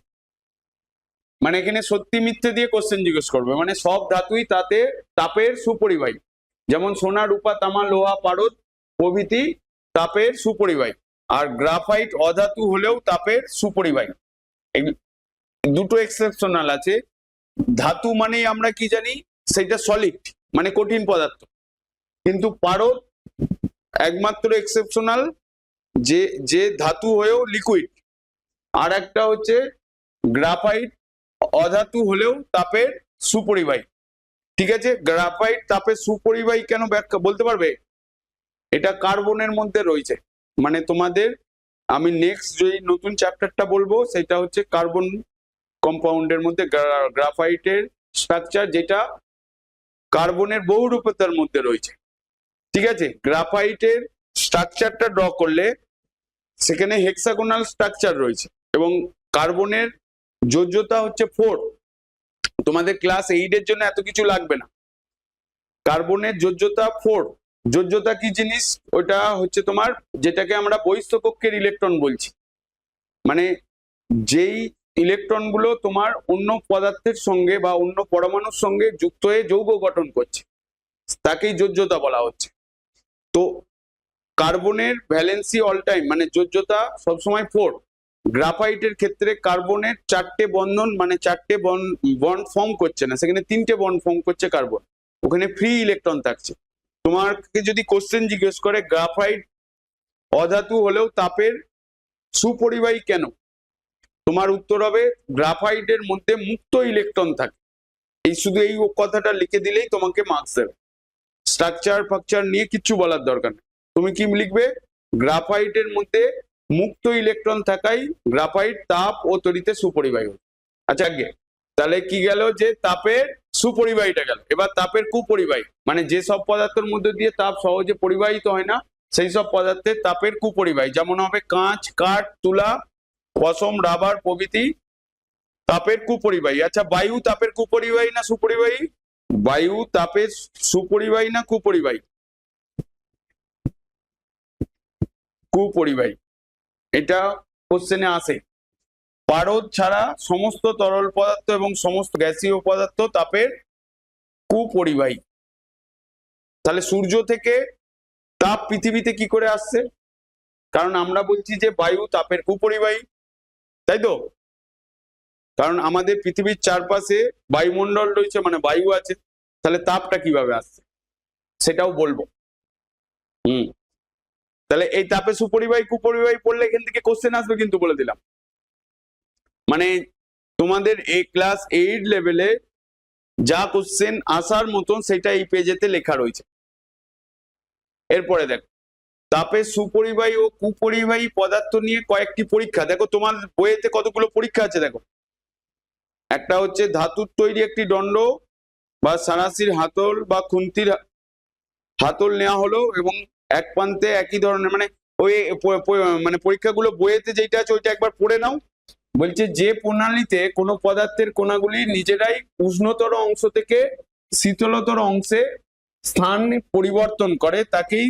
মানে এখানে সত্যি মিথ্যে দিয়ে কোশ্চেন জিজ্ঞেস করবে, মানে সব ধাতুই তাতে তাপের সুপরিবাহী। যেমন সোনা, রূপা, তামা, লোহা, পারদ প্রভৃতি তাপের সুপরিবাহী। আর গ্রাফাইট অধাতু হলেও তাপের সুপরিবাহী। দুটো এক্সেপশনাল আছে। ধাতু মানেই আমরা কি জানি, সেটা সলিড মানে কঠিন পদার্থ, কিন্তু পারদ একমাত্র এক্সেপশনাল যে ধাতু হয়েও লিকুইড। আর একটা হচ্ছে গ্রাফাইট অধাতু হলেও তাপের সুপরিবাহী। ঠিক আছে, গ্রাফাইট তাপের সুপরিবাহী কেন ব্যাখ্যা বলতে পারবে? এটা কার্বনের মধ্যে রয়েছে। মানে তোমাদের আমি নেক্সট যে নতুন চ্যাপ্টারটা বলবো সেটা হচ্ছে কার্বন কম্পাউন্ডের মধ্যে গ্রাফাইটের স্ট্রাকচার, যেটা কার্বনের বহুরূপতার মধ্যে রয়েছে। ঠিক আছে, গ্রাফাইটের স্ট্রাকচারটা ড্র করলে সেখানে হেক্সাগোনাল স্ট্রাকচার রয়েছে এবং কার্বনের যোজ্যতা হচ্ছে 4। তোমাদের ক্লাস 8 এর জন্য এত কিছু লাগবে না। কার্বনের যোজ্যতা 4। যোজ্যতা কি জিনিস? ওটা হচ্ছে তোমার যেটাকে আমরা বহিঃস্থকক্ষের ইলেকট্রন বলছি, মানে যেই ইলেকট্রনগুলো তোমার অন্য পদার্থের সঙ্গে বা অন্য পরমাণুর সঙ্গে যুক্ত হয়ে যৌগ গঠন করছে তাকেই যোজ্যতা বলা হচ্ছে। তো কার্বনের ভ্যালেন্সি অল টাইম মানে যোজ্যতা সবসময় 4। গ্রাফাইটের ক্ষেত্রে কার্বনের 4টে বন্ধন মানে 4টে বন্ড ফর্ম করছে না, সেখানে 3টে বন্ড ফর্ম করছে কার্বন, ওখানে ফ্রি ইলেকট্রন থাকছে। তোমাকে যদি কোশ্চেন জিজ্ঞেস করে গ্রাফাইট অধাতু হলেও তাপের সুপরিবাহী কেন? তোমার উত্তর হবে গ্রাফাইটের মধ্যে মুক্ত ইলেকট্রন থাকে। এই শুধু এই কথাটা লিখে দিলেই তোমাকে মার্কস দেবে। স্ট্রাকচার ফাকচার নিয়ে কিচ্ছু বলার দরকার নেই। তুমি কি লিখবে? গ্রাফাইটের মধ্যে মুক্ত ইলেকট্রন থাকাই গ্রাফাইট তাপ ও তড়িতে সুপরিবাহী। আচ্ছা আগে তাহলে কি গেল? যে তাপের সুপরিবাহীটা গেল। এবার তাপের কুপরিবাহী, মানে যে সব পদার্থের মধ্যে দিয়ে তাপ সহজে পরিবাহিত হয় না সেই সব পদার্থের তাপের কুপরিবাহী। যেমন হবে কাঁচ, কাঠ, তুলা, পশম, রাবার প্রভৃতি তাপের কুপরিবাহী। আচ্ছা বায়ু তাপের কুপরিবাহী না সুপরিবাহী? বায়ু তাপের সুপরিবাহী না কুপরিবাহী? কুপরিবাহী, এটা কোশ্চেনে আসে। পারদ ছাড়া সমস্ত তরল পদার্থ এবং সমস্ত গ্যাসীয় পদার্থ তাপের কুপরিবাহী। তাহলে সূর্য থেকে তাপ পৃথিবীতে কি করে আসছে? কারণ আমরা বলছি যে বায়ু তাপের কুপরিবাহী, তাই তো? কারণ আমাদের পৃথিবীর চারপাশে বায়ুমণ্ডল রয়েছে, মানে বায়ু আছে। তাহলে তাপটা কিভাবে আসছে সেটাও বলবো। তাহলে এই তাপের সুপরিবাহী কুপরিবাহী পড়লে এখান থেকে কোশ্চেন আসবে কিন্তু, বলে দিলাম। মানে তোমাদের এই ক্লাস 8 লেভেলে যা কোশ্চেন আসার মতন সেটা এই পেজেতে লেখা রয়েছে। এরপরে দেখো, তাপের সুপরিবাহী ও কুপরিবাহী পদার্থ নিয়ে কয়েকটি পরীক্ষা। দেখো তোমার বইয়েতে কতগুলো পরীক্ষা আছে দেখো। একটা হচ্ছে ধাতুর তৈরি একটি দণ্ড বা সাঁড়াশির হাতল বা খুন্তির হাতল নেওয়া হলো এবং এক প্রান্তে একই ধরনের, মানে ওই মানে পরীক্ষাগুলো বইয়েতে যেটা আছে ওইটা একবার পড়ে নাও। বলছে যে প্রণালীতে কোনো পদার্থের কণাগুলি নিজেরাই উষ্ণতর অংশ থেকে শীতলতর অংশে স্থান পরিবর্তন করে তাকেই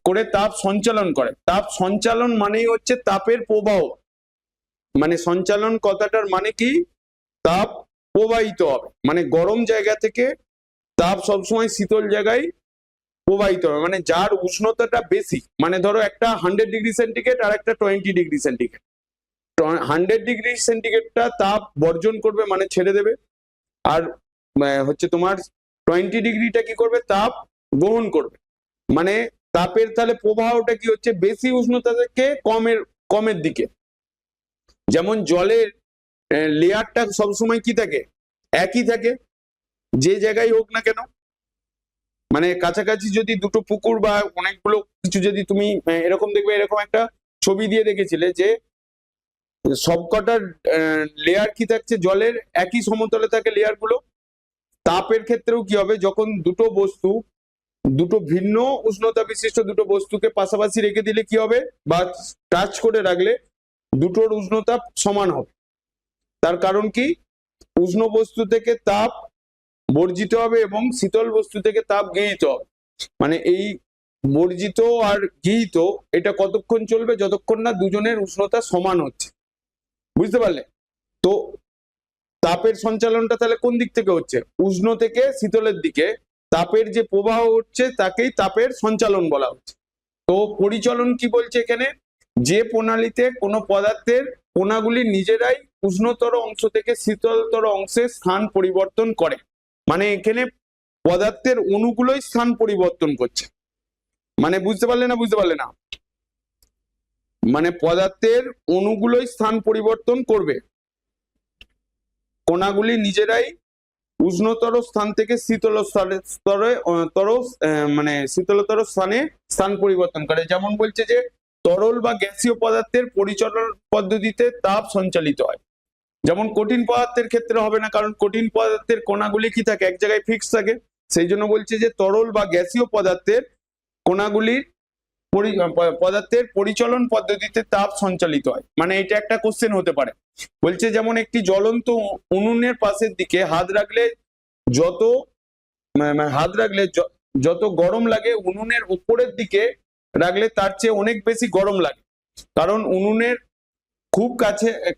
করে তাপ সঞ্চালন করে। তাপ সঞ্চালন মানেই হচ্ছে তাপের প্রবাহ। মানে সঞ্চালন কথাটার মানে কি? তাপ প্রবাহিত হবে, মানে গরম জায়গা থেকে তাপ সবসময় শীতল জায়গায় প্রবাহিত হবে। মানে যার উষ্ণতাটা বেশি, মানে ধরো একটা 100 ডিগ্রি সেন্টিগ্রেড আর একটা 20 ডিগ্রি সেন্টিগ্রেড। 100 ডিগ্রি সেন্টিগ্রেডটা তাপ বর্জন করবে, মানে ছেড়ে দেবে। আর হচ্ছে তোমার 20 ডিগ্রিটা কি করবে? তাপ গ্রহণ করবে। মানে তাপের তাহলে প্রবাহটা কি হচ্ছে? বেশি উষ্ণতা থেকে কমের দিকে। যেমন জলের লেয়ারটা সবসময় কি থাকে? একই থাকে, যে জায়গায় হোক না কেন। মানে কাছাকাছি যদি দুটো পুকুর বা অনেকগুলো কিছু যদি তুমি এরকম দেখবে, এরকম একটা ছবি দিয়ে দেখেছিলে যে সবকটার লেয়ার কি থাকছে? জলের একই সমতলে থাকে লেয়ার গুলো। তাপের ক্ষেত্রেও কি হবে? যখন দুটো বস্তু, দুটো ভিন্ন উষ্ণতা বিশিষ্ট দুটো বস্তুকে পাশাপাশি রেখে দিলে কি হবে? বা টাচ করে রাখলে দুটোর উষ্ণতা সমান হবে। তার কারণ কি? উষ্ণ বস্তু থেকে তাপ বর্জিত হবে এবং শীতল বস্তু থেকে তাপ গৃহীত হবে। মানে এই বর্জিত আর গৃহীত এটা কতক্ষণ চলবে? যতক্ষণ না দুজনের উষ্ণতা সমান হচ্ছে। বুঝতে পারলে? তো তাপের সঞ্চালনটা তাহলে কোন দিক থেকে হচ্ছে? উষ্ণ থেকে শীতলের দিকে তাপের যে প্রবাহ হচ্ছে তাকেই তাপের সঞ্চালন বলা হচ্ছে। তো পরিচলন কি বলছে এখানে? যে প্রণালীতে কোনো পদার্থের কণাগুলি নিজেরাই উষ্ণতর অংশ থেকে শীতলতর অংশে স্থান পরিবর্তন করে। মানে এখানে পদার্থের অণুগুলোই স্থান পরিবর্তন করছে। মানে বুঝতে পারলে না? বুঝতে পারলে না? মানে পদার্থের অণুগুলোই স্থান পরিবর্তন করবে, কণাগুলি নিজেরাই উষ্ণতর স্থান থেকে শীতলতর স্থানে স্থান পরিবর্তন করে। যেমন বলছে যে তরল বা গ্যাসীয় পদার্থের পরিচলন পদ্ধতিতে তাপ সঞ্চালিত হয়। যেমন কঠিন পদার্থের ক্ষেত্রে হবে না, কারণ কঠিন পদার্থের কণাগুলি কি থাকে? এক জায়গায় ফিক্স থাকে। সেই জন্য বলছে যে তরল বা গ্যাসীয় পদার্থের কণাগুলির পদার্থের পরিচলন পদ্ধতিতে তাপ সঞ্চালিত হয়। মানে এটা একটা কোশ্চেন হতে পারে। বলছে যেমন একটি জ্বলন্ত উনুনের পাশের দিকে হাত রাখলে যত গরম লাগে, উনুনের উপরের দিকে রাখলে তার চেয়ে অনেক বেশি গরম লাগে। কারণ উনুনের খুব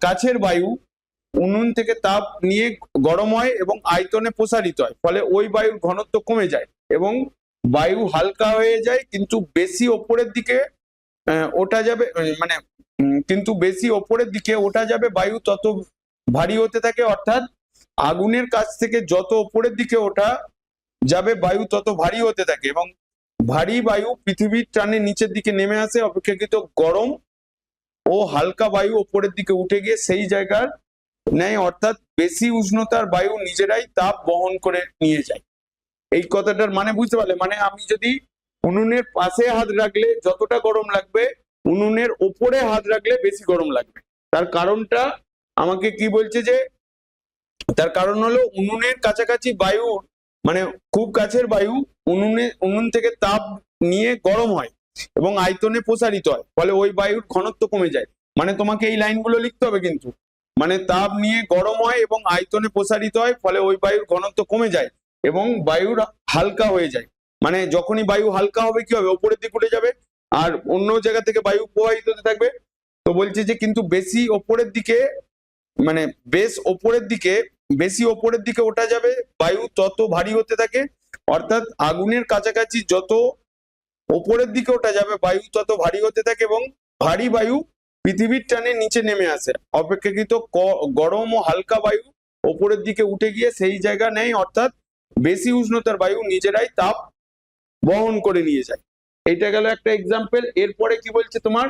কাছের বায়ু উনুন থেকে তাপ নিয়ে গরম হয় এবং আয়তনে প্রসারিত হয়, ফলে ওই বায়ুর ঘনত্ব কমে যায় এবং বায়ু হালকা হয়ে যায়। কিন্তু বেশি ওপরের দিকে ওঠা যাবে, মানে কিন্তু বেশি ওপরের দিকে ওঠা যাবে বায়ু তত ভারী হতে থাকে। অর্থাৎ আগুনের কাছ থেকে যত ওপরের দিকে ওঠা যাবে বায়ু তত ভারী হতে থাকে এবং ভারী বায়ু পৃথিবীর টানে নিচের দিকে নেমে আসে, অপেক্ষাকৃত গরম ও হালকা বায়ু ওপরের দিকে উঠে গিয়ে সেই জায়গার নেয়, অর্থাৎ বেশি উষ্ণতার বায়ু নিজেরাই তাপ বহন করে নিয়ে যায়। এই কথাটার মানে বুঝতে পারলে? মানে আমি যদি উনুনের পাশে হাত রাখলে যতটা গরম লাগবে, উনুনের ওপরে হাত রাখলে বেশি গরম লাগবে। তার কারণটা আমাকে কি বলছে, যে তার কারণ হলো উনুনের কাছাকাছি বায়ু, মানে খুব কাছের বায়ু উনুন থেকে তাপ নিয়ে গরম হয় এবং আয়তনে প্রসারিত হয়, ফলে ওই বায়ুর ঘনত্ব কমে যায়। মানে তোমাকে এই লাইনগুলো লিখতে হবে কিন্তু, মানে তাপ নিয়ে গরম হয় এবং আয়তনে প্রসারিত হয়, ফলে ওই বায়ুর ঘনত্ব কমে যায় এবং বায়ুর হালকা হয়ে যায়। মানে যখনই বায়ু হালকা হবে কি হবে, ওপরের দিকে উঠে যাবে আর অন্য জায়গা থেকে বায়ু প্রবাহিত হতে থাকবে। তো বলছে যে কিন্তু বেশি ওপরের দিকে, মানে বেশি ওপরের দিকে ওঠা যাবে বায়ু তত ভারী হতে থাকে, অর্থাৎ আগুনের কাছাকাছি যত ওপরের দিকে ওঠা যাবে বায়ু তত ভারী হতে থাকে এবং ভারী বায়ু পৃথিবীর টানে নিচে নেমে আসে, অপেক্ষাকৃত গরম ও হালকা বায়ু ওপরের দিকে উঠে গিয়ে সেই জায়গা নেয়, অর্থাৎ বেশি উষ্ণতার বায়ু নিজেরাই তাপ বহন করে নিয়ে যায়। এটা গেল একটা এক্সাম্পল। এরপরে কি বলছে তোমার,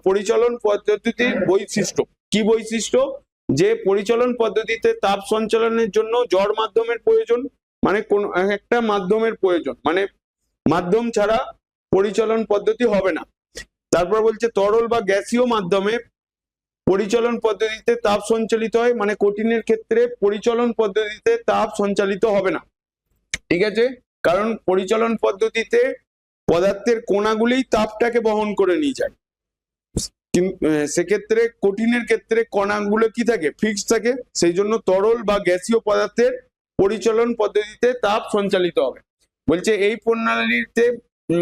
পরিচলন পদ্ধতির বৈশিষ্ট্য। কি বৈশিষ্ট্য? যে পরিচলন পদ্ধতিতে তাপ সঞ্চালনের জন্য জড় মাধ্যমের প্রয়োজন, মানে কোন একটা মাধ্যমের প্রয়োজন, মানে মাধ্যম ছাড়া পরিচলন পদ্ধতি হবে না। তারপর বলছে তরল বা গ্যাসীয় মাধ্যমে পরিচলন পদ্ধতিতে তাপ সঞ্চালিত হয়, মানে কঠিনের ক্ষেত্রে পরিচলন পদ্ধতিতে তাপ সঞ্চালিত হবে না। ঠিক আছে, কারণ পরিচলন পদ্ধতিতে পদার্থের কণাগুলি তাপটাকে বহন করে নিয়ে যায়, সেক্ষেত্রে কঠিনের ক্ষেত্রে কণাগুলো কি থাকে, ফিক্সড থাকে। সেই জন্য তরল বা গ্যাসীয় পদার্থের পরিচলন পদ্ধতিতে তাপ সঞ্চালিত হবে। বলছে এই প্রণালীতে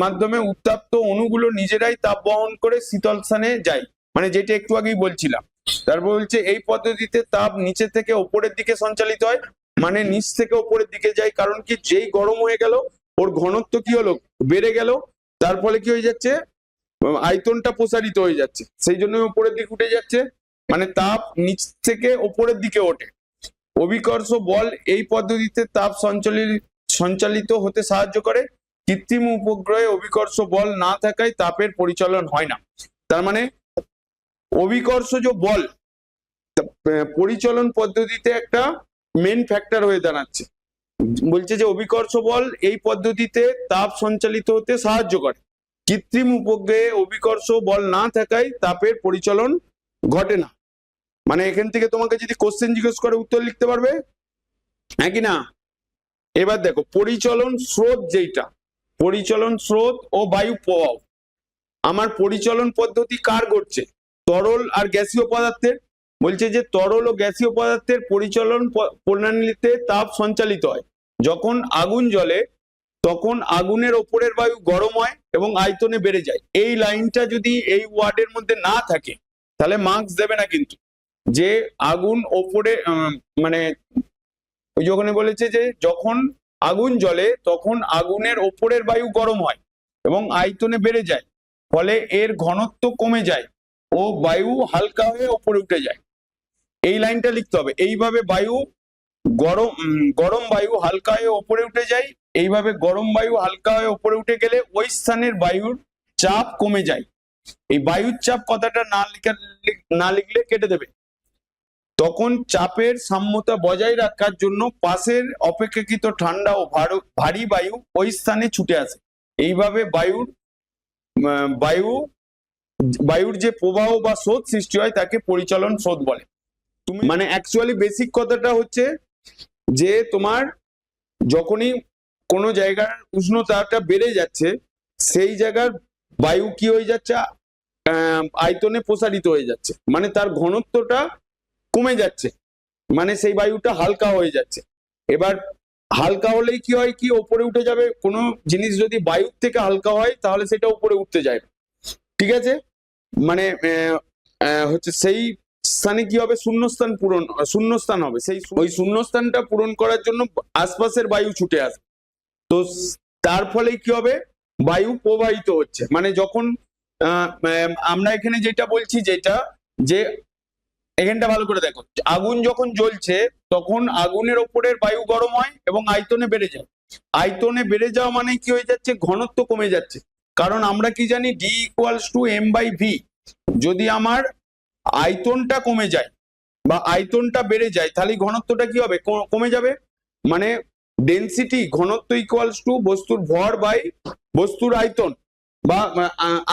মাধ্যমে উত্তপ্ত অণুগুলো নিজেরাই তাপ বহন করে শীতল স্থানে যায়, মানে যেটা একটু আগেই বলছিলাম। তারপর বলছে এই পদ্ধতিতে তাপ নিচে থেকে ওপরের দিকে সঞ্চালিত হয়, মানে নিচ থেকে ওপরের দিকে যায়। কারণ কি, যেই গরম হয়ে গেল ওর ঘনত্ব কি হলো, বেড়ে গেল, তার ফলে কি হয়ে যাচ্ছে, আয়তনটা প্রসারিত হয়ে যাচ্ছে, সেই জন্য উপরের দিকে উঠে যাচ্ছে, মানে তাপ নিচ থেকে ওপরের দিকে ওঠে। অভিকর্ষ বল এই পদ্ধতিতে তাপ সঞ্চালিত হতে সাহায্য করে। কৃত্রিম উপগ্রহে অভিকর্ষ বল না থাকায় তাপের পরিচালন হয় না। তার মানে অভিকর্ষজ বল পরিচালন পদ্ধতিতে একটা মেন ফ্যাক্টর হয়ে দাঁড়াচ্ছে। বলছে যে অভিকর্ষ বল এই পদ্ধতিতে তাপ সঞ্চালিত হতে সাহায্য করে। কৃত্রিম উপগ্রহে অভিকর্ষ বল না থাকায় তাপের পরিচালন ঘটে না। মানে এখান থেকে তোমাকে যদি কোশ্চেন জিজ্ঞেস করে উত্তর লিখতে পারবে, হ্যাঁ কি না? এবার দেখো পরিচলন স্রোত, যেটা পরিচলন স্রোত ও বায়ু প্রবাহ, আমার পরিচলন পদ্ধতি কার ঘটছে, তরল আর গ্যাসীয় পদার্থের। বলছে যে তরল ও গ্যাসীয় পদার্থের পরিচলন প্রণালীতে তাপ সঞ্চালিত হয়। যখন আগুন জ্বলে তখন আগুনের ওপরের বায়ু গরম হয় এবং আয়তনে বেড়ে যায়। এই লাইনটা যদি এই ওয়ার্ডের মধ্যে না থাকে তাহলে মার্কস দেবে না কিন্তু। যে আগুন ওপরে, মানে ওই যখন বলেছে যে যখন আগুন জ্বলে তখন আগুনের ওপরের বায়ু গরম হয় এবং আয়তনে বেড়ে যায়, ফলে এর ঘনত্ব কমে যায় ও বায়ু হালকা হয়ে ওপরে উঠে যায়। এই লাইনটা লিখতে হবে। এইভাবে বায়ু গরম বায়ু হালকা হয়ে ওপরে উঠে যায়। এইভাবে গরম বায়ু হালকা হয়ে ওপরে উঠে গেলে ওই স্থানের বায়ুর চাপ কমে যায়। এই বায়ুর চাপ কথাটা না লিখলে কেটে দেবে। তখন চাপের সাম্যতা বজায় রাখার জন্য পাশের অপেক্ষাকৃত ঠান্ডা ও ভারী বায়ু ওই স্থানে ছুটে আসে। এইভাবে বায়ুর যে প্রবাহ বা স্রোত সৃষ্টি হয় তাকে পরিচলন স্রোত বলে। তুমি মানে অ্যাকচুয়ালি বেসিক কথাটা হচ্ছে যে তোমার যখনই কোনো জায়গার উষ্ণতাটা বেড়ে যাচ্ছে সেই জায়গার বায়ু কি হয়ে যাচ্ছে, আয়তনে প্রসারিত হয়ে যাচ্ছে, মানে তার ঘনত্বটা কমে যাচ্ছে, মানে সেই বায়ুটা হালকা হয়ে যাচ্ছে। এবার হালকা হলেই কি হয়, কি ওপরে উঠে যাবে। কোনো জিনিস যদি বায়ুর থেকে হালকা হয় তাহলে সেটা উপরে উঠতে যায়, ঠিক আছে। মানে হচ্ছে সেই স্থানে কি হবে, শূন্যস্থান হবে। সেই ওই শূন্যস্থানটা পূরণ করার জন্য আশপাশের বায়ু ছুটে আসবে। তো তার ফলে কি হবে, বায়ু প্রবাহিত হচ্ছে। মানে যখন আমরা এখানে যেটা বলছি, যে এখানটা ভালো করে দেখো, আগুন যখন জ্বলছে তখন আগুনের ওপরের বায়ু গরম হয় এবং আয়তনে বেড়ে যায়। আয়তনে বেড়ে যাওয়া মানে কি হয়ে যাচ্ছে, ঘনত্ব কমে যাচ্ছে। কারণ আমরা কি জানি, D equals to M by V. যদি আমার আয়তনটা কমে যায় বা আয়তনটা বেড়ে যায়, তাহলে ঘনত্বটা কি হবে, কমে যাবে। মানে ডেনসিটি ঘনত্ব ইকুয়ালস টু বস্তুর ভর বাই বস্তুর আয়তন, বা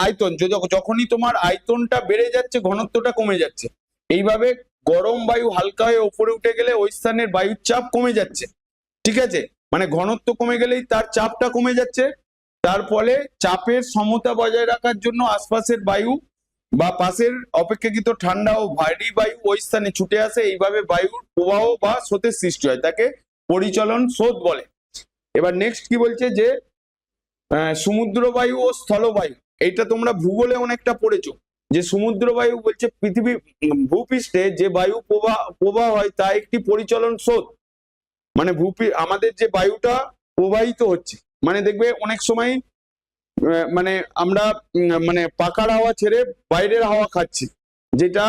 আয়তন যখনই তোমার আয়তনটা বেড়ে যাচ্ছে ঘনত্বটা কমে যাচ্ছে। এইভাবে গরম বায়ু হালকা হয়ে ওপরে উঠে গেলে ওই স্থানের বায়ুর চাপ কমে যাচ্ছে, ঠিক আছে। মানে ঘনত্ব কমে গেলেই তার চাপটা কমে যাচ্ছে। তার ফলে চাপের সমতা বজায় রাখার জন্য আশপাশের বায়ু বা পাশের অপেক্ষাকৃত ঠান্ডা ও ভারী বায়ু ওই স্থানে ছুটে আসে। এইভাবে বায়ুর প্রবাহ বা স্রোতের সৃষ্টি হয়, তাকে পরিচলন স্রোত বলে। এবার নেক্সট কি বলছে যে সমুদ্র বায়ু ও স্থলবায়ু, এইটা তোমরা ভূগোলে অনেকটা পড়েছো, যে সমুদ্র বায়ু বলছে পৃথিবী ভূপৃষ্ঠে যে বায়ু প্রবাহ হয় তা একটি পরিচলন স্রোত। মানে আমাদের যে বায়ুটা প্রবাহিত হচ্ছে, মানে দেখবে অনেক সময় মানে আমরা মানে পাকার হাওয়া ছেড়ে বাইরের হাওয়া খাচ্ছি, যেটা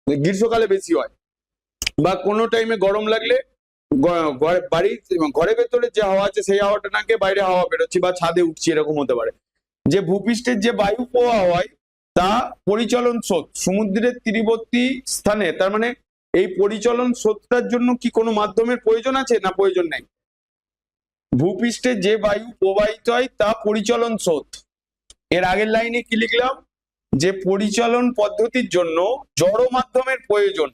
গ্রীষ্মকালে বেশি হয়। বা কোনো টাইমে গরম লাগলে ঘরের ভেতরে যে হাওয়া আছে সেই হাওয়াটা নাকে বাইরে হাওয়া বেরোচ্ছি বা ছাদে উঠছি, এরকম হতে পারে। যে ভূপৃষ্ঠের যে বায়ু প্রবাহ হয় তা পরিচলন স্রোত সমুদ্রের তীরবর্তী স্থানে। তার মানে এই পরিচলন স্রোতটার জন্য কি কোনো মাধ্যমের প্রয়োজন আছে, না প্রয়োজন নেই। ভূপৃষ্ঠে যে বায়ু প্রবাহিত হয় তা পরিচলন স্রোত। এর আগের লাইনে কি লিখলাম, যে পরিচলন পদ্ধতির জন্য জড় মাধ্যমের প্রয়োজন।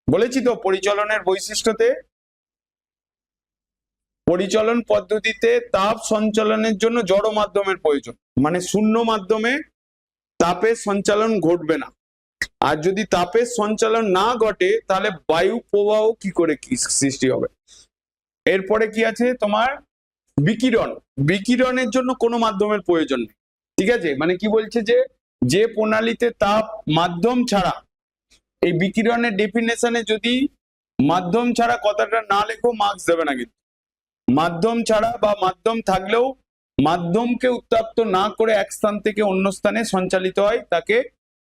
বলেছি তো পরিচলনের বৈশিষ্ট্যতে, পরিচলন পদ্ধতিতে তাপ সঞ্চালনের জন্য জড় মাধ্যমের প্রয়োজন। মানে শূন্য মাধ্যমে তাপের সঞ্চালন ঘটবে না। আর যদি তাপের সঞ্চালন না ঘটে তাহলে বায়ু প্রবাহ কি করে কি সৃষ্টি হবে। এরপরে কি আছে তোমার বিকিরণ। বিকিরণের জন্য কোনো মাধ্যমের প্রয়োজন নেই, ঠিক আছে। মানে কি বলছে, যে প্রণালীতে তাপ মাধ্যম ছাড়া, এই বিকিরণের ডেফিনেশনে যদি মাধ্যম ছাড়া কথাটা না লেখো মার্কস দেবে না। কিন্তু মাধ্যম ছাড়া বা মাধ্যম থাকলেও মাধ্যমকে উত্তপ্ত না করে এক স্থান থেকে অন্য স্থানে সঞ্চালিত হয়, তাকে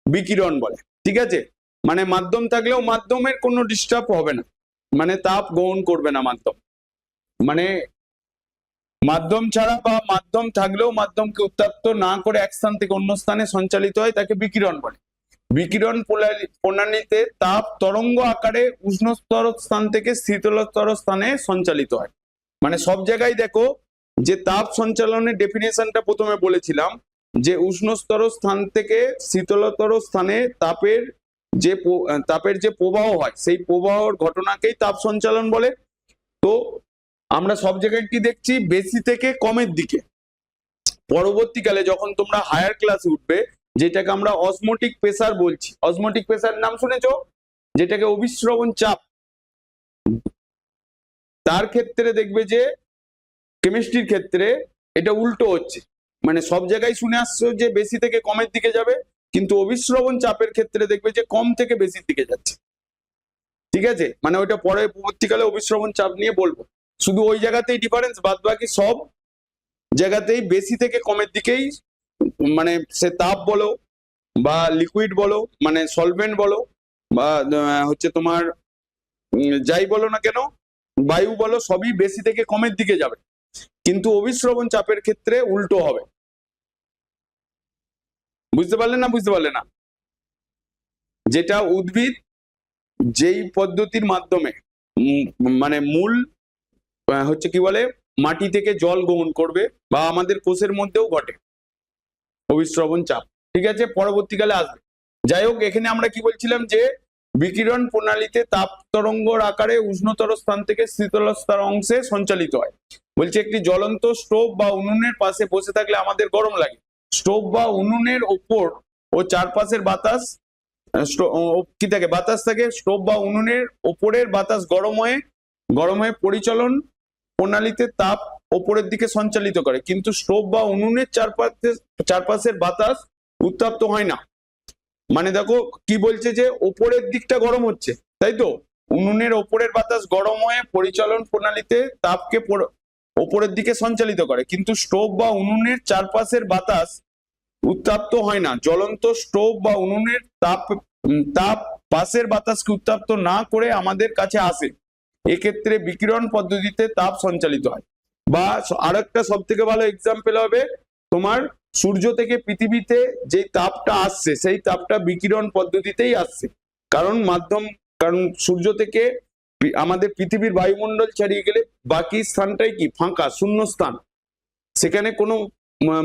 বিকিরণ বলে, ঠিক আছে। মানে মাধ্যম থাকলেও মাধ্যমের কোনো ডিস্টার্ব হবে না, মানে তাপ গ্রহণ করবে না মাধ্যম। মানে মাধ্যম ছাড়া বা মাধ্যম থাকলেও মাধ্যমকে উত্তপ্ত না করে এক স্থান থেকে অন্য স্থানে সঞ্চালিত হয়, তাকে বিকিরণ বলে। বিকিরণ প্রণালীতে তাপ তরঙ্গ আকারে উষ্ণতর স্থান থেকে শীতলতর স্থানে সঞ্চালিত হয়। মানে সব জায়গায় দেখো যে তাপ সঞ্চালনের ডেফিনেশনটা প্রথমে বলেছিলাম, যে উষ্ণতর স্থান থেকে শীতলতর স্থানে তাপের যে প্রবাহ হয় সেই প্রবাহর ঘটনাকেই তাপ সঞ্চালন বলে। তো আমরা সব জায়গায় কি দেখছি, বেশি থেকে কমের দিকে। পরবর্তীকালে যখন তোমরা হায়ার ক্লাসে উঠবে, যেটাকে আমরা অসমোটিক প্রেসার বলছি, অসমোটিক প্রেসার নাম শুনেছো, যেটাকে অভিস্রবণ চাপ, তার ক্ষেত্রে দেখবে যে কেমিস্ট্রির ক্ষেত্রে এটা উল্টো হচ্ছে। মানে সব জায়গায় শুনে আসছো যে বেশি থেকে কমের দিকে যাবে, কিন্তু অভিস্রবণ চাপের ক্ষেত্রে দেখবে যে কম থেকে বেশির দিকে যাচ্ছে, ঠিক আছে। মানে ওইটা পরবর্তীকালে অভিস্রবণ চাপ নিয়ে বলবো। শুধু ওই জায়গাতেই ডিফারেন্স, বাদ বাকি সব জায়গাতেই বেশি থেকে কমের দিকেই, মানে সে তাপ বলো বা লিকুইড বলো, মানে সলভেন্ট বলো বা হচ্ছে তোমার যাই বলো না কেন, বায়ু বলো, সবই বেশি থেকে কমের দিকে যাবে। কিন্তু অভিস্রবণ চাপের ক্ষেত্রে উল্টো হবে। বুঝতে পারলে না, বুঝতে পারলে না? যেটা উদ্ভিদ যেই পদ্ধতির মাধ্যমে মানে মূল হচ্ছে কি বলে মাটি থেকে জল গ্রহণ করবে, বা আমাদের কোষের মধ্যেও ঘটে অভিস্রবণ চাপ, ঠিক আছে, পরবর্তীকালে আসবে। যাই হোক, এখানে আমরা কি বলছিলাম, যে বিকিরণ প্রণালীতে তাপ তরঙ্গর আকারে উষ্ণতর স্থান থেকে শীতলতর অংশে সঞ্চালিত হয়। বলছে একটি জ্বলন্ত স্টোভ বা উনুনের পাশে বসে থাকলে আমাদের গরম লাগে। স্টোভ বা উনুনের ওপর ও চারপাশের বাতাস কি থাকে, বাতাস থাকে। স্টোভ বা উনুনের ওপরের বাতাস গরম হয়ে পরিচলন প্রণালীতে তাপ ওপরের দিকে সঞ্চালিত করে, কিন্তু স্টোভ বা উনুনের চারপাশের বাতাস উত্তপ্ত হয় না। মানে দেখো কি বলছে, যে ওপরের দিকটা গরম হচ্ছে, তাই তো, উনুনের ওপরের বাতাস গরম হয়ে পরিচলন প্রণালীতে তাপকে ওপরের দিকে সঞ্চালিত করে, কিন্তু স্টোভ বা উনুনের চারপাশের বাতাস উত্তপ্ত হয় না। জ্বলন্ত স্টোভ বা উনুনের তাপ পাশের বাতাসকে উত্তপ্ত না করে আমাদের কাছে আসে। এক্ষেত্রে বিকিরণ পদ্ধতিতে তাপ সঞ্চালিত হয়। বা আরেকটা সব থেকে ভালো এক্সাম্পল হবে তোমার সূর্য থেকে পৃথিবীতে যে তাপটা আসছে সেই তাপটা বিকিরণ পদ্ধতিতেই আসছে। কারণ সূর্য থেকে আমাদের পৃথিবীর বায়ুমণ্ডল ছাড়িয়ে গেলে বাকি স্থানটাই কি ফাঁকা শূন্য স্থান, সেখানে কোনো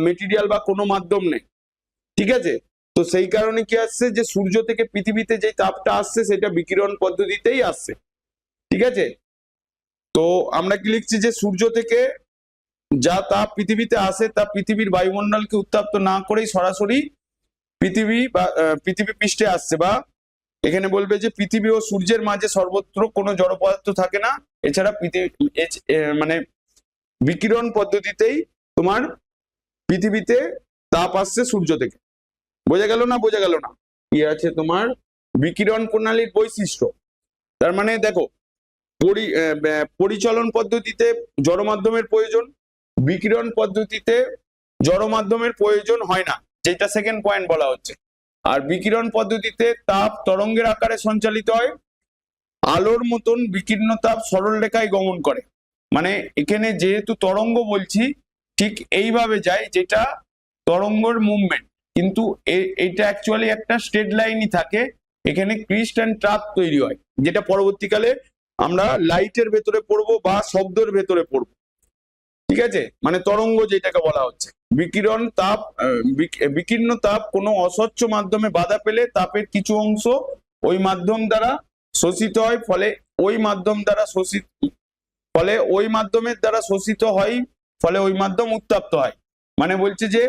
মেটেরিয়াল বা কোনো মাধ্যম নেই, ঠিক আছে। তো সেই কারণে কি আসছে যে সূর্য থেকে পৃথিবীতে যে তাপটা আসছে সেটা বিকিরণ পদ্ধতিতেই আসছে, ঠিক আছে। তো আমরা কি লিখছি যে সূর্য থেকে যা তাপ পৃথিবীতে আসে তা পৃথিবীর বায়ুমণ্ডলকে উত্তপ্ত না করেই সরাসরি পৃথিবী পৃষ্ঠে আসছে, বা এখানে বলবে যে পৃথিবী ও সূর্যের মাঝে সর্বত্র কোনো জড় পদার্থ থাকে না, এছাড়া মানে বিকিরণ পদ্ধতিতেই তোমার পৃথিবীতে তাপ আসছে সূর্য থেকে। বোঝা গেল না? বোঝা গেল না? কি আছে তোমার বিকিরণ প্রণালীর বৈশিষ্ট্য। তার মানে দেখো পরিচলন পদ্ধতিতে জড় মাধ্যমের প্রয়োজন, বিকিরণ পদ্ধতিতে জড় মাধ্যমের প্রয়োজন হয় না, যেটা সেকেন্ড পয়েন্ট বলা হচ্ছে। আর বিকিরণ পদ্ধতিতে তাপ তরঙ্গের আকারে সঞ্চালিত হয়, আলোর মতন বিকীর্ণ তাপ সরল রেখায় গমন করে। মানে এখানে যেহেতু তরঙ্গ বলছি ঠিক এইভাবে যায় যেটা তরঙ্গর মুভমেন্ট, কিন্তু এটা অ্যাকচুয়ালি একটা স্ট্রেট লাইনই থাকে, এখানে ক্রিস্ট অ্যান্ড ট্রাপ তৈরি হয়, যেটা পরবর্তীকালে আমরা লাইটের ভেতরে পড়বো বা শব্দের ভেতরে পড়বো, ঠিক আছে। মানে তরঙ্গ যেটাকে বলা হচ্ছে। বিকীর্ণ তাপ কোনো অস্বচ্ছ মাধ্যমে বাধা পেলে তাপের কিছু অংশ ওই মাধ্যম দ্বারা শোষিত হয়, ফলে ওই মাধ্যমের দ্বারা শোষিত হয়, ফলে ওই মাধ্যম উত্তপ্ত হয়। মানে বলছে যে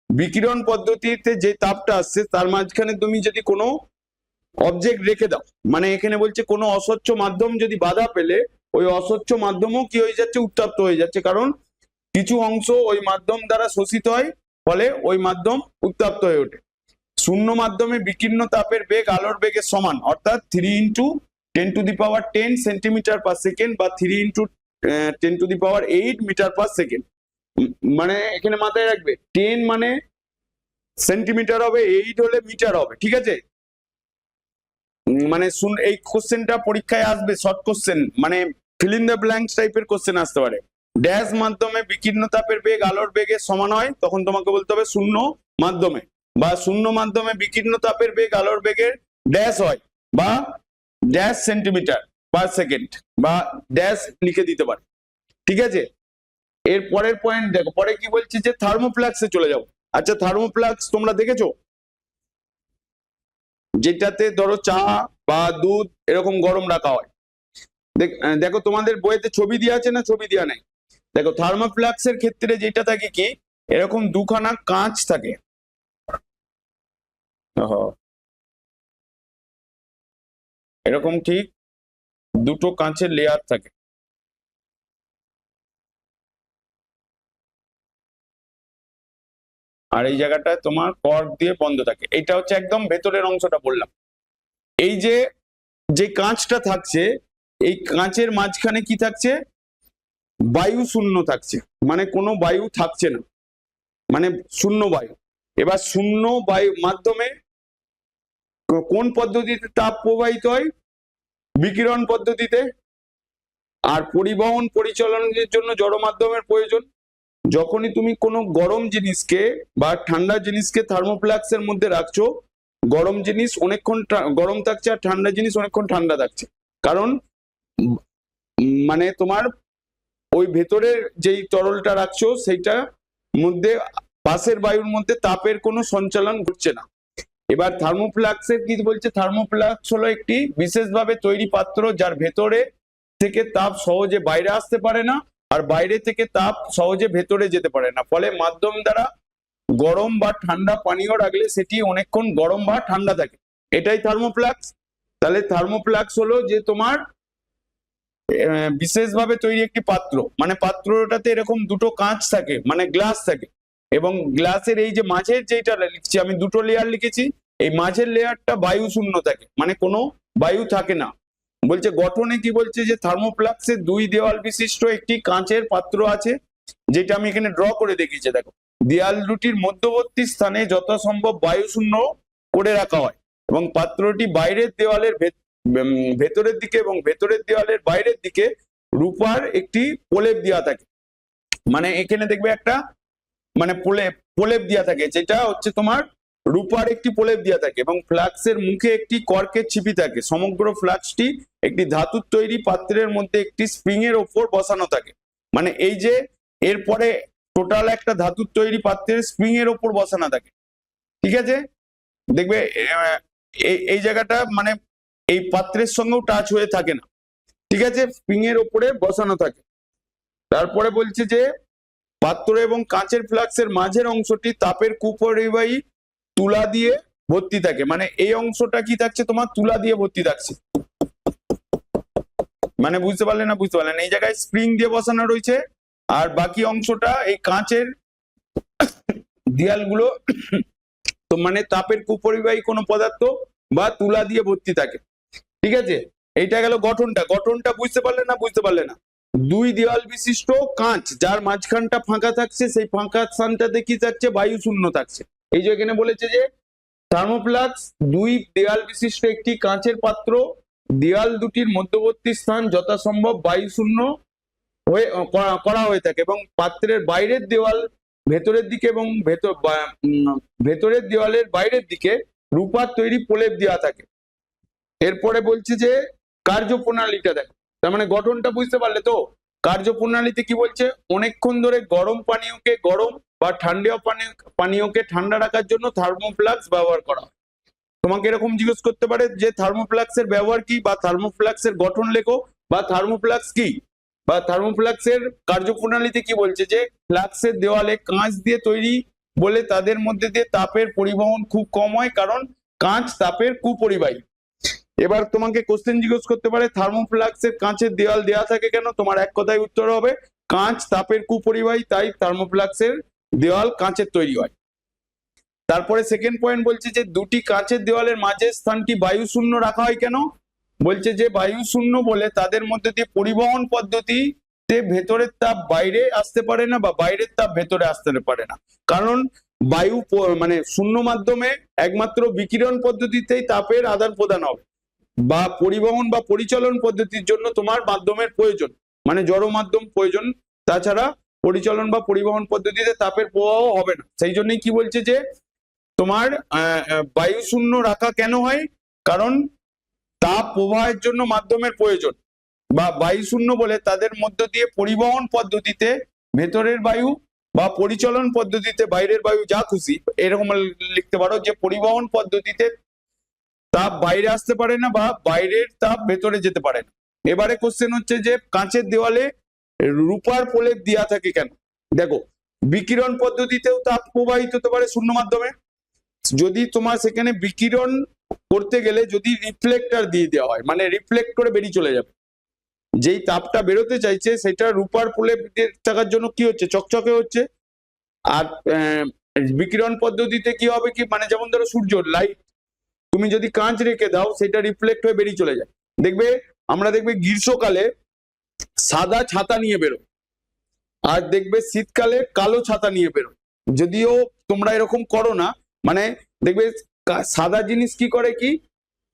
বিকিরণ পদ্ধতিতে যে তাপটা আসছে তার মাঝখানে তুমি যদি কোনো অবজেক্ট রেখে দাও, মানে এখানে বলছে কোনো অস্বচ্ছ মাধ্যম যদি বাধা পেলে ওই অস্বচ্ছ মাধ্যমও কি হয়ে যাচ্ছে, উত্তপ্ত হয়ে যাচ্ছে, কারণ কিছু অংশ ওই মাধ্যম দ্বারা শোষিত হয়, ফলে ওই মাধ্যম উত্তপ্ত হয়ে ওঠে। শূন্য মাধ্যমে বিকীর্ণ তাপের বেগ আলোর বেগের সমান, অর্থাৎ 3 × 10⁻10 সেন্টিমিটার পার সেকেন্ড বা 3 × 10⁸ মিটার পার সেকেন্ড। মানে এখানে মাথায় রাখবে 10 মানে সেন্টিমিটার হবে, 8 হলে মিটার হবে, ঠিক আছে। মানে এই কোশ্চেনটা পরীক্ষায় আসবে, শর্ট কোশ্চেন, মানে ফিল ইন দ্য ব্ল্যাঙ্কস টাইপের কোশ্চেন আসতে পারে। ড্যাশ মাধ্যমে বিকীর্ণ তাপের বেগ আলোর বেগের সমান হয়, তখন তোমাকে বলতে হবে শূন্য মাধ্যমে, বা শূন্য মাধ্যমে বিকীর্ণ তাপের বেগ আলোর বেগের ড্যাশ হয়, বা ড্যাশ সেন্টিমিটার পার সেকেন্ড, বা ড্যাশ লিখে দিতে পারে, ঠিক আছে। এর পরের পয়েন্ট দেখো, পরে কি বলছি যে থার্মোফ্লাক্সে চলে যাও। আচ্ছা, থার্মোফ্লাক্স তোমরা দেখেছো? যেটাতে ধরো চা বা দুধ এরকম গরম রাখা হয়। দেখো তোমাদের বইতে ছবি দেওয়া আছে না ছবি দেওয়া নেই? দেখো থার্মোফ্লাক্সের ক্ষেত্রে যেটা থাকে কি, এরকম দুখানা কাঁচ থাকে, এরকম ঠিক দুটো কাঁচের লেয়ার থাকে, আর এই জায়গাটায় তোমার কর্ক দিয়ে বন্ধ থাকে। এটা হচ্ছে একদম ভেতরের অংশটা বললাম। এই যে কাঁচটা থাকছে, এই কাঁচের মাঝখানে কি থাকছে, বায়ু শূন্য থাকছে, মানে কোনো বায়ু থাকছে না, মানে শূন্য বায়ু। এবার শূন্য বায়ু মাধ্যমে কোন পদ্ধতিতে তাপ প্রবাহিত হয়? বিকিরণ পদ্ধতিতে। আর পরিবহন পরিচালনের জন্য জড় মাধ্যমের প্রয়োজন। যখনই তুমি কোনো গরম জিনিসকে বা ঠান্ডা জিনিসকে থার্মোফ্লাক্সের মধ্যে রাখছো, গরম জিনিস অনেকক্ষণ গরম থাকছে আর ঠান্ডা জিনিস অনেকক্ষণ ঠান্ডা থাকছে, কারণ মানে তোমার ওই ভেতরের যেই তরলটা রাখছো সেইটা মধ্যে পাশের বায়ুর মধ্যে তাপের কোনো সঞ্চালন ঘটছে না। এবার থার্মোফ্লাক্সের কি বলছে, থার্মোফ্লাক্স হলো একটি বিশেষভাবে তৈরি পাত্র যার ভেতরে থেকে তাপ সহজে বাইরে আসতে পারে না, আর বাইরে থেকে তাপ সহজে ভেতরে যেতে পারে না, ফলে মাধ্যম দ্বারা গরম বা ঠান্ডা পানীয় রাখলে সেটি অনেকক্ষণ গরম বা ঠান্ডা থাকে, এটাই থার্মোফ্লাক্স। তাহলে থার্মোফ্লাক্স হলো যে তোমার বিশেষভাবে তৈরি একটি পাত্র, মানে পাত্রটাতে এরকম দুটো কাঁচ থাকে, মানে গ্লাস থাকে, এবং গ্লাসের এই যে মাঝের যেটা লিখছি আমি, দুটো লেয়ার লিখেছি, এই মাঝের লেয়ারটা বায়ু শূন্য থাকে, মানে কোনো বায়ু থাকে না। বলছে গঠনে কি বলছে যে থার্মোফ্লাক্সের 2 দেওয়াল বিশিষ্ট একটি কাঁচের পাত্র আছে, যেটা আমি এখানে ড্র করে দেখিয়েছি। দেখো, দেয়াল দুটির মধ্যবর্তী স্থানে যথাসম্ভব বায়ু শূন্য করে রাখা হয়, এবং পাত্রটি বাইরের দেওয়ালের ভেতরের দিকে এবং ভেতরের দেওয়ালের বাইরের দিকে রূপার একটি প্রলেপ দেওয়া থাকে। মানে এখানে দেখবে একটা মানে প্রলেপ দেওয়া থাকে, যেটা হচ্ছে তোমার রূপার একটি প্রলেপ দেওয়া থাকে, এবং ফ্লাক্সের মুখে একটি কর্কের ছিপি থাকে। সমগ্র ফ্লাক্সটি একটি ধাতুর তৈরি পাত্রের মধ্যে একটি স্প্রিং এর ওপর বসানো থাকে। মানে এই যে এরপরে টোটাল একটা ধাতুর তৈরি পাত্রের স্প্রিং এর ওপর বসানো থাকে, ঠিক আছে। দেখবে এই জায়গাটা মানে এই পাত্রের সঙ্গেও টাচ হয়ে থাকে না, ঠিক আছে, স্প্রিং এর ওপরে বসানো থাকে। তারপরে বলছে যে পাত্র এবং কাঁচের ফ্লাক্সের মাঝের অংশটি তাপের কুপরিবাহী তুলা দিয়ে ভর্তি থাকে। মানে এই অংশটা কি থাকছে তোমার, তুলা দিয়ে ভর্তি থাকছে। মানে বুঝতে পারলে না, বুঝতে পারলেন, এই জায়গায় স্প্রিং দিয়ে বসানো রয়েছে, আর বাকি অংশটা এই কাঁচের দেয়ালগুলো তো মানে তাপের কুপরিবাহী কোনো পদার্থ বা তুলা দিয়ে ভর্তি থাকে, ঠিক আছে। এইটা গেল গঠনটা বুঝতে পারলে না, বুঝতে পারলে না। দুই দেওয়াল বিশিষ্ট কাঁচ, যার মাঝখানটা ফাঁকা থাকছে, সেই ফাঁকা স্থানটাতে কি থাকছে, বায়ু শূন্য থাকছে। এই যে এখানে বলেছে যে থার্মোফ্লাক্স দুই দেওয়াল বিশিষ্ট একটি কাঁচের পাত্র, দেওয়াল দুটির মধ্যবর্তী স্থান যথাসম্ভব বায়ু শূন্য হয়ে করা হয়ে থাকে, এবং পাত্রের বাইরের দেওয়াল ভেতরের দিকে এবং ভেতরের দেওয়ালের বাইরের দিকে রূপার তৈরি প্রলেপ দেওয়া থাকে। এরপরে বলছে যে কার্যপ্রণালীটা দেখো, তার মানে গঠনটা বুঝতে পারলে তো। কার্যপ্রণালীতে কি বলছে, অনেকক্ষণ ধরে গরম পানীয়কে গরম বা ঠান্ডা পানীয়কে ঠান্ডা রাখার জন্য থার্মোফ্লাক্স ব্যবহার করা হয়। তোমাকে এরকম জিজ্ঞেস করতে পারে যে থার্মোফ্লাক্সের ব্যবহার কি, বা থার্মোফ্লাক্সের গঠন লেখো, বা থার্মোফ্লাক্স কি, বা থার্মোফ্লাক্সের কার্যপ্রণালীতে কি বলছে যে ফ্লাক্সের দেওয়ালে কাঁচ দিয়ে তৈরি বলে তাদের মধ্যে দিয়ে তাপের পরিবহন খুব কম হয়, কারণ কাঁচ তাপের কুপরিবাহী। এবার তোমাকে কোশ্চেন জিজ্ঞেস করতে পারে থার্মোফ্লাক্সের কাঁচের দেওয়াল দেওয়া থাকে কেন, তোমার এক কথায় উত্তর হবে কাঁচ তাপের কুপরিবাহী, তাই থার্মোফ্লাক্সের দেওয়াল কাঁচের তৈরি হয়। তারপরে সেকেন্ড পয়েন্ট বলছে যে দুটি কাঁচের দেওয়ালের মাঝের স্থানটি বায়ু শূন্য রাখা হয় কেন, বলছে যে বায়ু শূন্য বলে তাদের মধ্যে দিয়ে পরিবহন পদ্ধতিতে ভেতরের তাপ বাইরে আসতে পারে না, বা বাইরের তাপ ভেতরে আসতে পারে না। কারণ বায়ু মানে শূন্য মাধ্যমে একমাত্র বিকিরণ পদ্ধতিতেই তাপের আদান প্রদান হবে, বা পরিবহন বা পরিচালন পদ্ধতির জন্য তোমার মাধ্যমের প্রয়োজন, মানে জড় মাধ্যম প্রয়োজন, তাছাড়া পরিচালন বা পরিবহন পদ্ধতিতে তাপের প্রবাহ হবে না। সেই জন্যই কি বলছে যে তোমার বায়ু শূন্য রাখা কেন হয়, কারণ তাপ প্রবাহের জন্য মাধ্যমের প্রয়োজন, বা বায়ু শূন্য বলে তাদের মধ্য দিয়ে পরিবহন পদ্ধতিতে ভেতরের বায়ু বা পরিচালন পদ্ধতিতে বাইরের বায়ু, যা খুশি এরকম লিখতে পারো, যে পরিবহন পদ্ধতিতে তাপ বাইরে আসতে পারে না বা বাইরের তাপ ভেতরে যেতে পারে না। এবারে কোশ্চেন হচ্ছে যে কাঁচের দেওয়ালে রূপার প্রলেপ দেওয়া থাকে কেন। দেখো বিকিরণ পদ্ধতিতেও তাপ প্রবাহিত হতে পারে শূন্য মাধ্যমে, যদি তোমার সেখানে বিকিরণ করতে গেলে যদি রিফ্লেক্টর দিয়ে দেওয়া হয়, মানে রিফ্লেক্ট করে বেরিয়ে চলে যাবে, যেই তাপটা বেরোতে চাইছে সেটা রূপার প্রলেপ থাকার জন্য কি হচ্ছে, চকচকে হচ্ছে। আর বিকিরণ পদ্ধতিতে কি হবে কি, মানে যেমন ধরো সূর্য লাইট, তুমি যদি কাঁচ রেখে দাও সেটা রিফ্লেক্ট হয়ে বেরিয়ে চলে যায়। দেখবে আমরা দেখবে গ্রীষ্মকালে সাদা ছাতা নিয়ে বেরোয়, আর দেখবে শীতকালে কালো ছাতা নিয়ে বেরোয়। যদিও তোমরা এরকম করো না, মানে দেখবে সাদা জিনিস কি করে, কি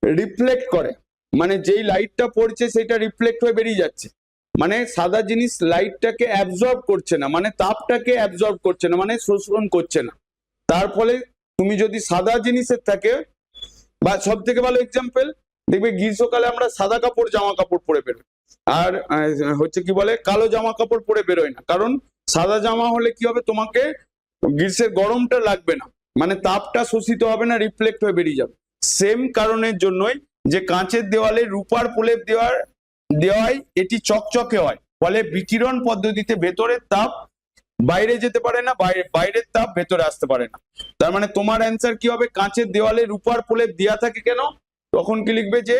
রিফ্লেক্ট করে, মানে যেই লাইটটা পড়ছে সেটা রিফ্লেক্ট হয়ে বেরিয়ে যাচ্ছে, মানে সাদা জিনিস লাইটটাকে অ্যাবজর্ব করছে না, মানে তাপটাকে অ্যাবজর্ব করছে না, মানে শোষণ করছে না। তার ফলে তুমি যদি সাদা জিনিসের থাকে, বা সব থেকে ভালো এক্সাম্পল দেখবে গ্রীষ্মকালে আমরা সাদা কাপড় জামা কাপড় পরে বেরোই, আর হচ্ছে কি বলে কালো জামা কাপড় পরে বেরোয় না, কারণ সাদা জামা হলে কি হবে, তোমাকে গ্রীষ্মের গরমটা লাগবে না, মানে তাপটা শোষিত হবে না, রিফ্লেক্ট হয়ে বেরিয়ে যাবে। সেম কারণের জন্যই যে কাঁচের দেওয়ালে রূপার প্রলেপ দেওয়ায় এটি চকচকে হয়, ফলে বিকিরণ পদ্ধতিতে ভেতরের তাপ বাইরে যেতে পারে না, বাইরের তাপ ভেতরে আসতে পারে না। তার মানে তোমার অ্যান্সার কি হবে, কাঁচের দেওয়ালে রূপার প্রলেপ দেওয়া থাকে কেন, তখন কি লিখবে যে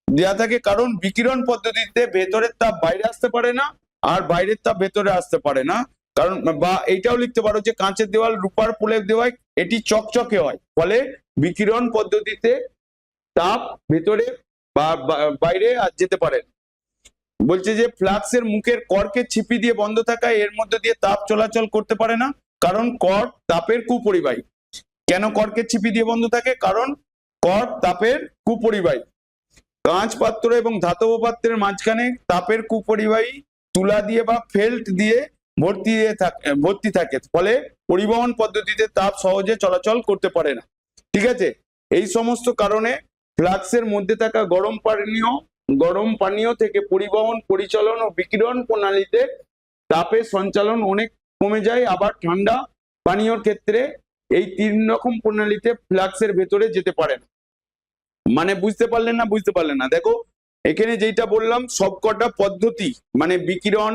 দেওয়া থাকে কারণ বিকিরণ পদ্ধতিতে ভেতরের তাপ বাইরে আসতে পারে না, আর বাইরের তাপ ভেতরে আসতে পারে না, কারণ বা এইটাও লিখতে পারো যে কাঁচের দেওয়াল রূপার প্রলেপ দেওয়ায় এটি চকচকে হয়, ফলে বিকিরণ পদ্ধতিতে তাপ ভেতরে বা বাইরে আর যেতে পারে। বলছে যে ফ্লাক্সের মুখের কর্কের ছিপি দিয়ে বন্ধ থাকায় এর মধ্যে দিয়ে তাপ চলাচল করতে পারে না, কারণ কর্ক তাপের কুপরিবাহী। কেন কর্কের ছিপি দিয়ে বন্ধ থাকে, কারণ কর্ক তাপের কুপরিবাহী। কাঁচ পাত্র এবং ধাতব পাত্রের মাঝখানে তাপের কুপরিবাহী তুলা দিয়ে বা ফেল্ট দিয়ে ভর্তি থাকে, ফলে পরিবহন পদ্ধতিতে তাপ সহজে চলাচল করতে পারে না। ঠিক আছে, এই সমস্ত কারণে ফ্লাক্সের মধ্যে থাকা গরম পানীয় থেকে পরিবহন, পরিচালন ও বিকিরণ প্রণালীতে তাপের সঞ্চালন অনেক কমে যায়। আবার ঠান্ডা পানীয়র ক্ষেত্রে এই 3 রকম প্রণালীতে ফ্লাক্সের ভেতরে যেতে পারে না। মানে বুঝতে পারলেন না? দেখো এখানে যেটা বললাম, সবকটা পদ্ধতি মানে বিকিরণ,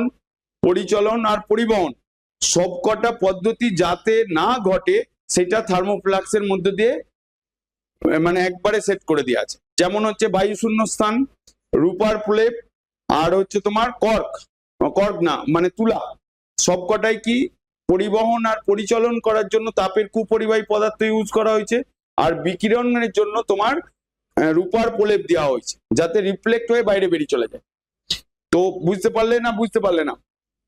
পরিচালন আর পরিবহন, সবকটা পদ্ধতি যাতে না ঘটে সেটা থার্মোফ্লাক্সের মধ্যে দিয়ে মানে একবারে সেট করে দেওয়া আছে। যেমন হচ্ছে বায়ু শূন্য স্থান, রূপার প্রলেপ, আর হচ্ছে তোমার কর্ক না মানে তুলা, সবকটাই কি পরিবহন আর পরিচালন করার জন্য তাপের কুপরিবাহী পদার্থ ইউজ করা হয়েছে। আর বিকিরণের জন্য তোমার রূপার প্রলেপ দেওয়া হয়েছে যাতে রিফ্লেক্ট হয়ে বাইরে বেরিয়ে চলে যায়। তো বুঝতে পারলে না?